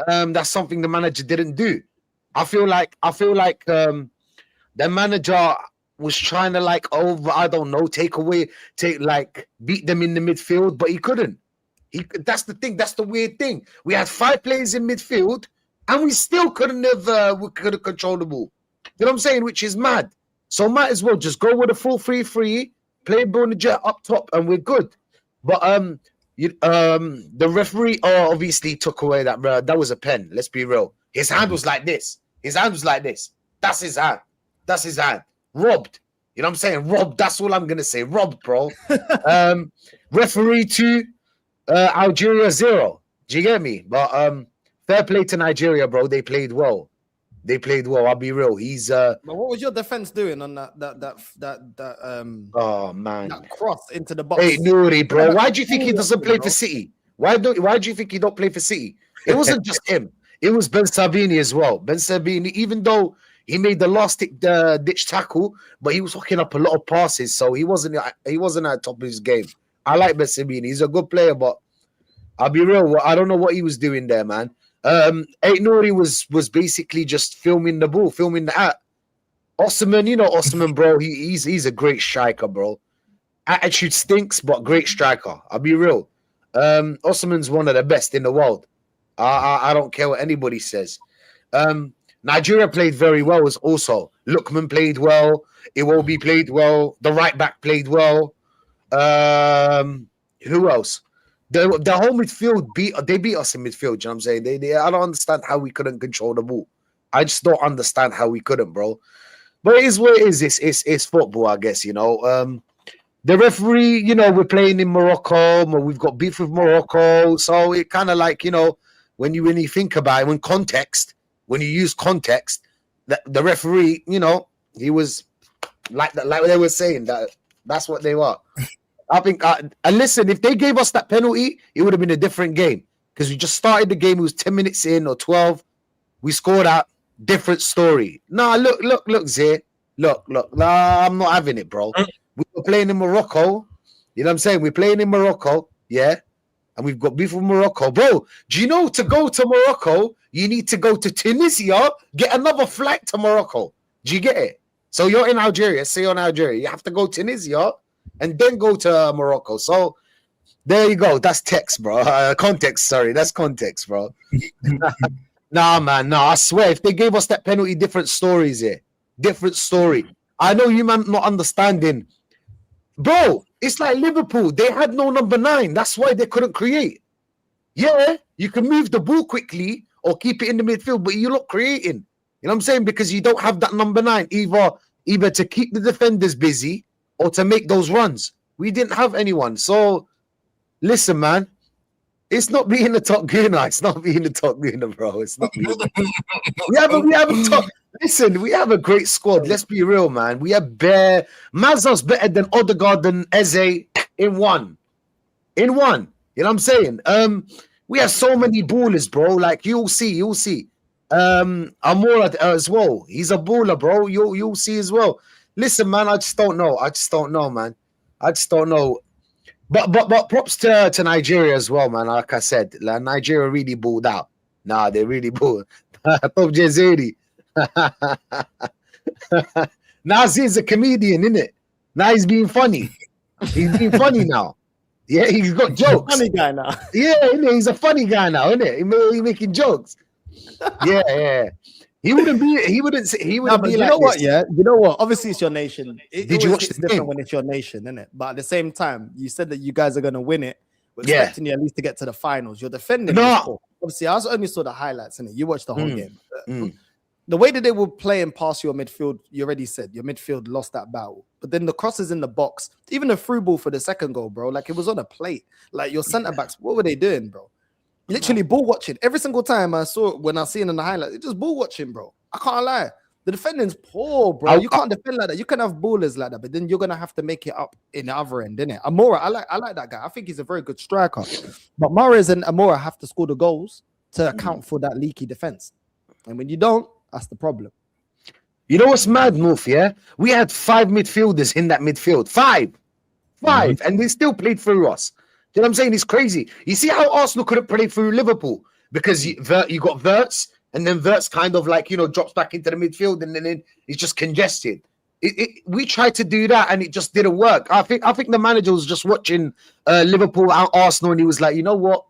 That's something the manager didn't do. I feel like the manager was trying to beat them in the midfield, but he couldn't. That's the thing. That's the weird thing. We had 5 players in midfield, and we still couldn't control the ball. You know what I'm saying? Which is mad. So might as well just go with a full 3-3, play Bounja up top, and we're good. But the referee obviously took away that. That was a pen. Let's be real. His hand was like this. That's his hand. Robbed. You know what I'm saying? Robbed. That's all I'm gonna say. Robbed, bro. Referee 2, Algeria 0. Do you get me? But fair play to Nigeria, bro. They played well. I'll be real. He's But what was your defense doing on that oh man, that cross into the box? Hey Nouri, bro. Why do you think he doesn't play for City? Why do you think he don't play for City? It wasn't just him. It was Ben Sabini as well. Ben Sabini, even though he made the last ditch tackle, but he was hooking up a lot of passes, so he wasn't at the top of his game. I like Ben Sabini. He's a good player, but I'll be real. I don't know what he was doing there, man. Nouri was basically just filming the ball, filming the act. Osman, you know Osman, bro. He's a great striker, bro. Attitude stinks, but great striker. I'll be real. Osman's one of the best in the world. I don't care what anybody says. Nigeria played very well. Was also Lookman played well. Iwobi played well. The right back played well. Who else? The whole midfield beat us in midfield. You know what I'm saying? I don't understand how we couldn't control the ball. I just don't understand how we couldn't, bro. But it is what it is. It's football, I guess. You know. The referee, you know, we're playing in Morocco. We've got beef with Morocco, so it kind of like, you know, when you think about it, when you use context, the referee, you know, he was like they were saying that's what they were. I think, and listen, if they gave us that penalty, it would have been a different game because we just started the game. It was 10 minutes in or 12. We scored out. Different story. Nah, look, Zay. Look. Nah, I'm not having it, bro. We were playing in Morocco. You know what I'm saying? We're playing in Morocco, yeah? And we've got beef with Morocco. Bro, do you know to go to Morocco, you need to go to Tunisia, get another flight to Morocco. Do you get it? So you're in Algeria, say you're in Algeria. You have to go to Tunisia and then go to Morocco. So there you go. That's text, bro. Context, sorry. That's context, bro. Nah, man. Nah, I swear, if they gave us that penalty, different stories here. Different story. I know you, man, not understanding. Bro, it's like Liverpool. They had no number 9. That's why they couldn't create. Yeah, you can move the ball quickly or keep it in the midfield, but you're not creating. You know what I'm saying? Because you don't have that number 9, either to keep the defenders busy or to make those runs. We didn't have anyone. So, listen, man. It's not being the top gunner. It's not being the top gunner, bro. It's not being we have a top. Listen, we have a great squad. Let's be real, man. We have Mazza's better than Ødegaard and Eze in one. You know what I'm saying? We have so many ballers, bro. Like you'll see. Amora as well. He's a baller, bro. You'll see as well. Listen, man, I just don't know, man. I just don't know. But props to Nigeria as well, man. Like I said, like Nigeria really balled out. Nah, they really balled. Top Jezeri. Now he's a comedian, innit? Now he's being funny. He's being funny now. Yeah, he's got jokes. Funny guy now. Yeah, he's a funny guy now, innit? He's making jokes. Yeah. He wouldn't be You like know what? this. Yeah, you know what? Obviously, it's your nation. Did you watch it's the different game? when it's your nation, isn't it? But at the same time, you said that you guys are gonna win it. We're Yeah. expecting you at least to get to the finals. You're defending. No. this score. Obviously, I only saw the highlights, innit? You watched the whole game. Mm. The way that they were playing past your midfield, you already said your midfield lost that battle. But then the crosses in the box, even the through ball for the second goal, bro, like it was on a plate. Like your centre backs, what were they doing, bro? Literally ball watching. Every single time I saw it, when I see it in the highlights, it's just ball watching, bro. I can't lie. The defending's poor, bro. You can't defend like that. You can have ballers like that, but then you're gonna have to make it up in the other end, innit? Amora, I like that guy. I think he's a very good striker. But Mahrez and Amora have to score the goals to account for that leaky defense. And when you don't, that's the problem. You know what's mad, North, yeah? We had 5 midfielders in that midfield. 5. And they still played through us. You know what I'm saying? It's crazy. You see how Arsenal couldn't play through Liverpool? Because you got Wirtz, and then Wirtz kind of like, drops back into the midfield, and then it's just congested. We tried to do that, and it just didn't work. I think the manager was just watching Liverpool out Arsenal, and he was like, you know what?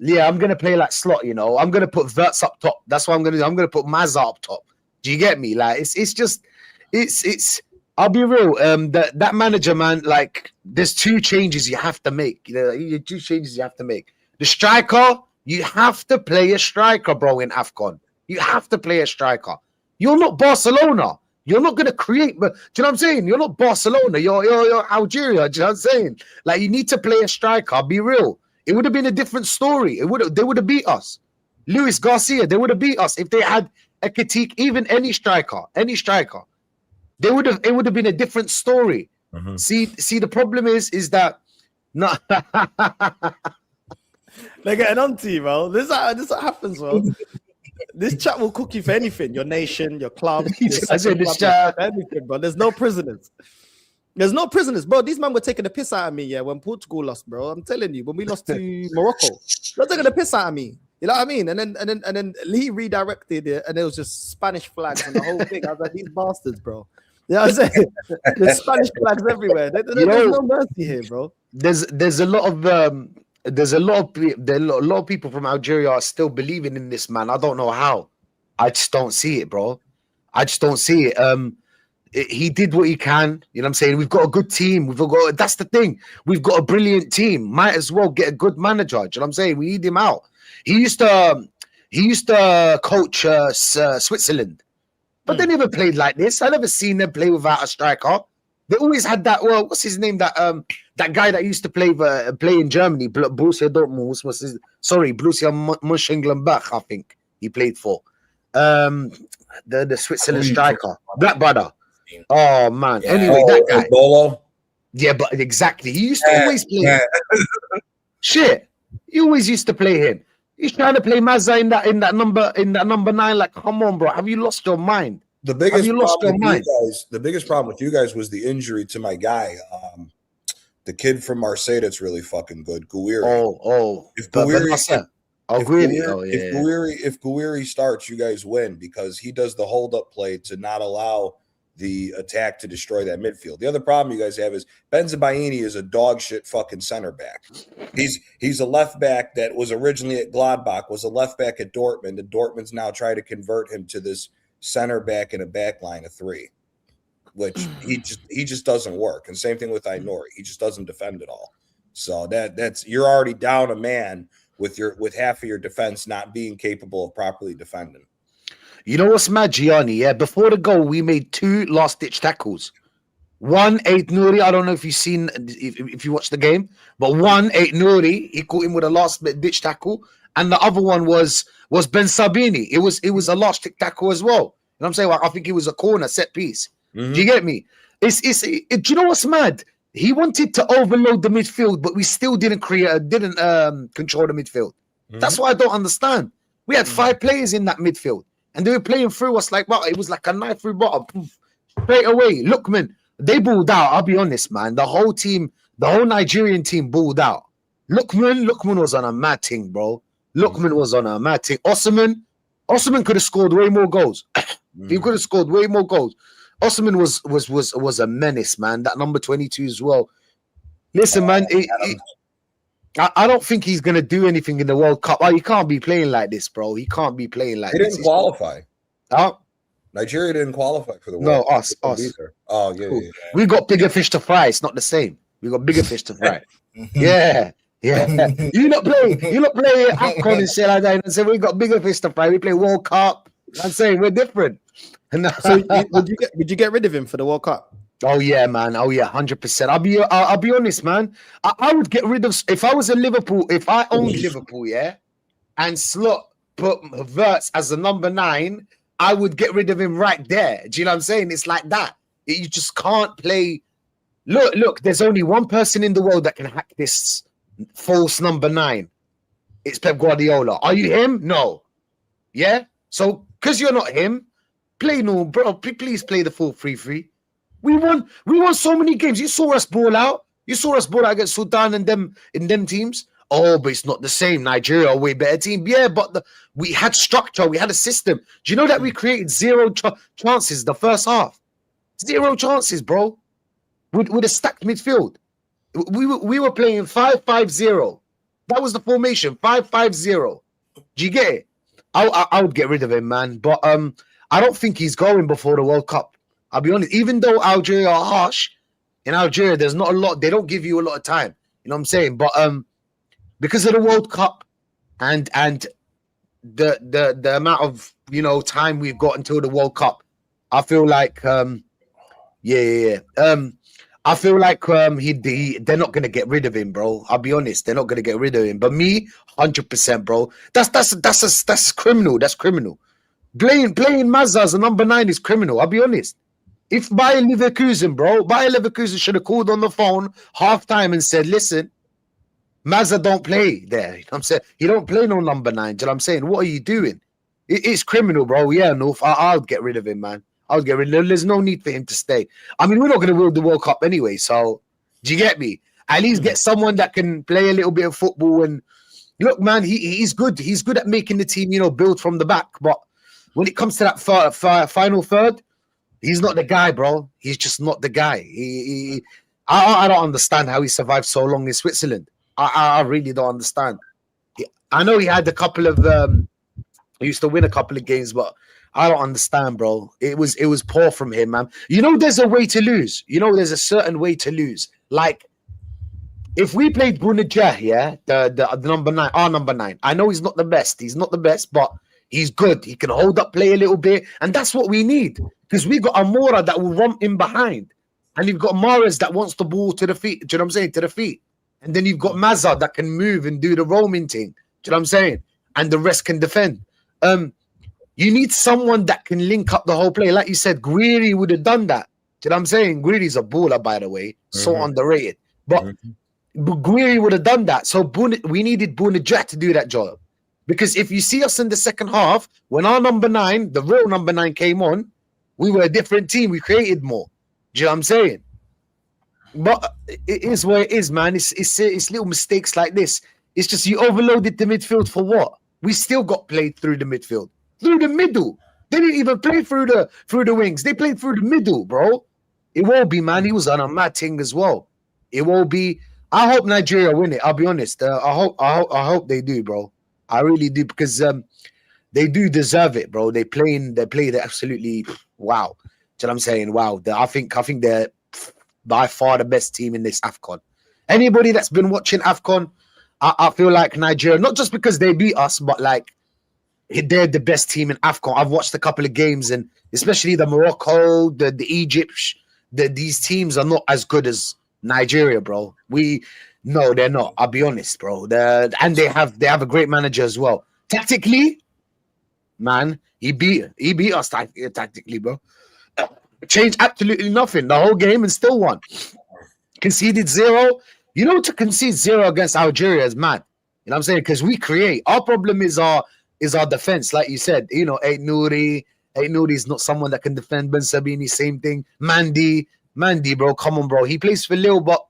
Yeah, I'm gonna play like slot. I'm gonna put Wirtz up top. That's what I'm gonna do. I'm gonna put Mazza up top. Do you get me? Like it's. I'll be real. That manager, man. Like, there's 2 changes you have to make. 2 changes you have to make. The striker, you have to play a striker, bro. In AFCON, you have to play a striker. You're not Barcelona. You're not gonna create. But do you know what I'm saying? You're not Barcelona. You're Algeria. Do you know what I'm saying? Like, you need to play a striker. I'll be real. It would have been a different story. They would have beat us. Luis Garcia, they would have beat us if they had a critique, even any striker. It would have been a different story. Mm-hmm. See, the problem is that no. They're getting on to you, bro. This what happens, bro. This chat will cook you for anything. Your nation, your club. I said this chat. Anything, bro. There's no prisoners. Bro. These men were taking the piss out of me, yeah, when Portugal lost, bro. I'm telling you, when we lost to Morocco, they're taking the piss out of me. You know what I mean? And then Lee redirected it, and it was just Spanish flags and the whole thing. I was like, these bastards, bro. You know what I'm saying? There's Spanish flags everywhere. There's no mercy here, bro. There's a lot of there's a lot of people from Algeria are still believing in this man. I don't know how. I just don't see it, bro. I just don't see it. He did what he can. You know what I'm saying? We've got a good team. That's the thing. We've got a brilliant team. Might as well get a good manager. Do you know what I'm saying? We need him out. He used to coach Switzerland, but they never played like this. I never seen them play without a striker. They always had that. Well, what's his name? That guy that used to play in Germany, Borussia Dortmund. Borussia Mönchengladbach. I think he played for the Switzerland striker, Black brother. Oh man. Yeah. Anyway, that guy. Bolo. Yeah, but exactly. He used to always play. Shit. He always used to play him. He's trying to play Mazza in that number 9. Like, come on, bro. Have you lost your mind? The biggest problem with you guys was the injury to my guy, the kid from Marseille that's really fucking good, Guehi. If Guehi starts, you guys win because he does the hold-up play to not allow the attack to destroy that midfield. The other problem you guys have is Benzabaini is a dog shit fucking center back. He's a left back that was originally at Gladbach, was a left back at Dortmund, and Dortmund's now trying to convert him to this center back in a back line of 3, which he just doesn't work. And same thing with Ainori. He just doesn't defend at all. So that's you're already down a man with half of your defense not being capable of properly defending. You know what's mad, Gianni? Yeah, before the goal, we made 2 last-ditch tackles. One, Nouri. I don't know if you've seen, if you watched the game, but one, Nouri. He caught him with a last-ditch tackle, and the other one was Ben Sabini. It was a last-ditch tackle as well. You know what I'm saying? Like, I think it was a corner set piece. Mm-hmm. Do you get me? Do you know what's mad? He wanted to overload the midfield, but we still didn't control the midfield. Mm-hmm. That's what I don't understand. We had 5 players in that midfield. And they were playing through us like, well, it was like a knife through butter. Straight away. Look, man, they balled out. I'll be honest, man. The whole team, the whole Nigerian team balled out. Lookman was on a mad thing, bro. Lookman was on a mad thing. Osman could have scored way more goals. He could have scored way more goals. Osman was a menace, man. That number 22 as well. Listen, man, I don't think he's going to do anything in the World Cup. Oh, he can't be playing like this, bro. He can't be playing like this. He didn't qualify. Oh? Nigeria didn't qualify for the World Cup. No, us. Either. Oh, yeah, cool. Yeah. We got bigger fish to fry. It's not the same. We got bigger fish to fry. Yeah. You not play AFCON and shit like that. And say we got bigger fish to fry. We play World Cup. I'm saying we're different. So would you get rid of him for the World Cup? Oh yeah, man. Oh yeah, 100%. I'll be honest, man. I would get rid of if I was a Liverpool. If I owned Liverpool, yeah, and Slot put Havertz as the number 9, I would get rid of him right there. Do you know what I'm saying? It's like that. You just can't play. Look. There's only one person in the world that can hack this false number 9. It's Pep Guardiola. Are you him? No. Yeah. So because you're not him, play no, bro. Please play the full 3-3. We won so many games. You saw us ball out. You saw us ball out against Sudan and them in them teams. Oh, but it's not the same. Nigeria, a way better team. Yeah, but we had structure. We had a system. Do you know that we created 0 chances the first half? 0 chances, bro. With a stacked midfield. We were playing 5-5-0. That was the formation, 5-5-0. Do you get it? I would get rid of him, man. But I don't think he's going before the World Cup. I'll be honest, even though Algeria are harsh, in Algeria, there's not a lot. They don't give you a lot of time. You know what I'm saying? But because of the World Cup and the amount of, time we've got until the World Cup, I feel like, I feel like they're not going to get rid of him, bro. I'll be honest. They're not going to get rid of him. But me, 100%, bro. That's criminal. That's criminal. Playing Mazza as a number 9 is criminal. I'll be honest. If Bayer Leverkusen should have called on the phone halftime and said, listen, Mazza don't play there. You know what I'm saying? He don't play no number 9. Do you know what I'm saying? What are you doing? It's criminal, bro. Yeah, no, I'll get rid of him, man. I'll get rid of him. There's no need for him to stay. I mean, we're not going to win the World Cup anyway, so do you get me? At least get someone that can play a little bit of football. And look, man, he's good. He's good at making the team, build from the back. But when it comes to that final third, he's not the guy, bro. He's just not the guy. I don't understand how he survived so long in Switzerland. I really don't understand. I know he had a couple of he used to win a couple of games, but I don't understand, bro. It was poor from him, man. You know, there's a way to lose. You know, there's a certain way to lose. Like, if we played Guehi, yeah, the number 9, our number 9. I know he's not the best. He's not the best, but he's good. He can hold up play a little bit, and that's what we need. Because we got Amora that will romp in behind, and you've got Mahrez that wants the ball to the feet. Do you know what I'm saying? To the feet. And then you've got Mazza that can move and do the roaming thing. Do you know what I'm saying? And the rest can defend. You need someone that can link up the whole play. Like you said, Guehi would have done that. Do you know what I'm saying? Guehi's a baller, by the way. So underrated. But Guehi would have done that. So we needed Bounedjah to do that job. Because if you see us in the second half, when our number 9, the real number 9 came on, we were a different team. We created more. Do you know what I'm saying? But it is where it is, man. It's little mistakes like this. It's just you overloaded the midfield for what? We still got played through the midfield. Through the middle. They didn't even play through the wings. They played through the middle, bro. It won't be, man. He was on a mad thing as well. It won't be. I hope Nigeria win it. I'll be honest. I hope they do, bro. I really do, because they do deserve it, bro. They played absolutely wow. Do you know what I'm saying? Wow. I think they're by far the best team in this AFCON. Anybody that's been watching AFCON, I feel like Nigeria, not just because they beat us, but like they're the best team in AFCON. I've watched a couple of games, and especially the Morocco, the Egypt, these teams are not as good as Nigeria, bro. No, they're not. I'll be honest, bro. And they have a great manager as well. Tactically, man, he beat us tactically, bro. Changed absolutely nothing the whole game and still won. Conceded 0. You know, to concede 0 against Algeria is mad. You know what I'm saying? Because we create. Our problem is our defense, like you said. You know, Nouri is not someone that can defend. Ben Sabini, same thing. Mandy, bro, come on, bro. He plays for Lille, but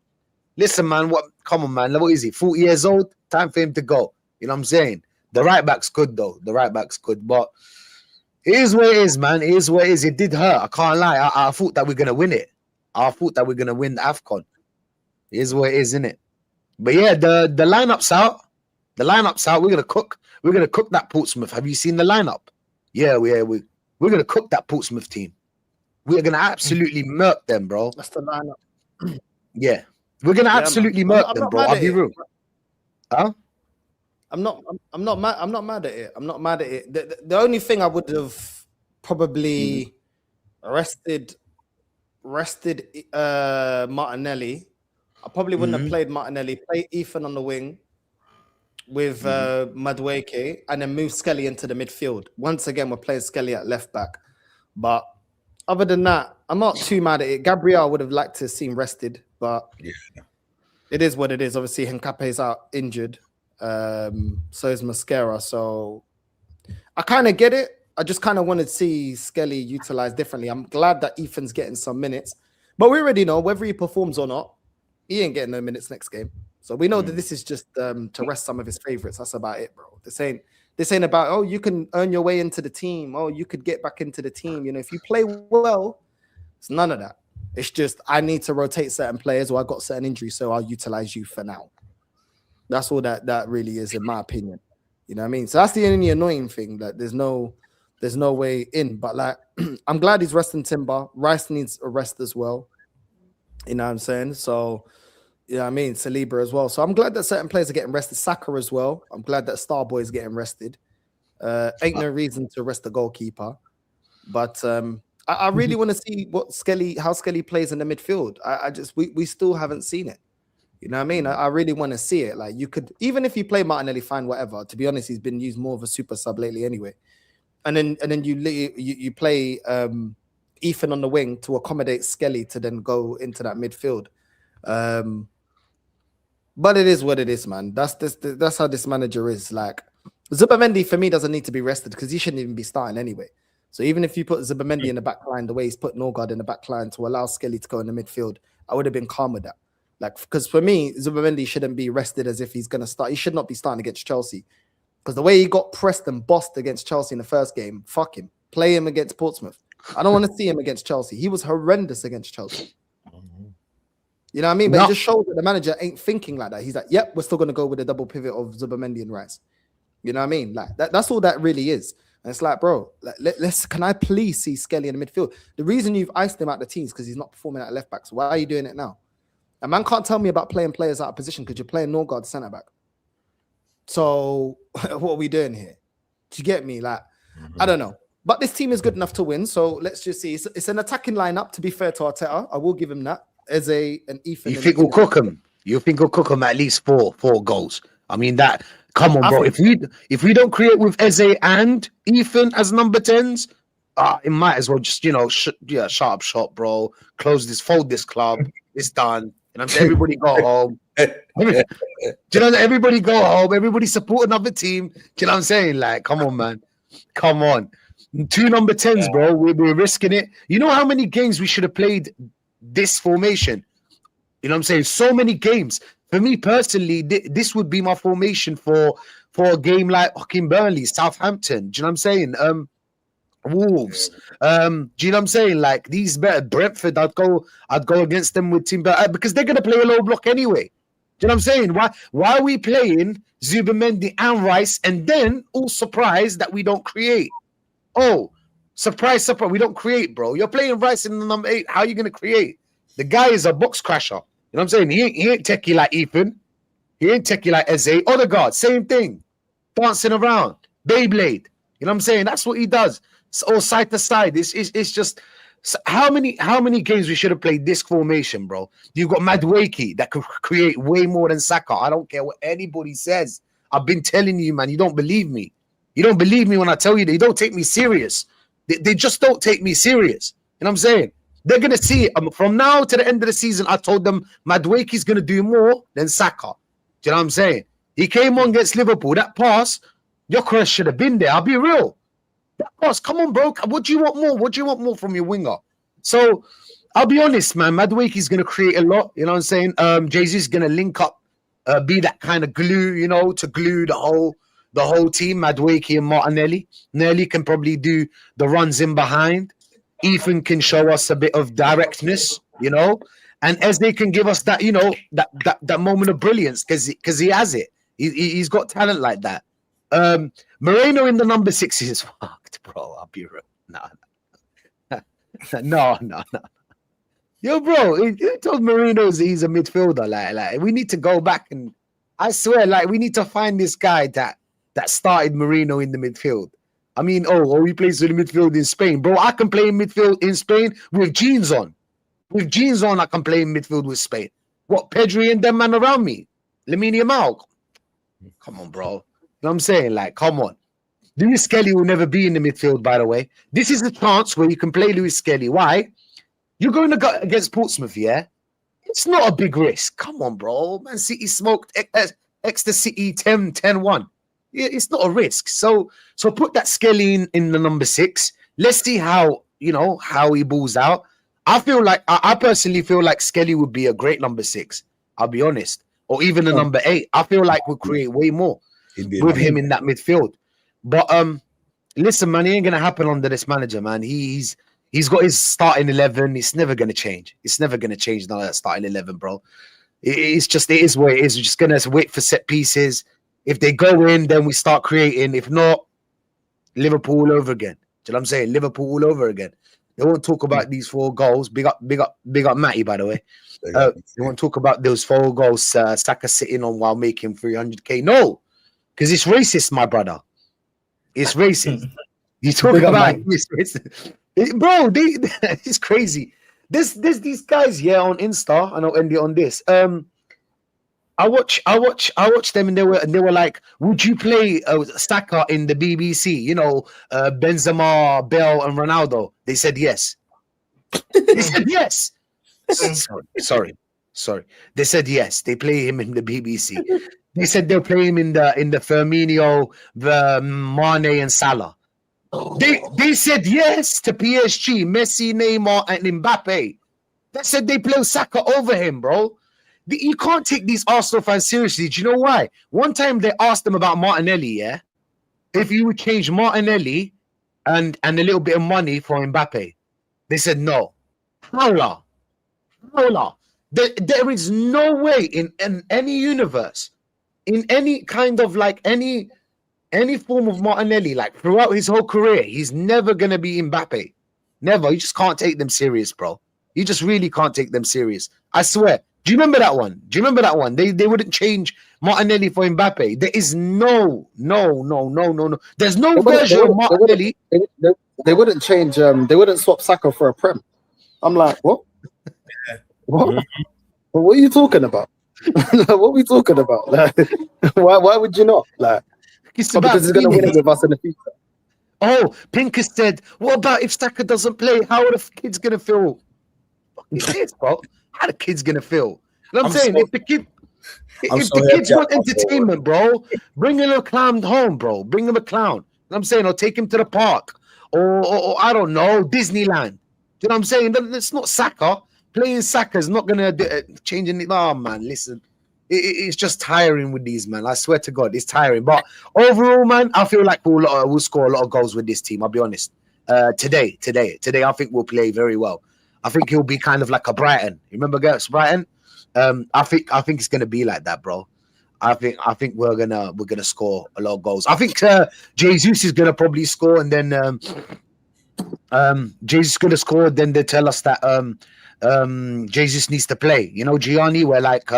listen, man, come on, man. What is he? 40 years old? Time for him to go. You know what I'm saying? The right back's good, though. The right back's good, but it is what it is, man. It is what it is. It did hurt. I can't lie. I thought that we're gonna win it. I thought that we're gonna win the AFCON. It is what it is, isn't it? But yeah, the lineup's out. The lineup's out. We're gonna cook. We're gonna cook that Portsmouth. Have you seen the lineup? Yeah, we're gonna cook that Portsmouth team. We're gonna absolutely murk them, bro. That's the lineup. Yeah, we're gonna absolutely murk them, bro. I'll be real. Huh? I'm not mad. I'm not mad at it. I'm not mad at it. The only thing I would have probably rested Martinelli. I probably wouldn't have played Martinelli. Play Ethan on the wing with Madueke, and then move Skelly into the midfield. Once again, we're playing Skelly at left back. But other than that, I'm not too mad at it. Gabriel would have liked to see him rested, but it is what it is. Obviously, Henkape's out injured. So is Mascara. So I kind of get it. I just kind of want to see Skelly utilized differently. I'm glad that Ethan's getting some minutes, but we already know whether he performs or not, he ain't getting no minutes next game. So we know that this is just to rest some of his favorites. That's about it, bro. This ain't about, oh, you can earn your way into the team. Oh, you could get back into the team. You know, if you play well, it's none of that. It's just, I need to rotate certain players, or I got certain injuries, so I'll utilize you for now. That's all that really is, in my opinion. You know what I mean? So that's the only annoying thing, that there's no way in. But like, I'm glad he's resting Timber. Rice needs a rest as well. You know what I'm saying? So, you know what I mean? Saliba as well. So I'm glad that certain players are getting rested. Saka as well. I'm glad that Starboy is getting rested. Ain't no reason to rest the goalkeeper. But I really want to see how Skelly plays in the midfield. We still haven't seen it. You know what I mean? I really want to see it. Like, you could, even if you play Martinelli, fine, whatever. To be honest, he's been used more of a super sub lately anyway. And then you play Ethan on the wing to accommodate Skelly to then go into that midfield. But it is what it is, man. That's how this manager is. Like, Zubamendi for me doesn't need to be rested because he shouldn't even be starting anyway. So even if you put Zubamendi in the back line the way he's put Ødegaard in the back line to allow Skelly to go in the midfield, I would have been calm with that. Like, because for me, Zubamendi shouldn't be rested as if he's going to start. He should not be starting against Chelsea. Because the way he got pressed and bossed against Chelsea in the first game, fuck him. Play him against Portsmouth. I don't want to see him against Chelsea. He was horrendous against Chelsea. You know what I mean? But No. it just shows that the manager ain't thinking like that. He's like, yep, we're still going to go with the double pivot of Zubamendi and Rice. You know what I mean? Like that's all that really is. And it's like, bro, like, let's. Can I please see Skelly in the midfield? The reason you've iced him out the teams because he's not performing at left back. So why are you doing it now? A man can't tell me about playing players out of position because you're playing Northside centre back. So what are we doing here? Do you get me? Like, I don't know. But this team is good enough to win. So let's just see. It's an attacking lineup, to be fair to Arteta. I will give him that. Eze and Ethan. You think we'll cook him? You think we'll cook him at least four goals? I mean, that. Come on, bro. If we don't create with Eze and Ethan as number 10s, it might as well just shut up shop, bro. Close this, fold this club. It's done. And I'm saying everybody go home. Everybody go home. Everybody support another team. Do you know what I'm saying? Like, come on, man. Come on. 2 number 10s, bro. We're risking it. You know how many games we should have played this formation? You know what I'm saying? So many games. For me personally, this would be my formation for a game like fucking Burnley, Southampton. Do you know what I'm saying? Wolves. Do you know what I'm saying? Like these better Brentford, I'd go against them with Timber because they're gonna play a low block anyway. Do you know what I'm saying? Why are we playing Zubamendi and Rice and then all surprised that we don't create? Oh, surprise, we don't create, bro. You're playing Rice in the number 8. How are you gonna create? The guy is a box crasher. You know what I'm saying? He ain't techie like Ethan. He ain't techie like Eze. Ødegaard, same thing. Dancing around. Beyblade. You know what I'm saying? That's what he does. All side to side. It's just how many games we should have played this formation, bro? You've got Madueke that could create way more than Saka. I don't care what anybody says. I've been telling you, man. You don't believe me. You don't believe me when I tell you that you don't take me serious. They just don't take me serious. You know what I'm saying? They're going to see it. From now to the end of the season, I told them Madueke's going to do more than Saka. Do you know what I'm saying? He came on against Liverpool. That pass, your cross should have been there. I'll be real. That pass, come on, bro. What do you want more? What do you want more from your winger? So, I'll be honest, man. Madueke's going to create a lot. You know what I'm saying? Jesus is going to link up, be that kind of glue, to glue the whole team, Madueke and Martinelli. Nelly can probably do the runs in behind. Ethan can show us a bit of directness, and Eze can give us that, that moment of brilliance because he has it. He's got talent like that. Moreno in the number 6 is fucked, bro. I'll be real. No. Yo, bro, you told Moreno he's a midfielder. Like we need to go back and I swear, we need to find this guy that started Moreno in the midfield. I mean, he plays in the midfield in Spain. Bro, I can play in midfield in Spain with jeans on. With jeans on, I can play in midfield with Spain. What, Pedri and them man around me? Lamine Yamal? Come on, bro. You know what I'm saying? Come on. Lewis Skelly will never be in the midfield, by the way. This is a chance where you can play Lewis Skelly. Why? You're going to go against Portsmouth, yeah? It's not a big risk. Come on, bro. Man City smoked Exeter City 10-1. It's not a risk. So put that Skelly in the number 6. Let's see how he balls out. I personally feel like Skelly would be a great number 6. I'll be honest. Or even a number 8. I feel like we'll create way more with him in that midfield. But listen, man, it ain't gonna happen under this manager, man. He's got his starting 11. It's never gonna change. It's never gonna change now that starting 11, bro. It is what it is. We're just gonna wait for set pieces. If they go in, then we start creating. If not, Liverpool all over again. Do you know what I'm saying? Liverpool all over again. They won't talk about these 4 goals. Big up, Matty, by the way. They won't talk about those 4 goals Saka sitting on while making 300k. No, because it's racist, my brother. It's racist. You talk about it, bro. It's crazy. There's these guys here on Insta, and I'll end it on this. I watched them, and they were like, "Would you play Saka in the BBC? Benzema, Bell, and Ronaldo?" They said yes. They said yes. Sorry. They said yes. They play him in the BBC. They said they'll play him in the Firmino, the Mane, and Salah. They said yes to PSG, Messi, Neymar, and Mbappe. They said they play Saka over him, bro. You can't take these Arsenal fans seriously. Do you know why? One time they asked them about Martinelli, yeah? If you would change Martinelli and a little bit of money for Mbappe. They said no. Howler. There is no way in any universe, in any kind of like any form of Martinelli, like throughout his whole career, he's never gonna be Mbappe. Never. You just can't take them serious, bro. You just really can't take them serious. I swear. Do you remember that one? They wouldn't change Martinelli for Mbappe. There is no. There's no version of Martinelli. They wouldn't change. They wouldn't swap Saka for a Prem. I'm like, what? What? What are you talking about? What are we talking about? Like, why would you not? Like, because he's going to win it with us in the future. Oh, Pinker said, what about if Saka doesn't play? How are the kids going to feel? Kids, bro. How are the kids going to feel? You know what I'm saying? If the kids want entertainment, bro, bring a little clown home, bro. Bring him a clown. You know what I'm saying? Or take him to the park. Or I don't know, Disneyland. You know what I'm saying? It's not Saka. Playing Saka is not going to change anything. Oh, man, listen. It's just tiring with these, man. I swear to God, it's tiring. But overall, man, I feel like we'll score a lot of goals with this team. I'll be honest. Today, I think we'll play very well. I think he'll be kind of like a Brighton. You remember against Brighton? I think it's gonna be like that, bro. I think we're gonna score a lot of goals. I think Jesus is gonna probably score, and then Jesus is gonna score. Then they tell us that Jesus needs to play. You know, Gianni, where like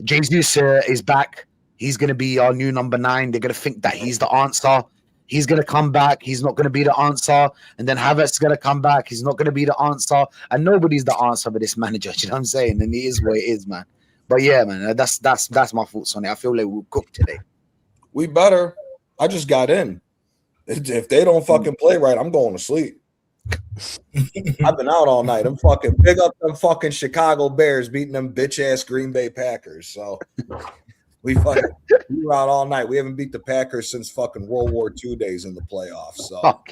Jesus is back. He's gonna be our new number 9. They're gonna think that he's the answer. He's going to come back. He's not going to be the answer. And then Havertz is going to come back. He's not going to be the answer. And nobody's the answer for this manager. Do you know what I'm saying? And it is what it is, man. But yeah, man, that's my thoughts on it. I feel like we'll cook today. We better. I just got in. If they don't fucking play right, I'm going to sleep. I've been out all night. I'm fucking big up them fucking Chicago Bears beating them bitch-ass Green Bay Packers. So... We were out all night. We haven't beat the Packers since fucking World War II days in the playoffs. So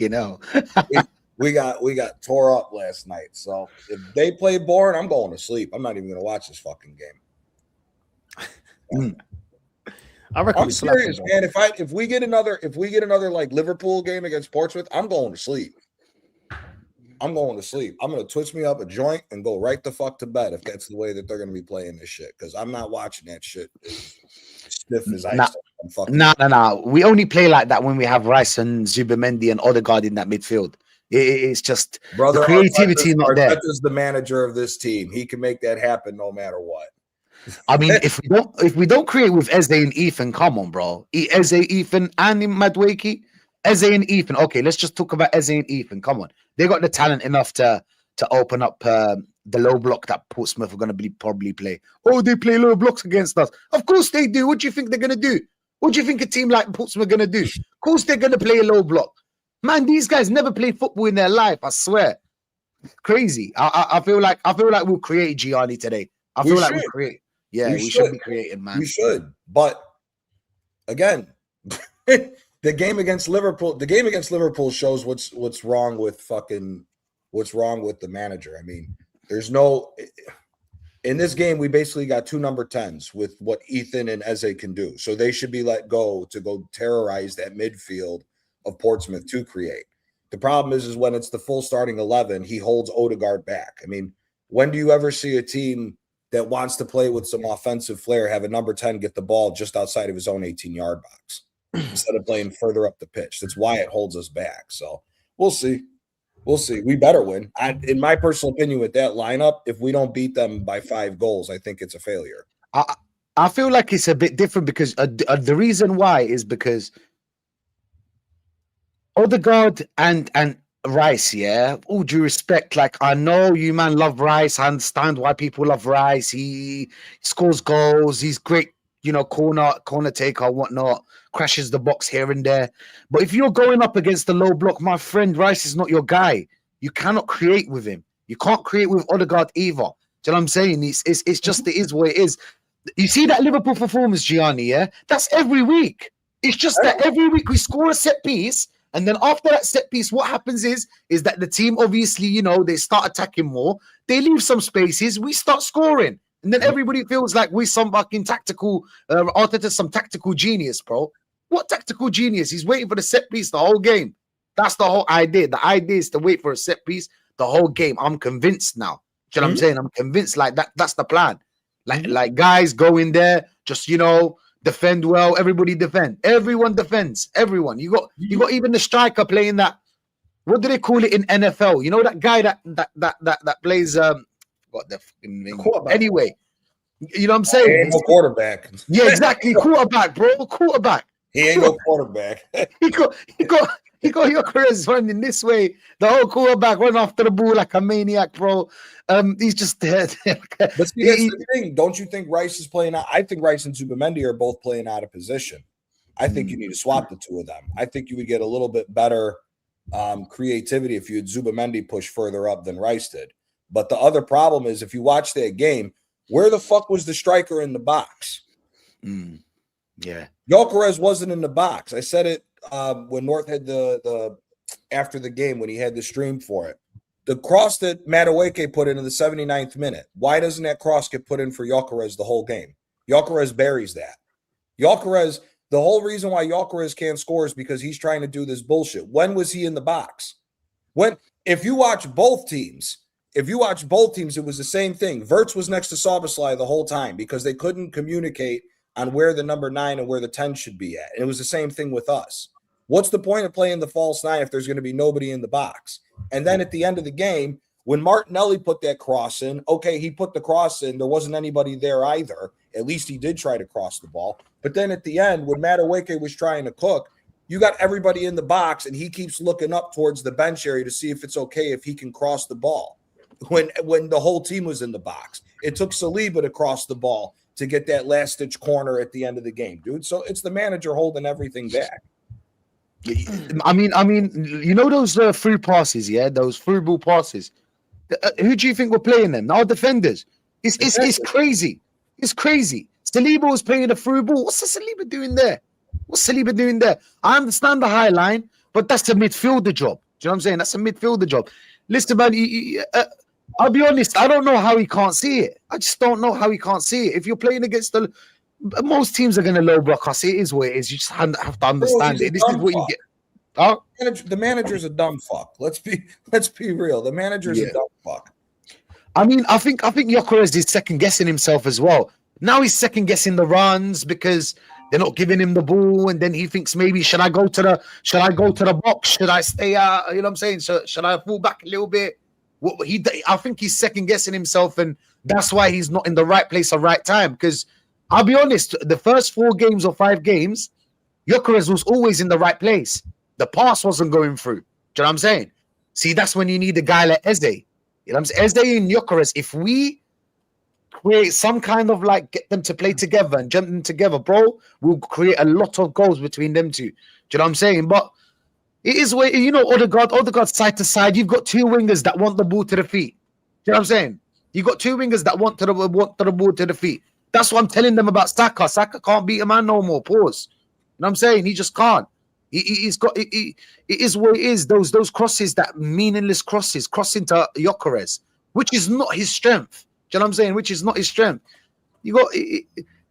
we got tore up last night. So if they play boring, I'm going to sleep. I'm not even going to watch this fucking game. I reckon I'm serious, man. If we get another like Liverpool game against Portsmouth, I'm going to sleep. I'm going to sleep. I'm going to twitch me up a joint and go right the fuck to bed if that's the way that they're going to be playing this shit. Because I'm not watching that shit as stiff as ice. No. We only play like that when we have Rice and Zubamendi and Ødegaard in that midfield. It's just brother, the creativity is not there. Arteta's the manager of this team. He can make that happen no matter what. I mean, if we don't create with Eze and Ethan, come on, bro. Eze, Ethan, and Madueke. Eze and Ethan. Okay, let's just talk about Eze and Ethan. Come on. They got the talent enough to open up the low block that Portsmouth are going to probably play. Oh, they play low blocks against us. Of course they do. What do you think they're going to do? What do you think a team like Portsmouth are going to do? Of course they're going to play a low block. Man, these guys never played football in their life. I swear. Crazy. I feel like we'll create Gianni today. I feel like we'll create. Yeah, we should be creating, man. We should. But again, the game against Liverpool shows what's wrong with the manager. I mean, there's no in this game we basically got 2 number 10s with what Ethan and Eze can do. So they should be let go to go terrorize that midfield of Portsmouth to create. The problem is when it's the full starting 11, he holds Ødegaard back. I mean, when do you ever see a team that wants to play with some offensive flair have a number 10 get the ball just outside of his own 18-yard box instead of playing further up the pitch? That's why it holds us back. So we'll see. We better win. In my personal opinion, with that lineup, if we don't beat them by 5 goals, I think it's a failure. I feel like it's a bit different because the reason why is because Ødegaard and Rice, yeah, all due respect, like I know you man love Rice. I understand why people love Rice. He scores goals. He's great, corner taker, whatnot, crashes the box here and there. But if you're going up against the low block, my friend, Rice is not your guy. You cannot create with him. You can't create with Ødegaard either. Do you know what I'm saying? It's just it is what it is. You see that Liverpool performance, Gianni, yeah? That's every week. It's just that every week we score a set piece. And then after that set piece, what happens is that the team, obviously, they start attacking more. They leave some spaces. We start scoring. And then everybody feels like we're some fucking tactical, Arteta's some tactical genius, bro. What tactical genius? He's waiting for the set piece the whole game. That's the whole idea. The idea is to wait for a set piece the whole game. I'm convinced now. you know what I'm saying? I'm convinced like that's the plan. Like guys go in there, just defend well. Everybody defend. Everyone defends. Everyone. You got even the striker playing that. What do they call it in NFL? You know that guy that plays what the fucking name? Anyway, you know what I'm saying? He ain't no quarterback. Yeah, exactly. Quarterback, bro. Quarterback. He ain't no quarterback. he got Gyökeres running this way. The whole quarterback run after the ball like a maniac, bro. He's just dead. But see, that's the thing. Don't you think Rice is playing out? I think Rice and Zubamendi are both playing out of position. I think you need to swap the two of them. I think you would get a little bit better creativity if you had Zubamendi push further up than Rice did. But the other problem is, if you watch that game, where the fuck was the striker in the box? Yeah, Gyökeres wasn't in the box. I said it when North had the after the game when he had the stream for it. The cross that Madueke put in the 79th minute. Why doesn't that cross get put in for Gyökeres the whole game? Gyökeres buries that. Gyökeres, the whole reason why Gyökeres can't score is because he's trying to do this bullshit. When was he in the box? If you watch both teams, it was the same thing. Wirtz was next to Szoboszlai the whole time because they couldn't communicate on where the number 9 and where the 10 should be at. And it was the same thing with us. What's the point of playing the false 9 if there's going to be nobody in the box? And then at the end of the game, when Martinelli put that cross in, okay, he put the cross in. There wasn't anybody there either. At least he did try to cross the ball. But then at the end, when Madueke was trying to cook, you got everybody in the box, and he keeps looking up towards the bench area to see if it's okay if he can cross the ball. When the whole team was in the box, it took Saliba to cross the ball to get that last-ditch corner at the end of the game, dude. So it's the manager holding everything back. I mean, those through passes, those through ball passes. Who do you think were playing them? Our defenders. It's crazy. It's crazy. Saliba was playing the through ball. What's Saliba doing there? I understand the high line, but that's a midfielder job. Do you know what I'm saying? That's a midfielder job. Listen, man, I'll be honest. I don't know how he can't see it. I just don't know how he can't see it. If you're playing against most teams are going to low block us. It is what it is. You just have to understand it. This is what you get. Oh, the manager's a dumb fuck. Let's be real. The manager's a dumb fuck. I mean, I think Gyökeres is second guessing himself as well. Now he's second guessing the runs because they're not giving him the ball, and then he thinks maybe should I go to the box? Should I stay out? You know what I'm saying? Should I fall back a little bit? I think he's second guessing himself, and that's why he's not in the right place at the right time. Because I'll be honest, the first 4 games or 5 games, Gyökeres was always in the right place. The pass wasn't going through. Do you know what I'm saying? See, that's when you need a guy like Eze. You know what I'm saying? Eze and Gyökeres, if we create some kind of get them to play together and jump them together, bro, we'll create a lot of goals between them two. Do you know what I'm saying? But it is where, Ødegaard side to side. You've got 2 wingers that want the ball to the feet. Do you know what I'm saying? You've got 2 wingers that want the ball to the feet. That's what I'm telling them about Saka. Saka can't beat a man no more. Pause. You know what I'm saying? He just can't. It is what it is. Those crosses, that meaningless crosses, crossing to Gyökeres, which is not his strength. Do you know what I'm saying? Which is not his strength. You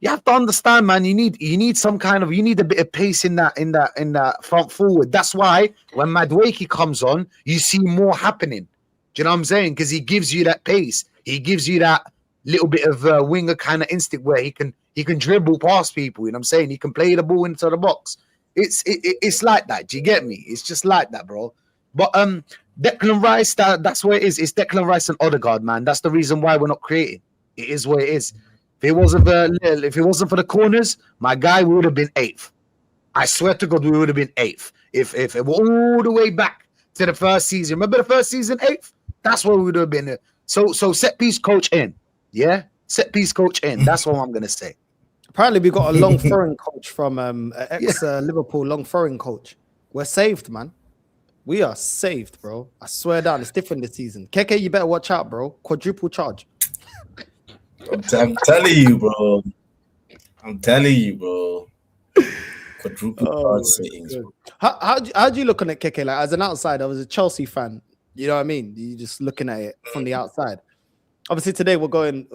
have to understand, man. You need some kind of, you need a bit of pace in that front forward. That's why when Madueke comes on, you see more happening. Do you know what I'm saying? Because he gives you that pace. He gives you that little bit of winger kind of instinct where he can dribble past people. You know what I'm saying? He can play the ball into the box. It's like that. Do you get me? It's just like that, bro. But Declan Rice, that's where it is. It's Declan Rice and Ødegaard, man. That's the reason why we're not creating. It is what it is. If it wasn't for the corners, my guy, we would have been 8th. I swear to God, we would have been 8th. If it were all the way back to the first season. Remember the first season, 8th? That's where we would have been. So set piece coach in. Yeah? Set piece coach in. That's what I'm going to say. Apparently, we got a long throwing coach from ex-Liverpool long throwing coach. We're saved, man. We are saved, bro. I swear down. It's different this season. KK, you better watch out, bro. Quadruple charge. I'm telling you, bro. Quadruple charge settings. How do you look on it, KK? Like, as an outsider, I was a Chelsea fan. You know what I mean? You just looking at it from the outside. Obviously, today we're going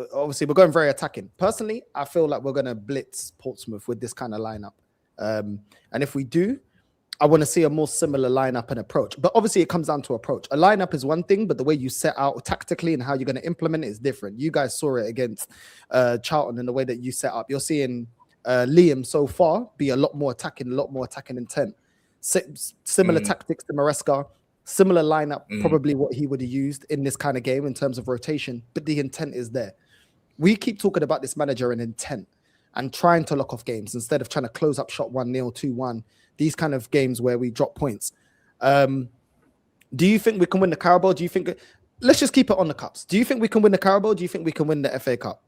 very attacking. Personally, I feel like we're going to blitz Portsmouth with this kind of lineup. And if we do, I want to see a more similar lineup and approach. But obviously, it comes down to approach. A lineup is one thing, but the way you set out tactically and how you're going to implement it is different. You guys saw it against Charlton in the way that you set up. You're seeing Liam so far be a lot more attacking intent. Similar tactics to Maresca, similar lineup, probably what he would have used in this kind of game in terms of rotation, but the intent is there. We keep talking about this manager and intent and trying to lock off games instead of trying to close up shot 1-0, 2-1. These kind of games where we drop points. Do you think we can win the Carabao? Do you think? Let's just keep it on the cups. Do you think we can win the Carabao? Do you think we can win the FA Cup?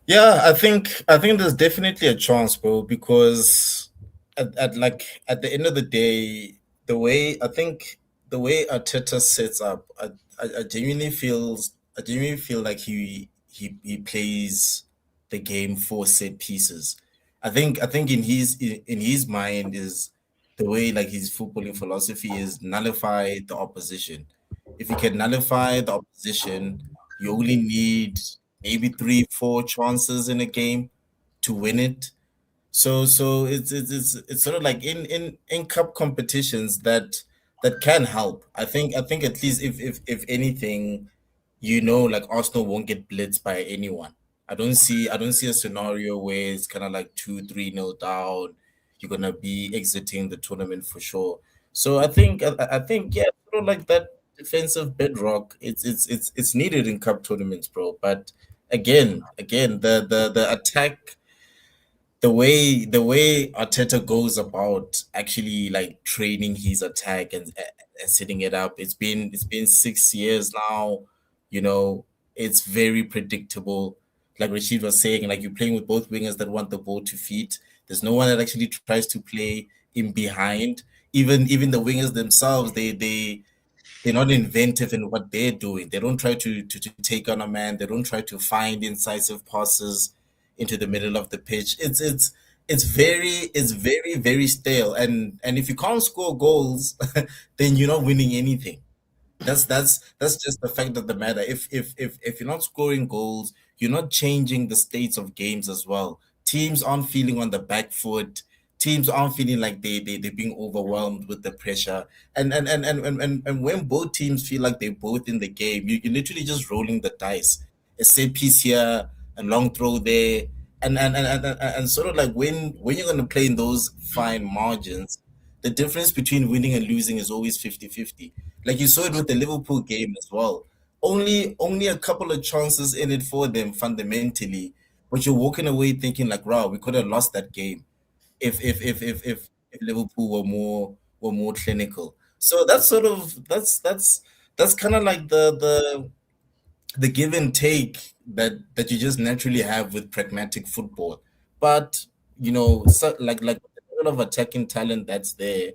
Yeah, I think there's definitely a chance, bro. Because at the end of the day, the way Arteta sets up, I genuinely feel like he plays the game for set pieces. I think in his mind is the way like his footballing philosophy is nullify the opposition. If you can nullify the opposition, you only need maybe 3-4 chances in a game to win it. So it's sort of like in cup competitions that can help. I think at least if anything, like Arsenal won't get blitzed by anyone. I don't see a scenario where it's kind of like 2-3-0 down. You're gonna be exiting the tournament for sure. So I think yeah, sort of like that defensive bedrock. It's needed in cup tournaments, bro. But again, the attack, the way Arteta goes about actually like training his attack and setting it up. It's been 6 years now. It's very predictable. Like Rashid was saying, like you're playing with both wingers that want the ball to feet. There's no one that actually tries to play in behind. Even the wingers themselves, they're not inventive in what they're doing. They don't try to take on a man. They don't try to find incisive passes into the middle of the pitch. It's very very stale. And if you can't score goals, then you're not winning anything. That's just the fact of the matter. If you're not scoring goals, you're not changing the states of games as well. Teams aren't feeling on the back foot. Teams aren't feeling like they're being overwhelmed with the pressure. And when both teams feel like they're both in the game, you're literally just rolling the dice. A set piece here, a long throw there, and sort of like when you're gonna play in those fine margins, the difference between winning and losing is always 50-50. Like you saw it with the Liverpool game as well. Only a couple of chances in it for them fundamentally, but you're walking away thinking like, wow, we could have lost that game if Liverpool were more clinical. So that's kind of like the give and take that you just naturally have with pragmatic football. But so like the level of attacking talent that's there,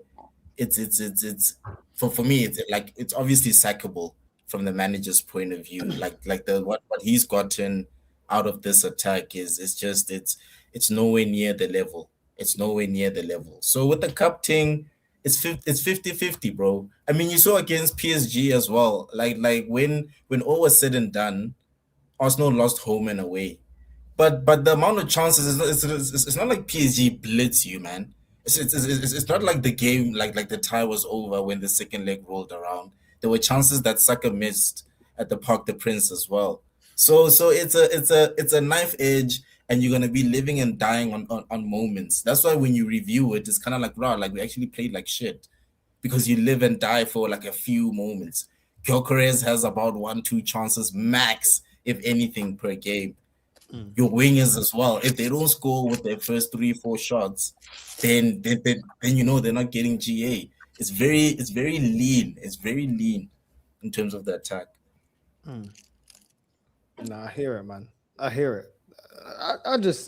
it's for me it's obviously sackable from the manager's point of view. Like what he's gotten out of this attack is just it's nowhere near the level. It's nowhere near the level. So with the cup thing, it's 50-50, bro. I mean, you saw against PSG as well. Like when all was said and done, Arsenal lost home and away. But the amount of chances it's not like PSG blitz you, man. It's not like the game like the tie was over when the second leg rolled around. There were chances that Saka missed at the Parc des Princes as well. So it's a knife edge, and you're gonna be living and dying on moments. That's why when you review it, it's kind of like, wow, like we actually played like shit, because you live and die for like a few moments. Gyökeres has about 1-2 chances max, if anything, per game. Your wingers as well. If they don't score with their first 3-4 shots, then they're not getting GA. It's very lean. It's very lean in terms of the attack. No, I hear it, man. I hear it.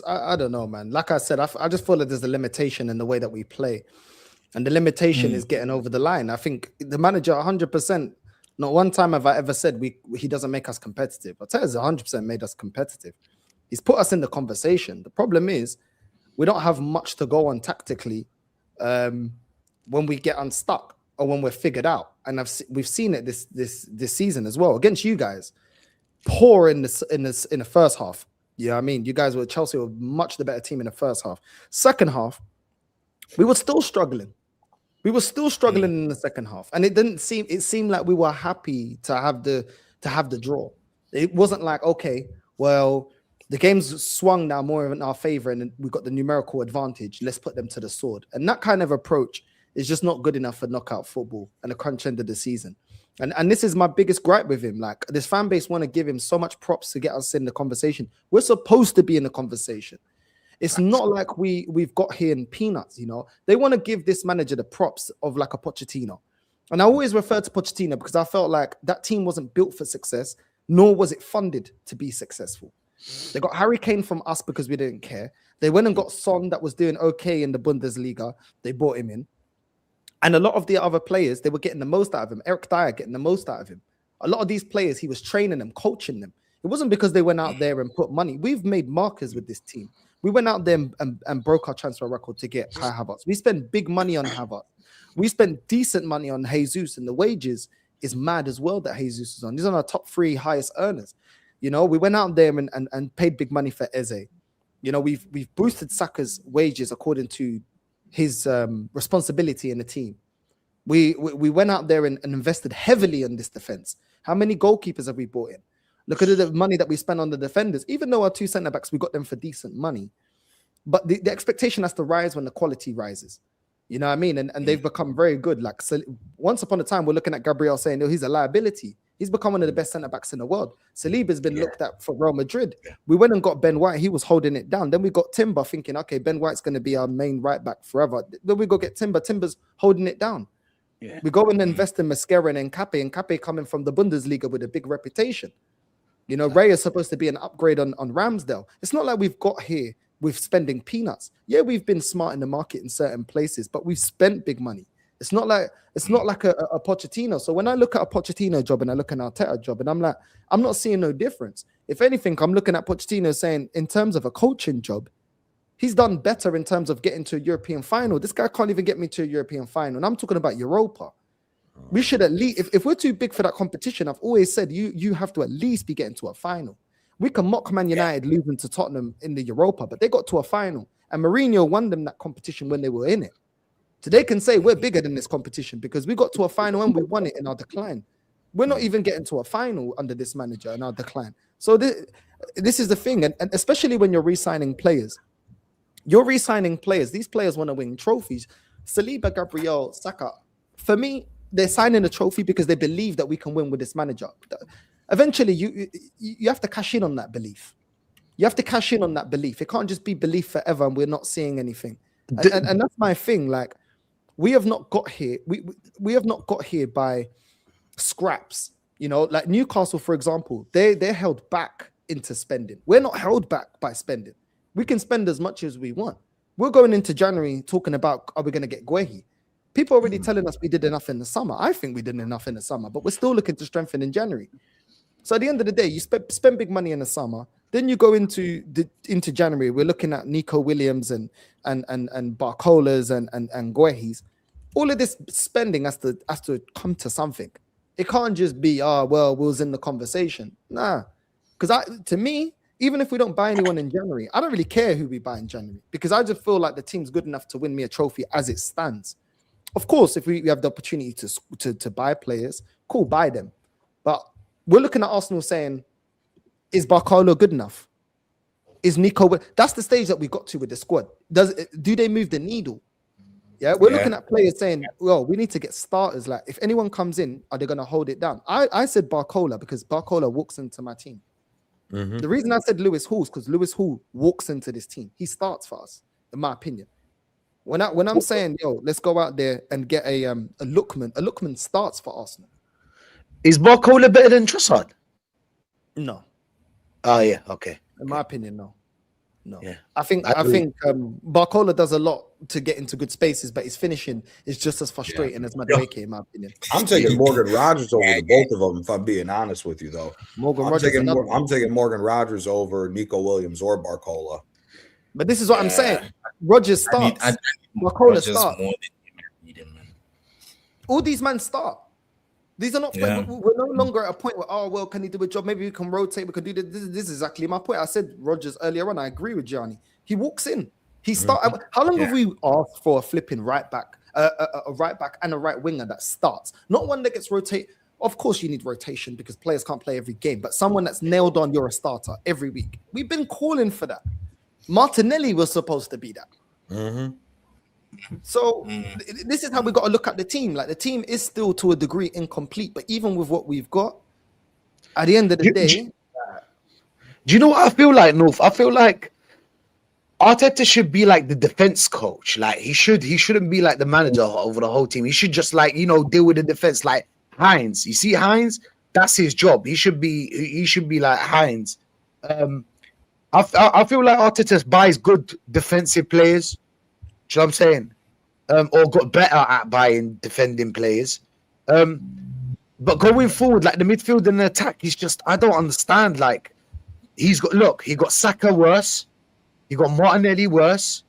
I don't know, man. Like I said, I just feel that there's a limitation in the way that we play, and the limitation is getting over the line. I think the manager 100%. Not one time have I ever said he doesn't make us competitive. Arteta's 100% made us competitive. He's put us in the conversation. The problem is we don't have much to go on tactically when we get unstuck or when we're figured out. And we've seen it this season as well against you guys. Poor in the first half. Yeah, I mean, you guys were Chelsea were much the better team in the first half. Second half, We were still struggling. We were still struggling in the second half, and it seemed like we were happy to have the draw. It wasn't like, okay, well, the game's swung now more in our favor, and we got the numerical advantage. Let's put them to the sword. And that kind of approach is just not good enough for knockout football and the crunch end of the season. And this is my biggest gripe with him. Like, this fan base want to give him so much props to get us in the conversation. We're supposed to be in the conversation. It's not like we've got here in peanuts, you know. They want to give this manager the props of like a Pochettino. And I always refer to Pochettino because I felt like that team wasn't built for success, nor was it funded to be successful. They got Harry Kane from us because we didn't care. They went and got Son that was doing okay in the Bundesliga. They brought him in. And a lot of the other players, they were getting the most out of him. Eric Dyer getting the most out of him. A lot of these players, he was training them, coaching them. It wasn't because they went out there and put money. We've made markers with this team. We went out there and broke our transfer record to get Kai Havertz. We spent big money on Havertz. We spent decent money on Jesus, and the wages is mad as well that Jesus is on. These are our top 3 highest earners. You know, we went out there and paid big money for Eze. You know, we've boosted Saka's wages according to his responsibility in the team. We went out there and invested heavily in this defense. How many goalkeepers have we brought in? Look at the money that we spent on the defenders. Even though our 2 centre-backs, we got them for decent money. But the expectation has to rise when the quality rises. You know what I mean? And they've become very good. Like, so once upon a time, we're looking at Gabriel saying, oh, he's a liability. He's become one of the best centre-backs in the world. Saliba's been looked at for Real Madrid. We went and got Ben White. He was holding it down. Then we got Timber thinking, okay, Ben White's going to be our main right-back forever. Then we go get Timber. Timber's holding it down. Yeah. We go and invest in Mascara and Nkape coming from the Bundesliga with a big reputation. You know, Ray is supposed to be an upgrade on Ramsdale. It's not like we've got here with spending peanuts. Yeah, we've been smart in the market in certain places, but we've spent big money. It's not like a Pochettino. So when I look at a Pochettino job and I look at an Arteta job, and I'm like, I'm not seeing no difference. If anything, I'm looking at Pochettino saying, in terms of a coaching job, he's done better in terms of getting to a European final. This guy can't even get me to a European final. And I'm talking about Europa. We should at least, if we're too big for that competition, I've always said you have to at least be getting to a final. We can mock Man United losing to Tottenham in the Europa, but they got to a final. And Mourinho won them that competition when they were in it. So they can say we're bigger than this competition because we got to a final and we won it in our decline. We're not even getting to a final under this manager in our decline. So this is the thing. And especially when you're re-signing players. You're re-signing players. These players want to win trophies. Saliba, Gabriel, Saka, for me, they're signing a trophy because they believe that we can win with this manager. Eventually, you have to cash in on that belief. You have to cash in on that belief. It can't just be belief forever and we're not seeing anything. And that's my thing. Like, we have not got here. We have not got here by scraps. You know, like Newcastle, for example, they're held back into spending. We're not held back by spending. We can spend as much as we want. We're going into January talking about, are we going to get Guehi? People are already telling us we did enough in the summer. I think we did enough in the summer, but we're still looking to strengthen in January. So at the end of the day, you spend big money in the summer. Then you go into January. We're looking at Nico Williams and Barcolas and Guehis. All of this spending has to come to something. It can't just be, we was in the conversation. Nah, because to me, even if we don't buy anyone in January, I don't really care who we buy in January because I just feel like the team's good enough to win me a trophy as it stands. Of course, if we have the opportunity to buy players, cool, buy them. But we're looking at Arsenal saying, is Barcola good enough? Is Nico? That's the stage that we got to with the squad. Do they move the needle? Yeah, we're looking at players saying, well, we need to get starters. Like, if anyone comes in, are they going to hold it down? I said Barcola because Barcola walks into my team. Mm-hmm. The reason I said Lewis Hall is because Lewis Hall walks into this team. He starts for us, in my opinion. When I'm saying, let's go out there and get a Lookman. A Lookman starts for Arsenal. Is Barcola better than Trossard? No. Oh yeah, okay. In my opinion, no. Yeah. I think Barcola does a lot to get into good spaces, but his finishing is just as frustrating as Madueke, in my opinion. I'm taking Morgan Rogers over the both of them, if I'm being honest with you, though. I'm taking Morgan Rogers over Nico Williams or Barcola. But this is what I'm saying. Rogers starts. Barcola starts. All these men start. These are not. We're no longer at a point where, can he do a job? Maybe we can rotate. We can do this. This is exactly my point. I said Rogers earlier on. I agree with Gianni. He walks in. He started. How long have we asked for a flipping right back, a right back and a right winger that starts, not one that gets rotated? Of course, you need rotation because players can't play every game, but someone that's nailed on, you're a starter every week. We've been calling for that. Martinelli was supposed to be that. So this is how we got to look at the team. Like the team is still to a degree incomplete, but even with what we've got, at the end of the day, do you know what I feel like, North? I feel like Arteta should be like the defense coach. Like he shouldn't be like the manager over the whole team. He should just like, you know, deal with the defense like Hines. You see Hines, that's his job. He should be like Hines. I feel like Arteta buys good defensive players. Do you know what I'm saying? Or got better at buying defending players. But going forward, like the midfield and the attack, I don't understand. Like he got Saka worse. He got Martinelli worse.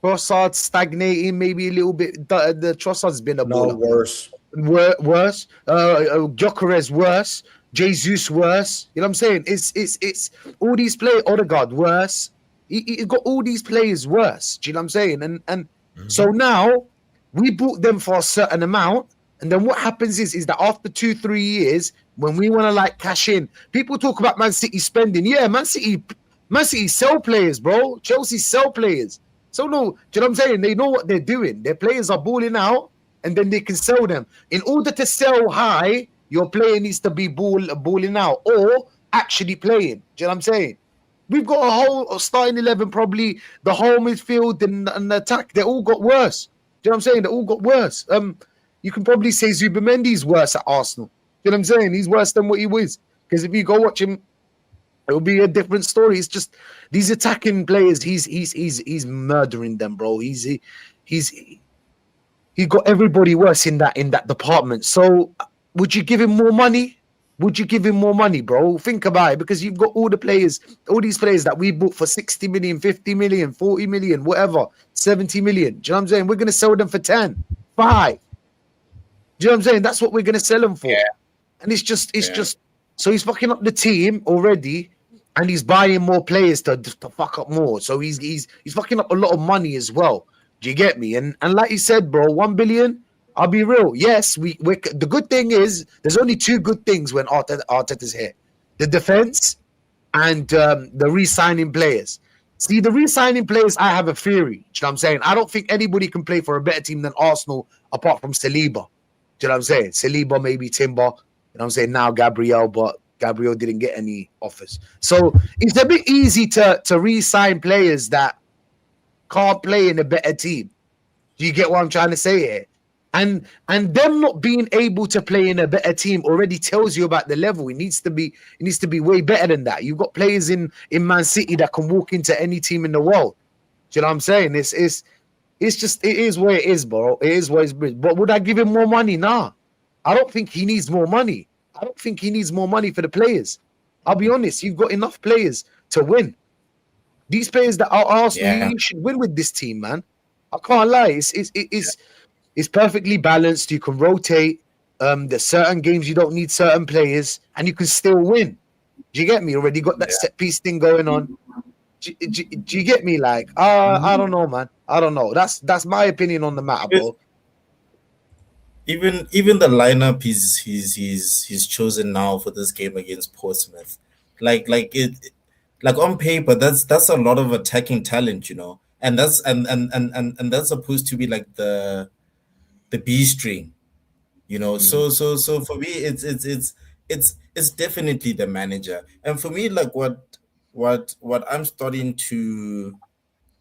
Trossard stagnating, maybe a little bit. The Trossard's been a baller. Worse. Worse. Gyökeres worse. Jesus worse. You know what I'm saying? It's all these players. Ødegaard worse. He got all these players worse. Do you know what I'm saying? And so now we bought them for a certain amount. And then what happens is that after 2-3 years, when we want to like cash in, people talk about Man City spending. Yeah, Man City sell players, bro. Chelsea sell players. So no, do you know what I'm saying? They know what they're doing. Their players are balling out, and then they can sell them. In order to sell high, your player needs to be balling out or actually playing. Do you know what I'm saying? We've got a whole starting 11, probably the whole midfield and the attack. They all got worse. Do you know what I'm saying? They all got worse. You can probably say Zubamendi's worse at Arsenal. You know what I'm saying? He's worse than what he was. Because if you go watch him, it will be a different story. It's just these attacking players. He's murdering them, bro. He got everybody worse in that department. So would you give him more money? Would you give him more money, bro? Think about it, because you've got all these players that we bought for 60 million, 50 million, 40 million, whatever, 70 million. Do you know what I'm saying? We're going to sell them for 10, 5. Do you know what I'm saying? That's what we're going to sell them for. Yeah. And it's just, so he's fucking up the team already, and he's buying more players to fuck up more. So he's fucking up a lot of money as well. Do you get me? And like you said, bro, 1 billion. I'll be real. Yes, we the good thing is there's only 2 good things when Arteta's here: the defense and the re-signing players. See, the re-signing players, I have a theory. Do you know what I'm saying? I don't think anybody can play for a better team than Arsenal apart from Saliba. Do you know what I'm saying? Saliba, maybe Timber. You know what I'm saying? Now Gabriel, but Gabriel didn't get any offers. So it's a bit easy to re-sign players that can't play in a better team. Do you get what I'm trying to say here? And them not being able to play in a better team already tells you about the level. It needs to be way better than that. You've got players in Man City that can walk into any team in the world. Do you know what I'm saying? It's just, it is where it is, bro. It is where it's. But would I give him more money? Nah. I don't think he needs more money. I don't think he needs more money for the players. I'll be honest. You've got enough players to win. These players that are Arsenal, you should win with this team, man. I can't lie. It's perfectly balanced. You can rotate. There's certain games you don't need certain players, and you can still win. Do you get me? Already got that set piece thing going on. Do you get me? Like, I don't know, man. I don't know. That's my opinion on the matter, bro. Even the lineup he's chosen now for this game against Portsmouth, like on paper, that's a lot of attacking talent, you know, and that's supposed to be like the B string, you know. So for me, it's definitely the manager, and for me, like what I'm starting to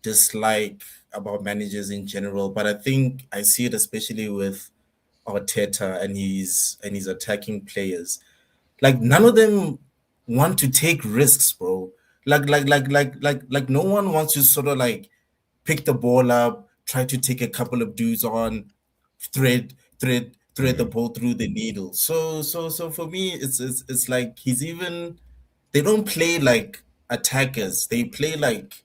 dislike about managers in general, but I think I see it especially with Arteta and his attacking players. Like none of them want to take risks, bro. Like no one wants to sort of like pick the ball up, try to take a couple of dudes on, thread the ball through the needle. So for me, it's like they don't play like attackers. They play like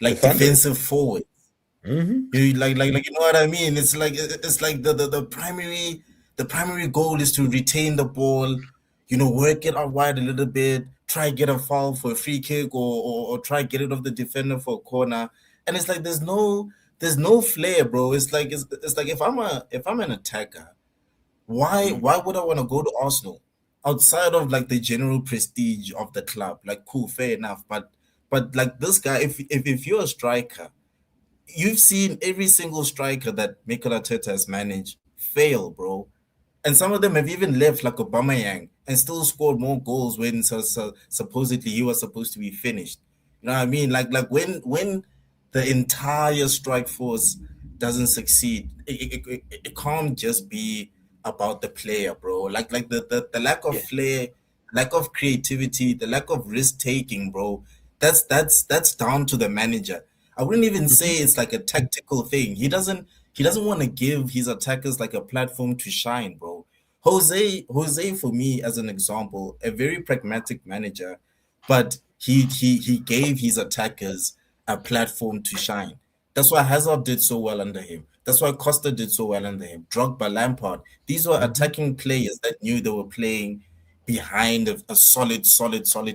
defensive forwards. Mm-hmm. You like you know what I mean? It's like the primary goal is to retain the ball, you know, work it out wide a little bit, try get a foul for a free kick or try get it off the defender for a corner. And it's like there's no flair, bro. It's like if I'm an attacker, why would I want to go to Arsenal outside of like the general prestige of the club? Like, cool, fair enough, but like this guy, if you're a striker, you've seen every single striker that Mikel Arteta has managed fail, bro. And some of them have even left, like Aubameyang, and still scored more goals when supposedly he was supposed to be finished. You know what I mean? Like when the entire strike force doesn't succeed, it can't just be about the player, bro. Like the lack of flair, lack of creativity, the lack of risk taking, bro. That's down to the manager. I wouldn't even say it's like a tactical thing. He doesn't want to give his attackers like a platform to shine, bro. Jose for me, as an example, a very pragmatic manager, but he gave his attackers a platform to shine. That's why Hazard did so well under him. That's why Costa did so well under him. Drogba, Lampard. These were attacking players that knew they were playing behind a solid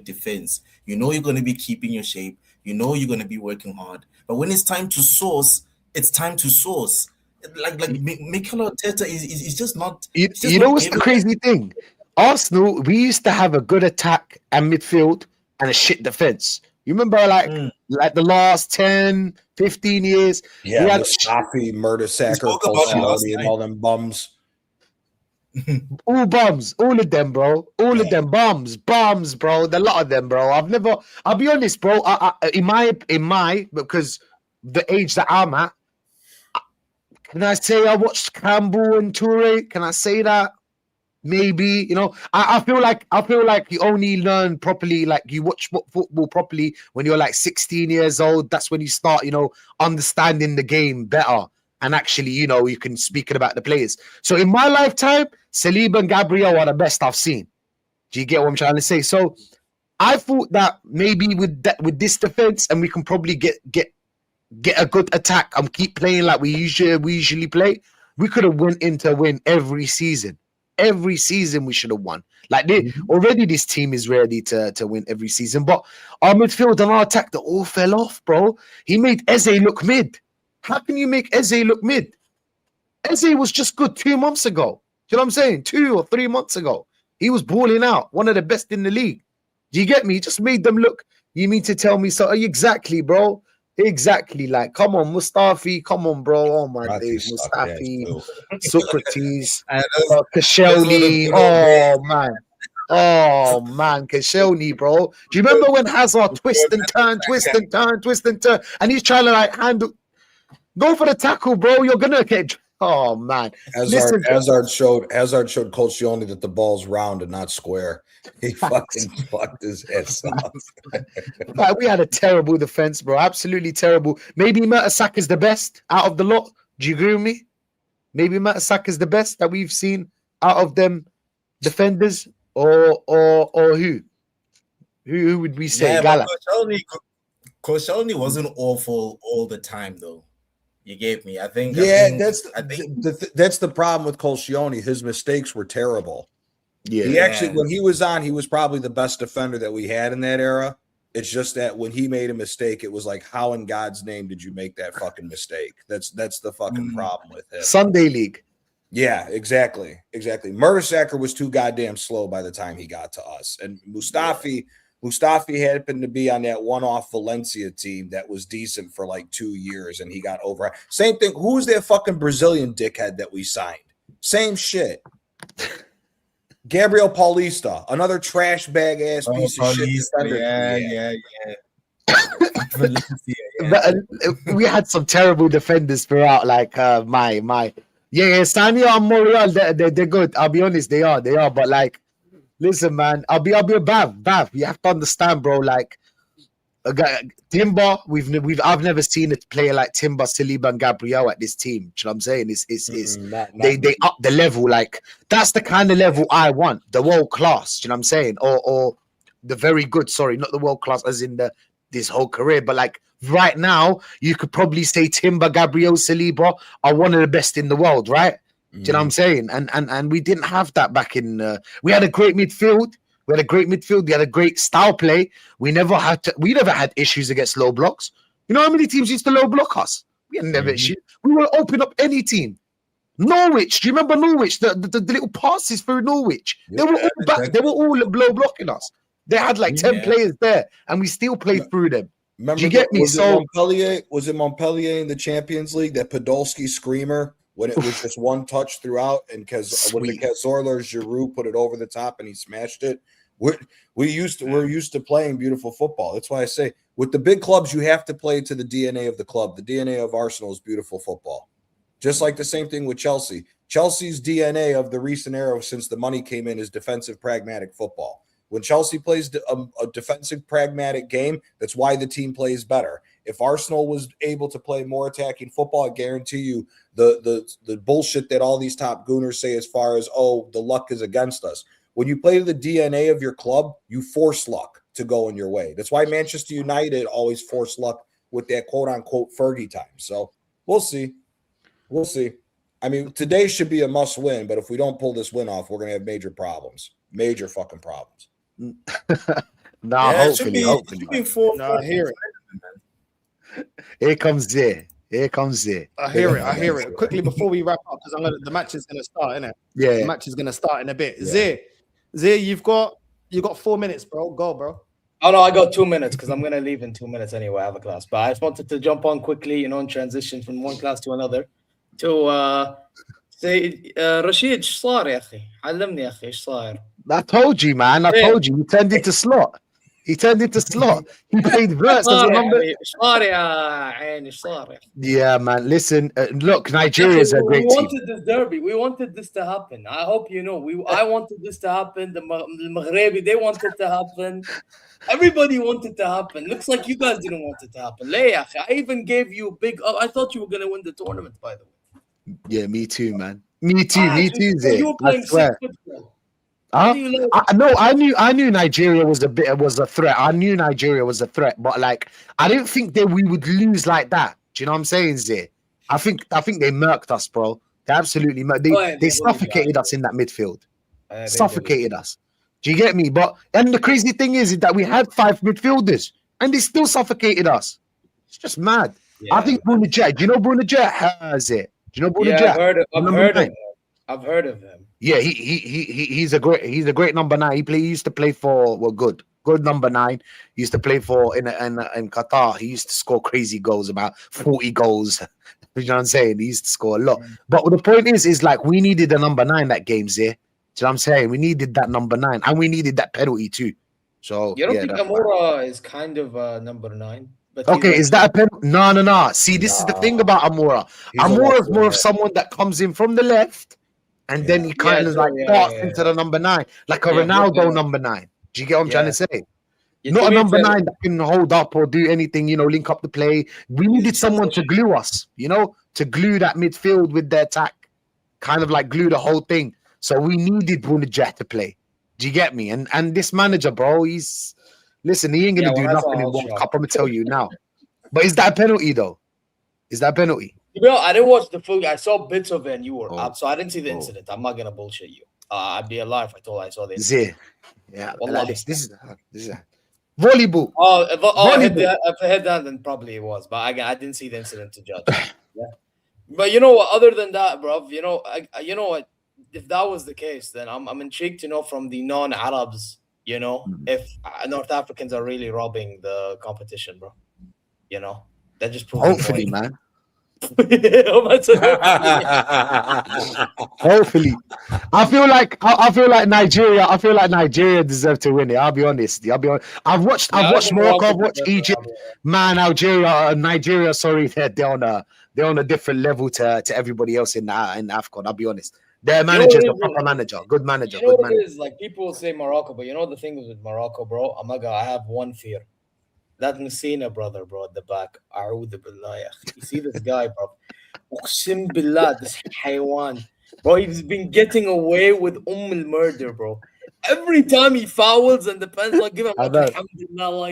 defense. You know you're going to be keeping your shape. You know you're going to be working hard. But when it's time to source, it's time to source. Like Mikel Arteta is just not. You know what's the crazy thing? Arsenal, we used to have a good attack and midfield and a shit defense. You remember like the last 10, 15 years? Yeah, we had Mustafi, Mertesacker, Koscielny, and all them bums. All bums, all of them, bro. All of them bums, bro. A lot of them, bro. I'll be honest, bro. In my because the age that I'm at, can I say I watched Campbell and Toure? Can I say that? Maybe, you know, I feel like you only learn properly, like you watch football properly when you're like 16 years old. That's when you start, you know, understanding the game better. And actually, you know, you can speak about the players. So in my lifetime, Saliba and Gabriel are the best I've seen. Do you get what I'm trying to say? So I thought that maybe with this defense, and we can probably get a good attack and keep playing like we usually play, we could have went in to win every season. Every season we should have won. Like already this team is ready to win every season. But our midfield and our attack, they all fell off, bro. He made Eze look mid. How can you make Eze look mid? Eze was just good 2 months ago. Do you know what I'm saying? 2 or 3 months ago. He was balling out. One of the best in the league. Do you get me? He just made them look. You mean to tell me so? Exactly, bro. Exactly. Like, come on, Mustafi. Come on, bro. Oh, my days. Mustafi. Socrates. Koscielny. Oh, man. Oh, man. Koscielny, bro. Do you remember when Hazard twist and turn? And he's trying to, like, handle. Go for the tackle, bro. You're going to get... Oh, man. Hazard showed Koscielny that the ball's round and not square. He fucking fucked his ass off. Like, we had a terrible defense, bro. Absolutely terrible. Maybe Mertesacker is the best out of the lot. Do you agree with me? Maybe Mertesacker is the best that we've seen out of them defenders, or who? Who would we say? Yeah, Koscielny wasn't awful all the time, though. You gave me. I think that's the problem with Koscielny. His mistakes were terrible. Yeah, he actually, when he was on, he was probably the best defender that we had in that era. It's just that when he made a mistake, it was like, how in God's name did you make that fucking mistake? That's the fucking problem with him. Sunday League. Yeah, exactly. Mertesacker was too goddamn slow by the time he got to us, and Mustafi happened to be on that one-off Valencia team that was decent for like 2 years, and he got over. Same thing. Who was that fucking Brazilian dickhead that we signed? Same shit. Gabriel Paulista, another trash bag ass piece of shit defender. Yeah. We had some terrible defenders throughout. Like Sania and Morial, they're good. I'll be honest, they are. But like, listen, man, I'll be a Bav. You have to understand, bro. Like, Timber, I've never seen a player like Timber, Saliba, and Gabriel at this team. You know what I'm saying? They up the level. Like, that's the kind of level I want. The world class. You know what I'm saying? Or the very good. Sorry, not the world class as in this whole career, but like right now, you could probably say Timber, Gabriel, Saliba are one of the best in the world, right? Do you know what I'm saying? And we didn't have that back in. We had a great midfield. We had a great midfield. We had a great style play. We never had issues against low blocks. You know how many teams used to low block us? We had never issues. We will open up any team. Norwich, do you remember Norwich? The little passes through Norwich. They were all back. They were all low blocking us. They had like 10 players there, and we still played through them. Remember, do you get me? Was it Montpellier in the Champions League, that Podolski screamer, when it was just one touch throughout, and when the Cazorla Giroud put it over the top and he smashed it? We're used to playing beautiful football. That's why I say, with the big clubs, you have to play to the DNA of the club. The DNA of Arsenal is beautiful football. Just like the same thing with Chelsea. Chelsea's DNA of the recent era since the money came in is defensive, pragmatic football. When Chelsea plays a defensive, pragmatic game, that's why the team plays better. If Arsenal was able to play more attacking football, I guarantee you the bullshit that all these top gooners say as far as, oh, the luck is against us. When you play the DNA of your club, you force luck to go in your way. That's why Manchester United always force luck with that quote-unquote Fergie time. So we'll see. We'll see. I mean, today should be a must win, but if we don't pull this win off, we're going to have major problems. Major fucking problems. Hopefully. I hear it. Here comes there. I hear it. Quickly before we wrap up, because the match is going to start, innit? Yeah. The match is going to start in a bit. Yeah. Zay, you've got 4 minutes, bro. Go, bro. Oh, no, I got 2 minutes because I'm going to leave in 2 minutes anyway. I have a class. But I just wanted to jump on quickly, and transition from one class to another. To say, Rashid, ايش صار يا أخي؟ علمني يا أخي ايش صاير؟ I told you, man. I told you. He turned into slot. He played verse as a number. Yeah, man. Listen, look, Nigeria is a great team. We wanted this derby. We wanted this to happen. I hope you know. I wanted this to happen. The Maghrebi, they wanted to happen. Everybody wanted to happen. Looks like you guys didn't want it to happen. I even gave you a big. I thought you were gonna win the tournament, by the way. Yeah, me too, man. Me too, Zay. You were playing sick football. I knew Nigeria was a threat. I knew Nigeria was a threat, but like I didn't think that we would lose like that. Do you know what I'm saying, Zay? I think they murked us, bro. They absolutely they suffocated us in that midfield. Suffocated us. Do you get me? And the crazy thing is that we had 5 midfielders and they still suffocated us. It's just mad. Yeah. I think Bruno Jet. Do you know Bruno Jet has it? Do you know Bruno Jet? I've heard of him. Yeah, he's a great number 9. He used to play for good number 9. He used to play for in Qatar. He used to score crazy goals, about 40 goals. You know what I'm saying? He used to score a lot. But the point is like we needed a number 9 that game's there. Do you know what I'm saying? We needed that number 9, and we needed that penalty too. So you don't think Amora is kind of number 9? But okay, is that a penalty? No. See, this is the thing about Amora. Amora is more of someone that comes in from the left. And then he kind of darts into the number 9, like a Ronaldo number 9. Do you get what I'm trying to say? Not a number 9 that can hold up or do anything, link up the play. We needed someone to glue us, to glue that midfield with the attack, kind of like glue the whole thing. So we needed Bruno Jet to play. Do you get me? And this manager, bro, he ain't going to do nothing in World Cup. I'm going to tell you now. But is that a penalty, though? Is that a penalty? I didn't watch the full. I saw bits of it, and you were up, so I didn't see the incident. I'm not gonna bullshit you. I'd be a liar if I saw the incident. Yeah. This is volleyball. If I had that, then probably it was. But I didn't see the incident to judge. Yeah. But you know what? Other than that, bro, you know what? If that was the case, then I'm intrigued to know from the non-Arabs, if North Africans are really robbing the competition, bro. That just proves. Hopefully, man. Hopefully, I feel like Nigeria deserve to win it. I'll be honest. I've watched Morocco. I've watched Egypt. Man, Nigeria. Sorry, they're on a different level to everybody else in AFCON. I'll be honest. Their manager's a proper manager, good manager. Good manager. It is like people will say Morocco, but the thing is with Morocco, bro. I have one fear. That Messina brother, bro, at the back. A'udhu billah, you see this guy, bro. Uqsim billah, this haywan. Bro, he's been getting away with murder, bro. Every time he fouls and the fans give him alhamdulillah,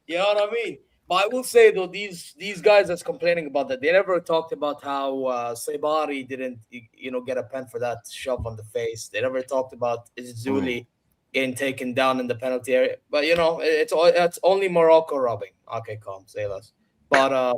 you know what I mean? But I will say though, these guys that's complaining about that, they never talked about how Saibari didn't, get a pen for that shove on the face. They never talked about Zuli. getting taken down in the penalty area. But you know, it's only Morocco robbing. Okay, calm, say less. But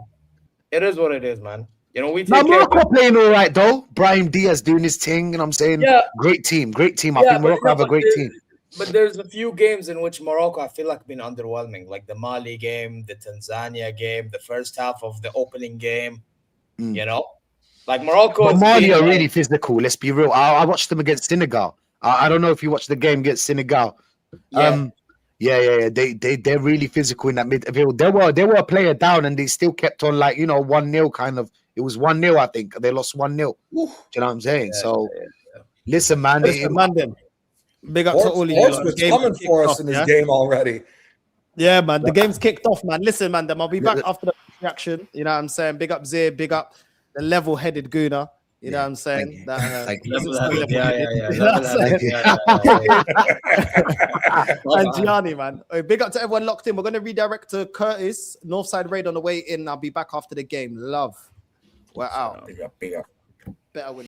it is what it is, man. You know, we take Morocco playing all right though. Brahim Diaz doing his thing, and I'm saying, great team. I think Morocco have a great team. But there's a few games in which Morocco, I feel like, been underwhelming, like the Mali game, the Tanzania game, the first half of the opening game. You know, like Morocco. But Mali are really physical. Let's be real. I watched them against Senegal. I don't know if you watched the game against Senegal. Yeah. They're really physical in that midfield. They were a player down, and they still kept on 1-0 kind of. It was 1-0, I think. They lost 1-0. Do you know what I'm saying? Listen, man. Big up to all of you. Portsmouth's coming for us in this game already. Yeah, man. The game's kicked off, man. Listen, man. I'll be back after the reaction. You know what I'm saying? Big up Zir. Big up the level-headed Gooner. You know what I'm saying? Thank you. And Gianni, man. Big up to everyone locked in. We're going to redirect to Curtis. Northside raid on the way in. I'll be back after the game. Love. We're out. Big up. Better win.